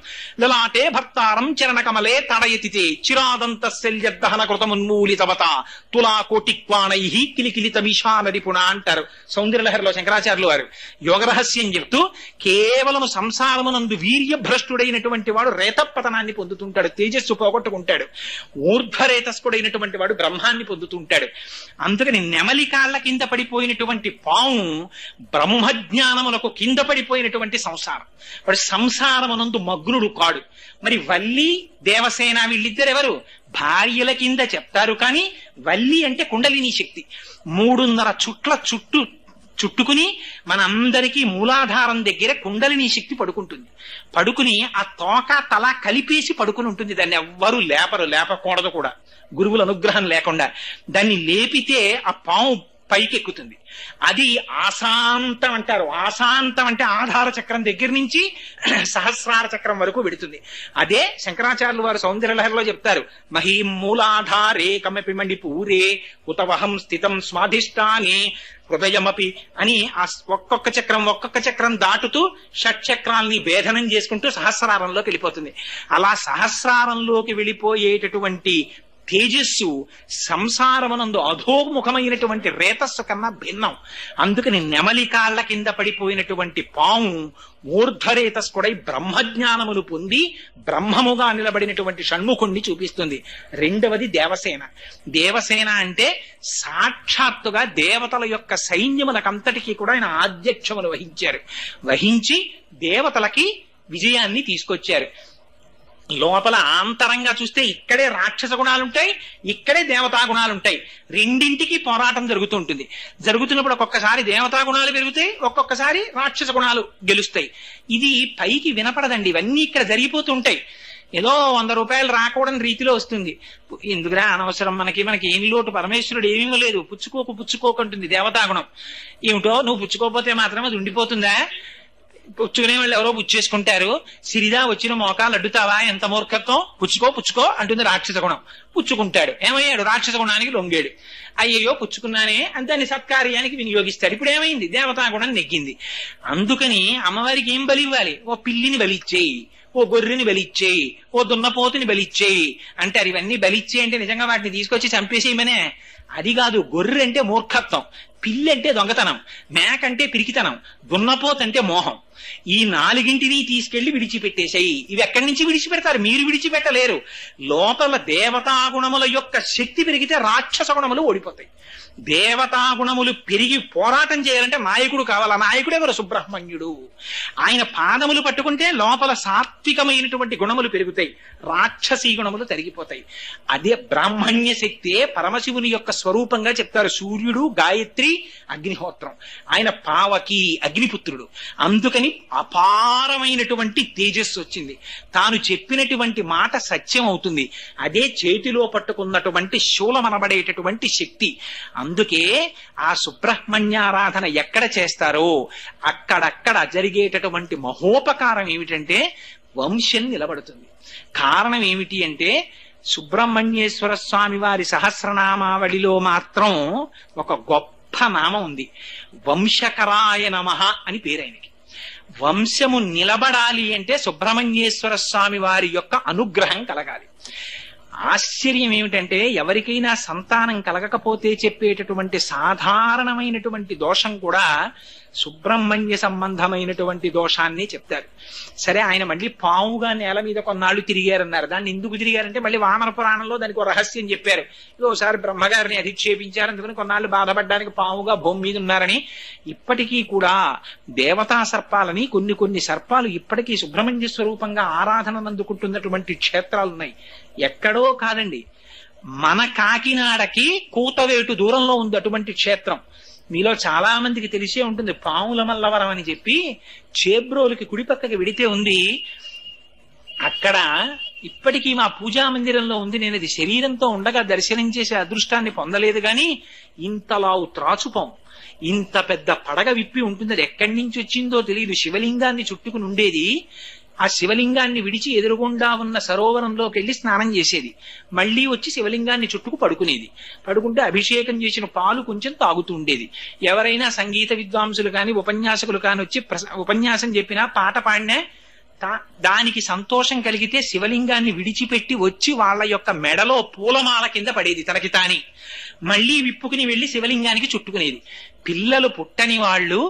లలాటే భర్తారం చరణకమలే తడయతితే చిరాదంతశల్యదహన కృతమున్మూలితవత తులా కోటిక్వాణై కిలికిలితమిషానరిపుణ అంటారు సౌందర్యలహరిలో శంకరాచార్యులు వారు. యోగ రహస్యం చెప్తూ కేవలము సంసారమునందు వీర్యభ్రష్టుడైనటువంటి వాడు రేతపతనాన్ని పొందుతుంటాడు, తేజస్సు పోగొట్టుకుంటాడు. ఊర్ధ్వరేతస్కుడైనటువంటి వాడు బ్రహ్మాన్ని పొందుతుంటాడు. అందుకని నెమలి కాళ్ళ కింద పడిపోయినటువంటి పాము బ్రహ్మజ్ఞానములకు కింద పడిపోయినటువంటి సంసారం. వాడు సంసారమునందు మగ్నుడు కాడు. మరి వల్లి దేవసేన వీళ్ళిద్దరు ఎవరు? భార్యల కింద చెప్తారు. కానీ వల్లి అంటే కుండలిని శక్తి. 3.5 చుట్ల చుట్టుకుని మనందరికీ మూలాధారం దగ్గర కుండలిని శక్తి పడుకుంటుంది. పడుకుని ఆ తోక తల కలిపేసి పడుకుని ఉంటుంది. దాన్ని ఎవ్వరూ లేపకూడదు కూడా, గురువుల అనుగ్రహం లేకుండా. దాన్ని లేపితే ఆ పాము పైకెక్కుతుంది. అది ఆశాంతం అంటారు. ఆశాంతం అంటే ఆధార చక్రం దగ్గర నుంచి సహస్రార చక్రం వరకు వెడుతుంది. అదే శంకరాచార్యులు వారు సౌందర్యలహరిలో చెప్తారు. మహీం మూలాధారే కమపి మణిపూరే ఉతవహం స్థితం స్వాధిష్టానే హృదయమపి అని ఆ ఒక్కొక్క చక్రం దాటుతూ షట్చక్రాల్ని భేదనం చేసుకుంటూ సహస్రారంలోకి వెళ్ళిపోతుంది. అలా సహస్రారంలోకి వెళ్ళిపోయేటటువంటి తేజస్సు సంసారమునందు అధోముఖమైనటువంటి రేతస్సు కన్నా భిన్నం. అందుకని నెమలి కాళ్ల కింద పడిపోయినటువంటి పాము ఊర్ధ్వరేతస్కుడై బ్రహ్మజ్ఞానములు పొంది బ్రహ్మముగా నిలబడినటువంటి షణ్ముఖుణ్ణి చూపిస్తుంది. రెండవది దేవసేన. దేవసేన అంటే సాక్షాత్తుగా దేవతల యొక్క సైన్యములకంతటికీ కూడా ఆయన ఆధ్యక్షములు వహించారు. వహించి దేవతలకి విజయాన్ని తీసుకొచ్చారు. లోపల ఆంతరంగా చూస్తే ఇక్కడే రాక్షస గుణాలుంటాయి, ఇక్కడే దేవతా గుణాలుంటాయి. రెండింటికి పోరాటం జరుగుతుంటుంది. జరుగుతున్నప్పుడు ఒక్కొక్కసారి దేవతా గుణాలు పెరుగుతాయి, ఒక్కొక్కసారి రాక్షస గుణాలు గెలుస్తాయి. ఇది పైకి వినపడదండి. ఇవన్నీ ఇక్కడ జరిగిపోతుంటాయి. ఏదో 100 రూపాయలు రాకూడని రీతిలో వస్తుంది. ఎందుకురా అనవసరం, మనకి ఏమి లోటు, పరమేశ్వరుడు ఏమీ లేదు, పుచ్చుకోకుంటుంది దేవతాగుణం. ఏమిటో నువ్వు పుచ్చుకోకపోతే మాత్రం అది ఉండిపోతుందా? పుచ్చుకునే వాళ్ళు ఎవరో పుచ్చేసుకుంటారు. సిరిదా వచ్చిన మోకాలు అడ్డుతావా, ఎంత మూర్ఖత్వం, పుచ్చుకో అంటుంది రాక్షస గుణం. పుచ్చుకుంటాడు. ఏమయ్యాడు? రాక్షస గుణానికి లొంగాడు. అయ్యయ్యో పుచ్చుకున్నానే అని దాన్ని సత్కార్యానికి వినియోగిస్తాడు. ఇప్పుడు ఏమైంది? దేవతా గుణం నెగ్గింది. అందుకని అమ్మవారికి ఏం బలి ఇవ్వాలి? ఓ పిల్లిని బలిచ్చేయి, ఓ గొర్రెని బలిచ్చేయి, ఓ దున్నపోతుని బలిచ్చేయి అంటారు. ఇవన్నీ బలిచ్చేయి అంటే నిజంగా వాటిని తీసుకొచ్చి చంపేసేయమనే? అది కాదు. గొర్రె అంటే మూర్ఖత్వం, పిల్లి అంటే దొంగతనం, మేక అంటే పిరికితనం, దున్నపోతంటే మోహం. ఈ 4గింటిని తీసుకెళ్లి విడిచిపెట్టేశాయి. ఇవి ఎక్కడి నుంచి విడిచిపెడతారు? మీరు విడిచిపెట్టలేరు. లోపల దేవతా గుణముల యొక్క శక్తి పెరిగితే రాక్షస గుణములు ఓడిపోతాయి. దేవతా గుణములు పెరిగి పోరాటం చేయాలంటే నాయకుడు కావాలి. ఆ నాయకుడు ఎవరు? సుబ్రహ్మణ్యుడు. ఆయన పాదములు పట్టుకుంటే లోపల సాత్వికమైనటువంటి గుణములు పెరుగుతాయి, రాక్షసీ గుణములు తరిగిపోతాయి. అదే బ్రాహ్మణ్య శక్తే పరమశివుని యొక్క స్వరూపంగా చెప్తారు. సూర్యుడు, గాయత్రి, అగ్నిహోత్రం. ఆయన పావకి, అగ్నిపుత్రుడు. అందుకని అపారమైనటువంటి తేజస్సు వచ్చింది. తాను చెప్పినటువంటి మాట సత్యం అవుతుంది. అదే చేతిలో పట్టుకున్నటువంటి శూలమనబడేటటువంటి శక్తి. అందుకే ఆ సుబ్రహ్మణ్యారాధన ఎక్కడ చేస్తారో అక్కడక్కడ జరిగేటటువంటి మహోపకారం ఏమిటంటే వంశం నిలబడుతుంది. కారణం ఏమిటి అంటే సుబ్రహ్మణ్యేశ్వర స్వామి వారి సహస్రనామావళిలో మాత్రం ఒక గొప్ప నామం ఉంది. వంశకరాయ నమః అని పేరు ఆయనకి. వంశము నిలబడాలి అంటే సుబ్రహ్మణ్యేశ్వర స్వామి వారి యొక్క అనుగ్రహం కలగాలి. ఆశ్చర్యం ఏమిటంటే ఎవరికైనా సంతానం కలగకపోతే చెప్పేటటువంటి సాధారణమైనటువంటి దోషం కూడా సుబ్రహ్మణ్య సంబంధమైనటువంటి దోషాన్ని చెప్తారు. సరే, ఆయన మళ్ళీ పావుగా నేల మీద కొన్నాళ్ళు తిరిగారన్నారు. దాన్ని ఎందుకు తిరిగారంటే మళ్ళీ వామన పురాణంలో దానికి ఒక రహస్యం చెప్పారు. ఒకసారి బ్రహ్మగారిని అధిక్షేపించారు, అందుకని కొన్నాళ్ళు బాధపడడానికి పావుగా భూమి మీద ఉన్నారని. ఇప్పటికీ కూడా దేవతా సర్పాలని కొన్ని సర్పాలు ఇప్పటికీ సుబ్రహ్మణ్య స్వరూపంగా ఆరాధన అందుకుంటున్నటువంటి క్షేత్రాలు ఉన్నాయి. ఎక్కడో కాదండి, మన కాకినాడకి కూతవేటు దూరంలో ఉంది అటువంటి క్షేత్రం. మీలో చాలా మందికి తెలిసే ఉంటుంది, పాముల మల్లవరం అని చెప్పి చేబ్రోలుకి కుడిపక్కకి వెడితే ఉంది. అక్కడ ఇప్పటికీ మా పూజా మందిరంలో ఉంది. నేను అది శరీరంతో ఉండగా దర్శనం చేసే అదృష్టాన్ని పొందలేదు, కానీ ఇంతలావు త్రాచుపాం, ఇంత పెద్ద పడగ విప్పి ఉంటుంది. అది ఎక్కడి నుంచి వచ్చిందో తెలియదు. శివలింగాన్ని చుట్టుకుని ఉండేది. ఆ శివలింగాన్ని విడిచి ఎదురుగుండా ఉన్న సరోవరంలోకి వెళ్లి స్నానం చేసేది. మళ్లీ వచ్చి శివలింగాన్ని చుట్టుకు పడుకునేది. పడుకుంటే అభిషేకం చేసిన పాలు కొంచెం తాగుతూ ఉండేది. ఎవరైనా సంగీత విద్వాంసులు కాని ఉపన్యాసకులు కాని వచ్చి ఉపన్యాసం చెప్పినా పాట పాడినా దానికి సంతోషం కలిగితే శివలింగాన్ని విడిచిపెట్టి వచ్చి వాళ్ళ యొక్క మెడలో పూలమాల కింద పడేది తనకి తాని. మళ్లీ విప్పుకుని వెళ్లి శివలింగానికి చుట్టుకునేది. పిల్లలు పుట్టని వాళ్ళు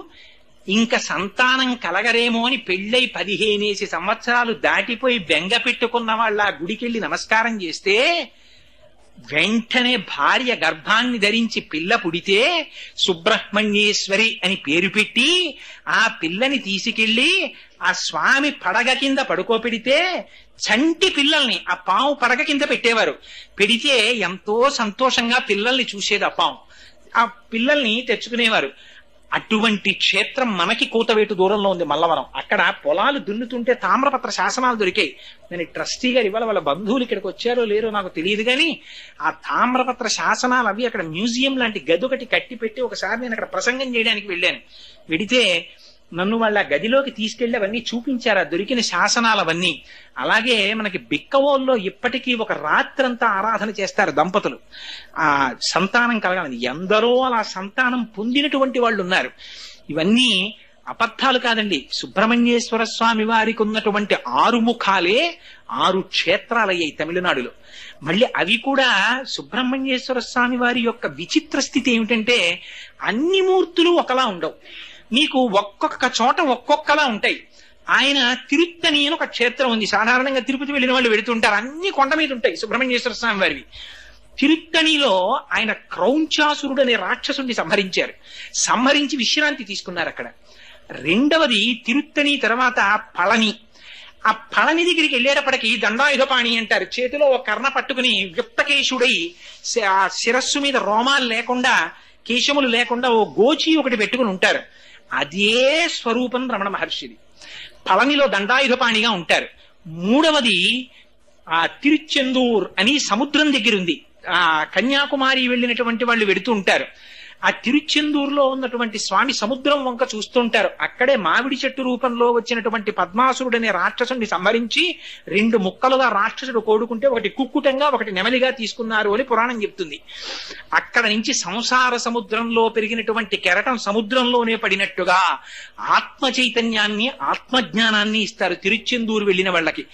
ఇంకా సంతానం కలగరేమో అని పెళ్ళై 15 సంవత్సరాలు దాటిపోయి బెంగ పెట్టుకున్న వాళ్ళ ఆ గుడికెళ్ళి నమస్కారం చేస్తే వెంటనే భార్య గర్భాన్ని ధరించి పిల్ల పుడితే సుబ్రహ్మణ్యేశ్వరి అని పేరు పెట్టి ఆ పిల్లని తీసుకెళ్లి ఆ స్వామి పడగ కింద పడుకోపెడితే చంటి పిల్లల్ని ఆ పాము పడగ కింద పెట్టేవారు. పెడితే ఎంతో సంతోషంగా పిల్లల్ని చూసేది ఆ పాము. ఆ పిల్లల్ని తెచ్చుకునేవారు. అటువంటి క్షేత్రం మనకి కూతవేటు దూరంలో ఉంది, మల్లవరం. అక్కడ పొలాలు దున్నుతుంటే తామ్రపత్ర శాసనాలు దొరికాయి. నేను ట్రస్టీ గారు ఇవాళ వాళ్ళ బంధువులు ఇక్కడికి వచ్చారో లేరో నాకు తెలియదు, కానీ ఆ తామ్రపత్ర శాసనాలు అవి అక్కడ మ్యూజియం లాంటి గది ఒకటి కట్టి పెట్టి ఒకసారి నేను అక్కడ ప్రసంగం చేయడానికి వెళ్ళాను. వెడితే నన్ను వాళ్ళ గదిలోకి తీసుకెళ్లి అవన్నీ చూపించారు, ఆ దొరికిన శాసనాలు అవన్నీ. అలాగే మనకి బిక్కవోల్లో ఇప్పటికీ ఒక రాత్రంతా ఆరాధన చేస్తారు దంపతులు, ఆ సంతానం కలగాలని. ఎందరో అలా సంతానం పొందినటువంటి వాళ్ళు ఉన్నారు. ఇవన్నీ అబద్ధాలు కాదండి. సుబ్రహ్మణ్యేశ్వర స్వామి వారికి ఉన్నటువంటి 6 ముఖాలే 6 క్షేత్రాలయ్యాయి తమిళనాడులో. మళ్ళీ అవి కూడా సుబ్రహ్మణ్యేశ్వర స్వామి వారి యొక్క విచిత్ర స్థితి ఏమిటంటే అన్ని మూర్తులు ఒకలా ఉండవు. మీకు ఒక్కొక్క చోట ఒక్కొక్కలా ఉంటాయి. ఆయన తిరుత్తని అని ఒక క్షేత్రం ఉంది. సాధారణంగా తిరుపతి వెళ్ళిన వాళ్ళు వెళుతుంటారు. అన్ని కొండ మీద ఉంటాయి సుబ్రహ్మణ్యేశ్వర స్వామి వారివి. తిరుత్తనిలో ఆయన క్రౌంచాసురుడు అనే రాక్షసుడిని సంహరించి విశ్రాంతి తీసుకున్నారు అక్కడ. రెండవది తిరుత్తని తర్వాత పళని. ఆ పళని దగ్గరికి వెళ్ళేటప్పటికి దండాయుధపాణి అంటారు. చేతిలో ఒక కర్ణ పట్టుకుని యుక్తకేశుడై ఆ శిరస్సు మీద రోమాలు లేకుండా కేశములు లేకుండా ఓ గోచి ఒకటి పెట్టుకుని ఉంటారు. అదే స్వరూపం రమణ మహర్షిది. పళనిలో దండాయుధపాణిగా ఉంటారు. మూడవది ఆ తిరుచెందూర్ అని సముద్రం దగ్గర ఉంది. ఆ కన్యాకుమారి వెళ్ళినటువంటి వాళ్ళు వెడుతూ ఉంటారు. ఆ తిరుచెందూరులో ఉన్నటువంటి స్వామి సముద్రం వంక చూస్తుంటారు. అక్కడే మామిడి చెట్టు రూపంలో వచ్చినటువంటి పద్మాసురుడనే రాక్షసుడిని సంహరించి 2 ముక్కలుగా రాక్షసుడు కోడుకుంటే ఒకటి కుక్కుటంగా ఒకటి నెమలిగా తీసుకున్నారు అని పురాణం చెప్తుంది. అక్కడ నుంచి సంసార సముద్రంలో పెరిగినటువంటి కెరటం సముద్రంలోనే పడినట్టుగా ఆత్మ చైతన్యాన్ని ఆత్మజ్ఞానాన్ని ఇస్తారు తిరుచెందూరు వెళ్ళిన వాళ్ళకి.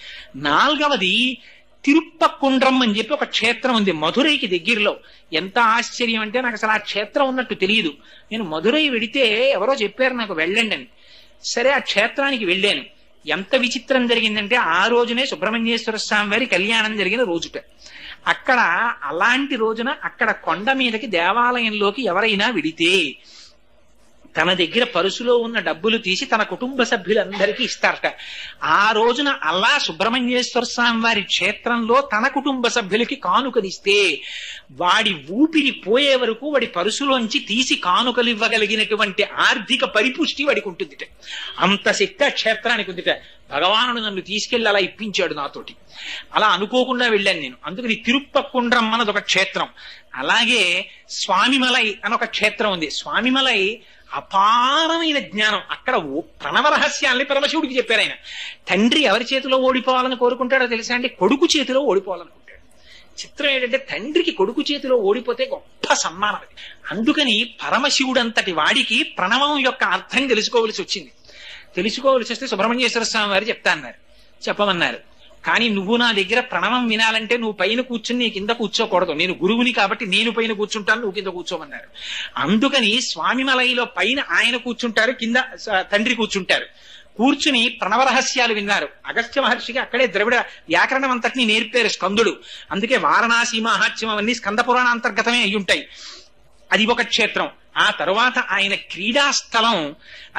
నాలుగవది తిరుప్పకుండ్రం అని చెప్పి ఒక క్షేత్రం ఉంది మధురైకి దగ్గరలో. ఎంత ఆశ్చర్యం అంటే నాకు అసలు ఆ క్షేత్రం ఉన్నట్టు తెలియదు. నేను మధురై వెడితే ఎవరో చెప్పారు నాకు వెళ్ళండి అని. సరే, ఆ క్షేత్రానికి వెళ్ళాను. ఎంత విచిత్రం జరిగిందంటే ఆ రోజునే సుబ్రహ్మణ్యేశ్వర స్వామి వారి కళ్యాణం జరిగిన రోజుట. అక్కడ అలాంటి రోజున అక్కడ కొండ మీదకి దేవాలయంలోకి ఎవరైనా వెడితే తన దగ్గర పరుసులో ఉన్న డబ్బులు తీసి తన కుటుంబ సభ్యులందరికీ ఇస్తారట. ఆ రోజున అలా సుబ్రహ్మణ్యేశ్వర స్వామి వారి క్షేత్రంలో తన కుటుంబ సభ్యులకి కానుకలిస్తే వాడి ఊపిరి పోయే వరకు వాడి పరుసులోంచి తీసి కానుకలు ఇవ్వగలిగినటువంటి ఆర్థిక పరిపుష్టి వాడికి ఉంటుందిట. అంత శక్తి ఆ క్షేత్రానికి ఉందిట. భగవానుడు నన్ను తీసుకెళ్లి అలా ఇప్పించాడు నాతోటి. అలా అనుకోకుండా వెళ్ళాను నేను. అందుకని తిరుప్పకుండ్రం అన్నది ఒక క్షేత్రం. అలాగే స్వామిమలై అని ఒక క్షేత్రం ఉంది. స్వామిమలై అపారమైన జ్ఞానం. అక్కడ ప్రణవ రహస్యాల్ని పరమశివుడికి చెప్పారు ఆయన. తండ్రి ఎవరి చేతిలో ఓడిపోవాలని కోరుకుంటాడో తెలుసా అండి? కొడుకు చేతిలో ఓడిపోవాలనుకుంటాడు. చిత్రం ఏంటంటే తండ్రికి కొడుకు చేతిలో ఓడిపోతే గొప్ప సన్మానం అది. అందుకని పరమశివుడంతటి వాడికి ప్రణవం యొక్క అర్థం తెలుసుకోవలసి వచ్చింది. తెలుసుకోవలసి వస్తే సుబ్రహ్మణ్యేశ్వర స్వామి వారు చెప్పమన్నారు. కానీ నువ్వు నా దగ్గర ప్రణవం వినాలంటే నువ్వు పైన కూర్చుని నీ కింద కూర్చోకూడదు, నేను గురువుని కాబట్టి నేను పైన కూర్చుంటాను, నువ్వు కింద కూర్చోమన్నారు. అందుకని స్వామిమలైలో పైన ఆయన కూర్చుంటారు, కింద తండ్రి కూర్చుంటారు. కూర్చుని ప్రణవ రహస్యాలు విన్నారు. అగస్త్య మహర్షికి అక్కడే ద్రవిడ వ్యాకరణం అంతటినీ నేర్పారు స్కందుడు. అందుకే వారణాసి మహాత్మ్యం అవన్నీ స్కంద పురాణ అంతర్గతమే అయి ఉంటాయి. అది ఒక క్షేత్రం. ఆ తరువాత ఆయన క్రీడాస్థలం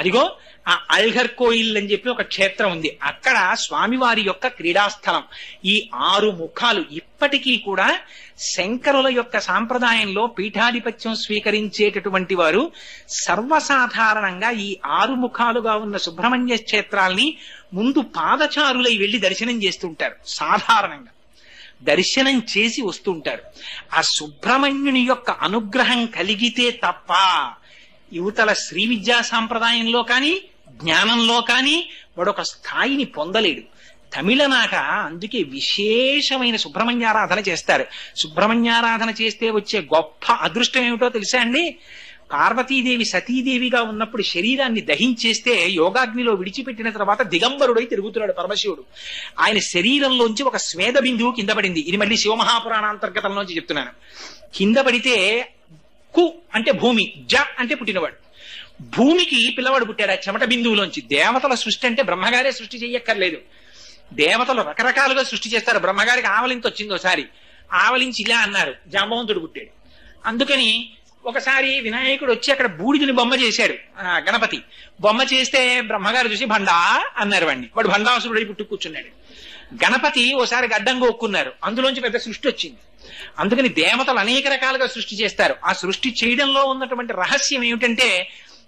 అదిగో ఆ అల్ఘర్ కోయిల్ అని చెప్పి ఒక క్షేత్రం ఉంది. అక్కడ స్వామివారి యొక్క క్రీడాస్థలం. ఈ 6 ముఖాలు ఇప్పటికీ కూడా శంకరుల యొక్క సాంప్రదాయంలో పీఠాధిపత్యం స్వీకరించేటటువంటి వారు సర్వసాధారణంగా ఈ 6 ముఖాలుగా ఉన్న సుబ్రహ్మణ్య క్షేత్రాల్ని ముందు పాదచారులై వెళ్లి దర్శనం చేస్తుంటారు. సాధారణంగా దర్శనం చేసి వస్తుంటారు. ఆ సుబ్రహ్మణ్యుని యొక్క అనుగ్రహం కలిగితే తప్ప యువతల శ్రీ విద్యా సాంప్రదాయంలో కానీ జ్ఞానంలో కానీ వాడొక స్థాయిని పొందలేడు. తమిళనాట అందుకే విశేషమైన సుబ్రహ్మణ్యారాధన చేస్తారు. సుబ్రహ్మణ్యారాధన చేస్తే వచ్చే గొప్ప అదృష్టం ఏమిటో తెలుసా అండి? పార్వతీదేవి సతీదేవిగా ఉన్నప్పుడు శరీరాన్ని దహించేస్తే యోగాగ్నిలో విడిచిపెట్టిన తర్వాత దిగంబరుడై తిరుగుతున్నాడు పరమశివుడు. ఆయన శరీరంలోంచి ఒక స్వేద బిందువు కింద పడింది. ఇది మళ్ళీ శివమహాపురాణాంతర్గతంలోంచి చెప్తున్నాను. కింద పడితే కు అంటే భూమి, జ అంటే పుట్టినవాడు. భూమికి పిల్లవాడు పుట్టాడు ఆ చెమట బిందువులోంచి. దేవతల సృష్టి అంటే బ్రహ్మగారే సృష్టి చెయ్యక్కర్లేదు. దేవతలు రకరకాలుగా సృష్టి చేస్తారు. బ్రహ్మగారికి ఆవలింత వచ్చింది ఒకసారి. ఆవలించి ఇలా అన్నారు, జాంబవంతుడు పుట్టాడు. అందుకని ఒకసారి వినాయకుడు వచ్చి అక్కడ బూడిదని బొమ్మ చేశాడు. గణపతి బొమ్మ చేస్తే బ్రహ్మగారు చూసి భండా అన్నారు వాడిని. వాడు భండాసురుడై పుట్టు కూర్చున్నాడు. గణపతి ఓసారి గడ్డం గోక్కున్నారు. అందులోంచి పెద్ద సృష్టి వచ్చింది. అందుకని దేవతలు అనేక రకాలుగా సృష్టి చేస్తారు. ఆ సృష్టి చేయడంలో ఉన్నటువంటి రహస్యం ఏమిటంటే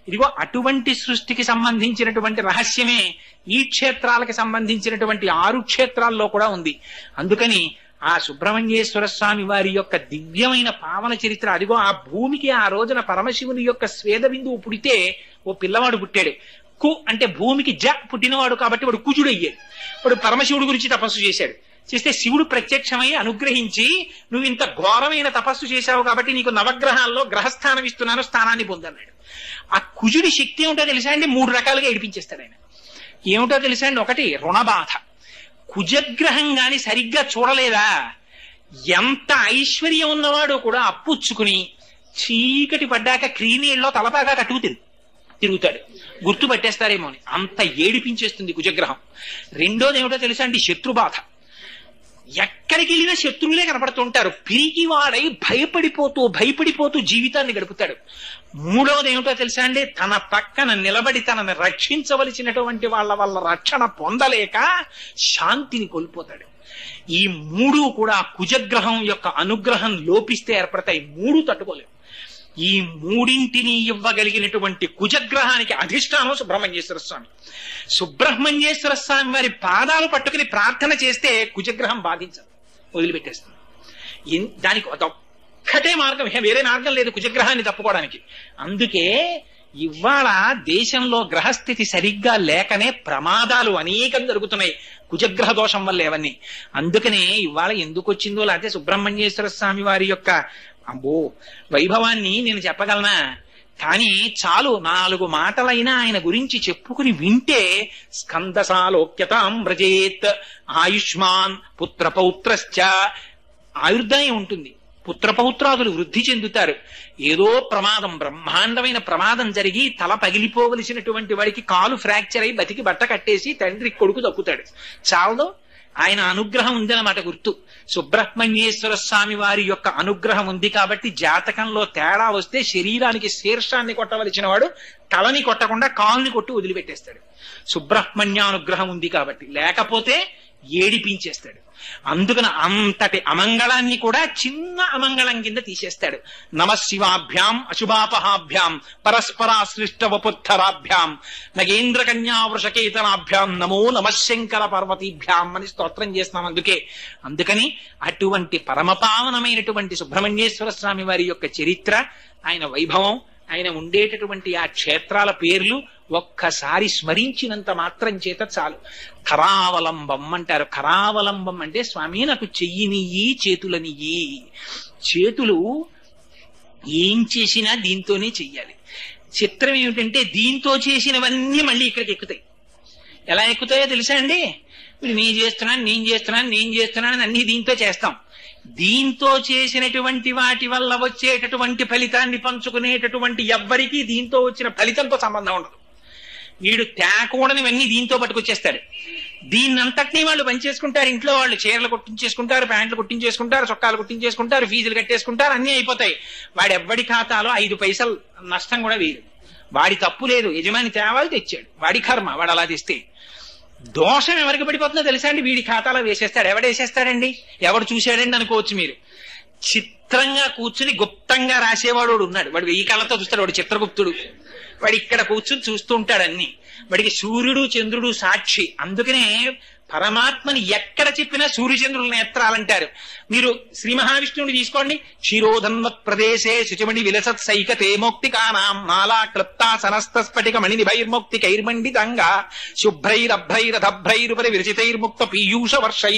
ఇదిగో అటువంటి సృష్టికి సంబంధించినటువంటి రహస్యమే ఈ క్షేత్రాలకు సంబంధించినటువంటి 6 క్షేత్రాల్లో కూడా ఉంది. అందుకని ఆ సుబ్రహ్మణ్యేశ్వర స్వామి వారి యొక్క దివ్యమైన పావన చరిత్ర అదిగో ఆ భూమికి ఆ రోజున పరమశివుని యొక్క స్వేద బిందువు పుడితే ఓ పిల్లవాడు పుట్టాడు. కు అంటే భూమికి జ పుట్టినవాడు కాబట్టి వాడు కుజుడు అయ్యాడు. వాడు పరమశివుడి గురించి తపస్సు చేశాడు. చేస్తే శివుడు ప్రత్యక్షమై అనుగ్రహించి నువ్వు ఇంత ఘోరమైన తపస్సు చేశావు కాబట్టి నీకు నవగ్రహాల్లో గ్రహస్థానం ఇస్తున్నాను, స్థానాన్ని పొందన్నాడు. ఆ కుజుడి శక్తి ఏమిటో తెలుసా అండి? 3 రకాలుగా ఏడిపించేస్తాడు ఆయన. ఏమిటో తెలుసా అండి? ఒకటి రుణబాధ. కుజగ్రహం గాని సరిగ్గా చూడలేదా, ఎంత ఐశ్వర్యం ఉన్నవాడు కూడా అప్పుచ్చుకుని చీకటి పడ్డాక క్రీనీళ్ళలో తలపాగా కట్టుకు తిరుగుతాడు. గుర్తు పట్టేస్తారేమో అని అంత ఏడిపించేస్తుంది కుజగ్రహం. రెండోది ఏమిటో తెలుసా అండి? శత్రుబాధ. ఎక్కడికి వెళ్ళినా శత్రువులే కనపడుతుంటారు. పిరికి వాడై భయపడిపోతూ జీవితాన్ని గడుపుతాడు. మూడవది ఏమిటో తెలుసా అండి? తన పక్కన నిలబడి తనని రక్షించవలసినటువంటి వాళ్ళ వల్ల రక్షణ పొందలేక శాంతిని కోల్పోతాడు. ఈ 3 కూడా కుజగ్రహం యొక్క అనుగ్రహం లోపిస్తే ఏర్పడతాయి. 3 తట్టుకోలేవు. ఈ 3ంటిని ఇవ్వగలిగినటువంటి కుజగ్రహానికి అధిష్టానం సుబ్రహ్మణ్యేశ్వర స్వామి. సుబ్రహ్మణ్యేశ్వర స్వామి వారి పాదాలు పట్టుకుని ప్రార్థన చేస్తే కుజగ్రహం బాధించదు, వదిలిపెట్టేస్తుంది. దానికి అదొక్కటే మార్గం, వేరే మార్గం లేదు కుజగ్రహాన్ని తప్పుకోవడానికి. అందుకే ఇవాళ దేశంలో గ్రహస్థితి సరిగ్గా లేకనే ప్రమాదాలు అనేకం జరుగుతున్నాయి కుజగ్రహ దోషం వల్ల ఏవన్నీ. అందుకనే ఇవాళ ఎందుకు వచ్చిందో లేకపోతే సుబ్రహ్మణ్యేశ్వర స్వామి వారి యొక్క అబ్బో వైభవాన్ని నేను చెప్పగలనా? కానీ చాలు 4 మాటలైనా ఆయన గురించి చెప్పుకుని వింటే స్కందసాలోక్యతాం వ్రజేత్ ఆయుష్మాన్ పుత్రపౌత్రశ్చ ఆయుర్దాయం ఉంటుంది. పుత్రపౌత్రాదులు వృద్ధి చెందుతారు. ఏదో ప్రమాదం, బ్రహ్మాండమైన ప్రమాదం జరిగి తల పగిలిపోవలసినటువంటి వాడికి కాలు ఫ్రాక్చర్ అయి బతికి బట్ట కట్టేసి తండ్రి కొడుకు దక్కుతాడు. చాలదో ఆయన అనుగ్రహం ఉందన్నమాట గుర్తు. సుబ్రహ్మణ్యేశ్వర స్వామి వారి యొక్క అనుగ్రహం ఉంది కాబట్టి జాతకంలో తేడా వస్తే శరీరానికి శీర్షాన్ని కొట్టవలసిన వాడు తలని కొట్టకుండా కాలుని కొట్టి వదిలిపెట్టేస్తాడు. సుబ్రహ్మణ్యానుగ్రహం ఉంది కాబట్టి, లేకపోతే ఏడిపించేస్తాడు. అందుకని అంతటి అమంగళాన్ని కూడా చిన్న అమంగళం కింద తీసేస్తాడు. నమశివాభ్యాం అశుభాపహాభ్యాం పరస్పరాశ్లిష్ట వపుత్తరాభ్యాం నగేంద్ర కన్యా వృషకేతనాభ్యాం నమో నమశంకర పార్వతీభ్యాం అని స్తోత్రం చేస్తున్నాం. అందుకని అటువంటి పరమపావనమైనటువంటి సుబ్రహ్మణ్యేశ్వర స్వామి వారి యొక్క చరిత్ర, ఆయన వైభవం, ఆయన ఉండేటటువంటి ఆ క్షేత్రాల పేర్లు ఒక్కసారి స్మరించినంత మాత్రం చేత చాలు. కరావలంబం అంటారు. కరావలంబం అంటే స్వామి నాకు చెయ్యినియ్యి చేతులనియ్యి. చేతులు ఏం చేసినా దీంతోనే చెయ్యాలి. చిత్రం ఏమిటంటే దీంతో చేసినవన్నీ మళ్ళీ ఇక్కడికి ఎక్కుతాయి. ఎలా ఎక్కుతాయో తెలుసా అండి? వీడు నేను చేస్తున్నాను అన్ని దీంతో చేస్తాం. దీంతో చేసినటువంటి వాటి వల్ల వచ్చేటటువంటి ఫలితాన్ని పంచుకునేటటువంటి ఎవ్వరికీ దీంతో వచ్చిన ఫలితంతో సంబంధం ఉండదు. వీడు తేకూడనివన్నీ దీంతో పట్టుకొచ్చేస్తాడు. దీన్నంతటినీ వాళ్ళు పనిచేసుకుంటారు. ఇంట్లో వాళ్ళు చీరలు కుట్టించేసుకుంటారు, ప్యాంట్లు కుట్టించేసుకుంటారు, చొక్కాలు కుట్టించేసుకుంటారు, ఫీజులు కట్టేసుకుంటారు, అన్నీ అయిపోతాయి. వాడు ఎవ్వడి ఖాతాలో 5 పైసలు నష్టం కూడా వేయరు. వాడి తప్పు లేదు, యజమాని తేవాలి, తెచ్చాడు, వాడి కర్మ, వాడు అలా తెస్తే. దోషం ఎవరికి పడిపోతుందో తెలుసా అండి? వీడి ఖాతాలో వేసేస్తాడు. ఎవడేసేస్తాడండి? ఎవడు చూశాడండి అనుకోవచ్చు మీరు. చిత్రంగా కూర్చుని గుప్తంగా రాసేవాడు ఉన్నాడు. వాడు 1000 కళ్ళతో చూస్తాడు. వాడు చిత్రగుప్తుడు. వాడు ఇక్కడ కూర్చుని చూస్తూ ఉంటాడు అన్ని. వాడికి సూర్యుడు చంద్రుడు సాక్షి. అందుకనే పరమాత్మని ఎక్కడ చెప్పినా సూర్యచంద్రుల నేత్రాలంటారు. మీరు శ్రీ మహావిష్ణువుని తీసుకోండి. క్షీరోధన్వత్ ప్రదేశే శుచిమణి విలసత్ సైకతే మౌక్తికానాం మాలా క్లుప్తా సనస్త స్ఫటిక మణినిభైర్మౌక్తి కైర్మండితంగా శుభ్రైరభ్రైరధభ్రైరుపరి విరచితైర్ముక్త పీయూష వర్షై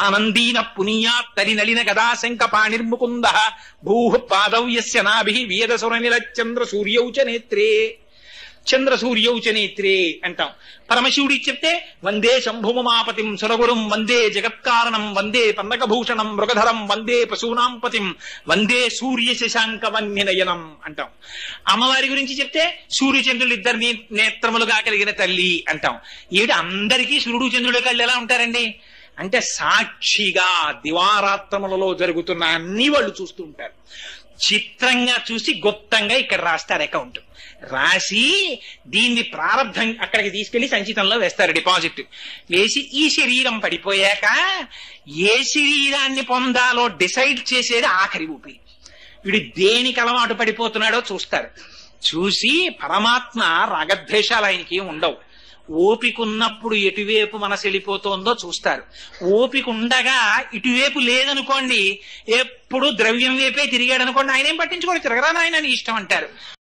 ఆనందీన పునీయాత్ తరి నలిన గదా శంక పాణిర్ముకుంద భూః పాదౌ యస్య నాభిః వేదసురనిలచంద్ర సూర్యౌ చ నేత్రే. చంద్ర సూర్యౌ చ నేత్రే అంటాం. పరమశివుడికి చెప్తే వందే శంభుమమాపతిం సురగురుం వందే జగత్కారణం వందే పన్నకభూషణం మృగధరం వందే పశూనాం పతిం వందే సూర్య శశాంక వన్యనయనం అంటాం. అమ్మవారి గురించి చెప్తే సూర్యచంద్రులు ఇద్దరిని నేత్రములుగా కలిగిన తల్లి అంటాం. ఏడు అందరికీ సూర్యుడు చంద్రుడి కళ్ళు ఎలా ఉంటారండి అంటే సాక్షిగా దివారాత్రములలో జరుగుతున్న అన్ని వాళ్ళు చూస్తూ ఉంటారు. చిత్రంగా చూసి గుప్తంగా ఇక్కడ రాస్తారు. అకౌంట్ రాసి దీన్ని ప్రారంభం అక్కడికి తీసుకెళ్లి సంచితంలో వేస్తారు, డిపాజిట్ వేసి. ఈ శరీరం పడిపోయాక ఏ శరీరాన్ని పొందాలో డిసైడ్ చేసేది ఆఖరి ఊపిరి. వీడు దేనికి అలవాటు పడిపోతున్నాడో చూస్తారు. చూసి పరమాత్మ రాగద్వేషాలు ఆయనకి ఉండవు. ఓపిక ఉన్నప్పుడు ఎటువైపు మనసు వెళ్ళిపోతుందో చూస్తారు. ఓపిక ఉండగా ఇటువైపు లేదనుకోండి, ఎప్పుడు ద్రవ్యం వైపే తిరిగాడు అనుకోండి, ఆయన ఏం పట్టించుకోండి, తిరగరా నాయన నీ ఇష్టం అంటారు.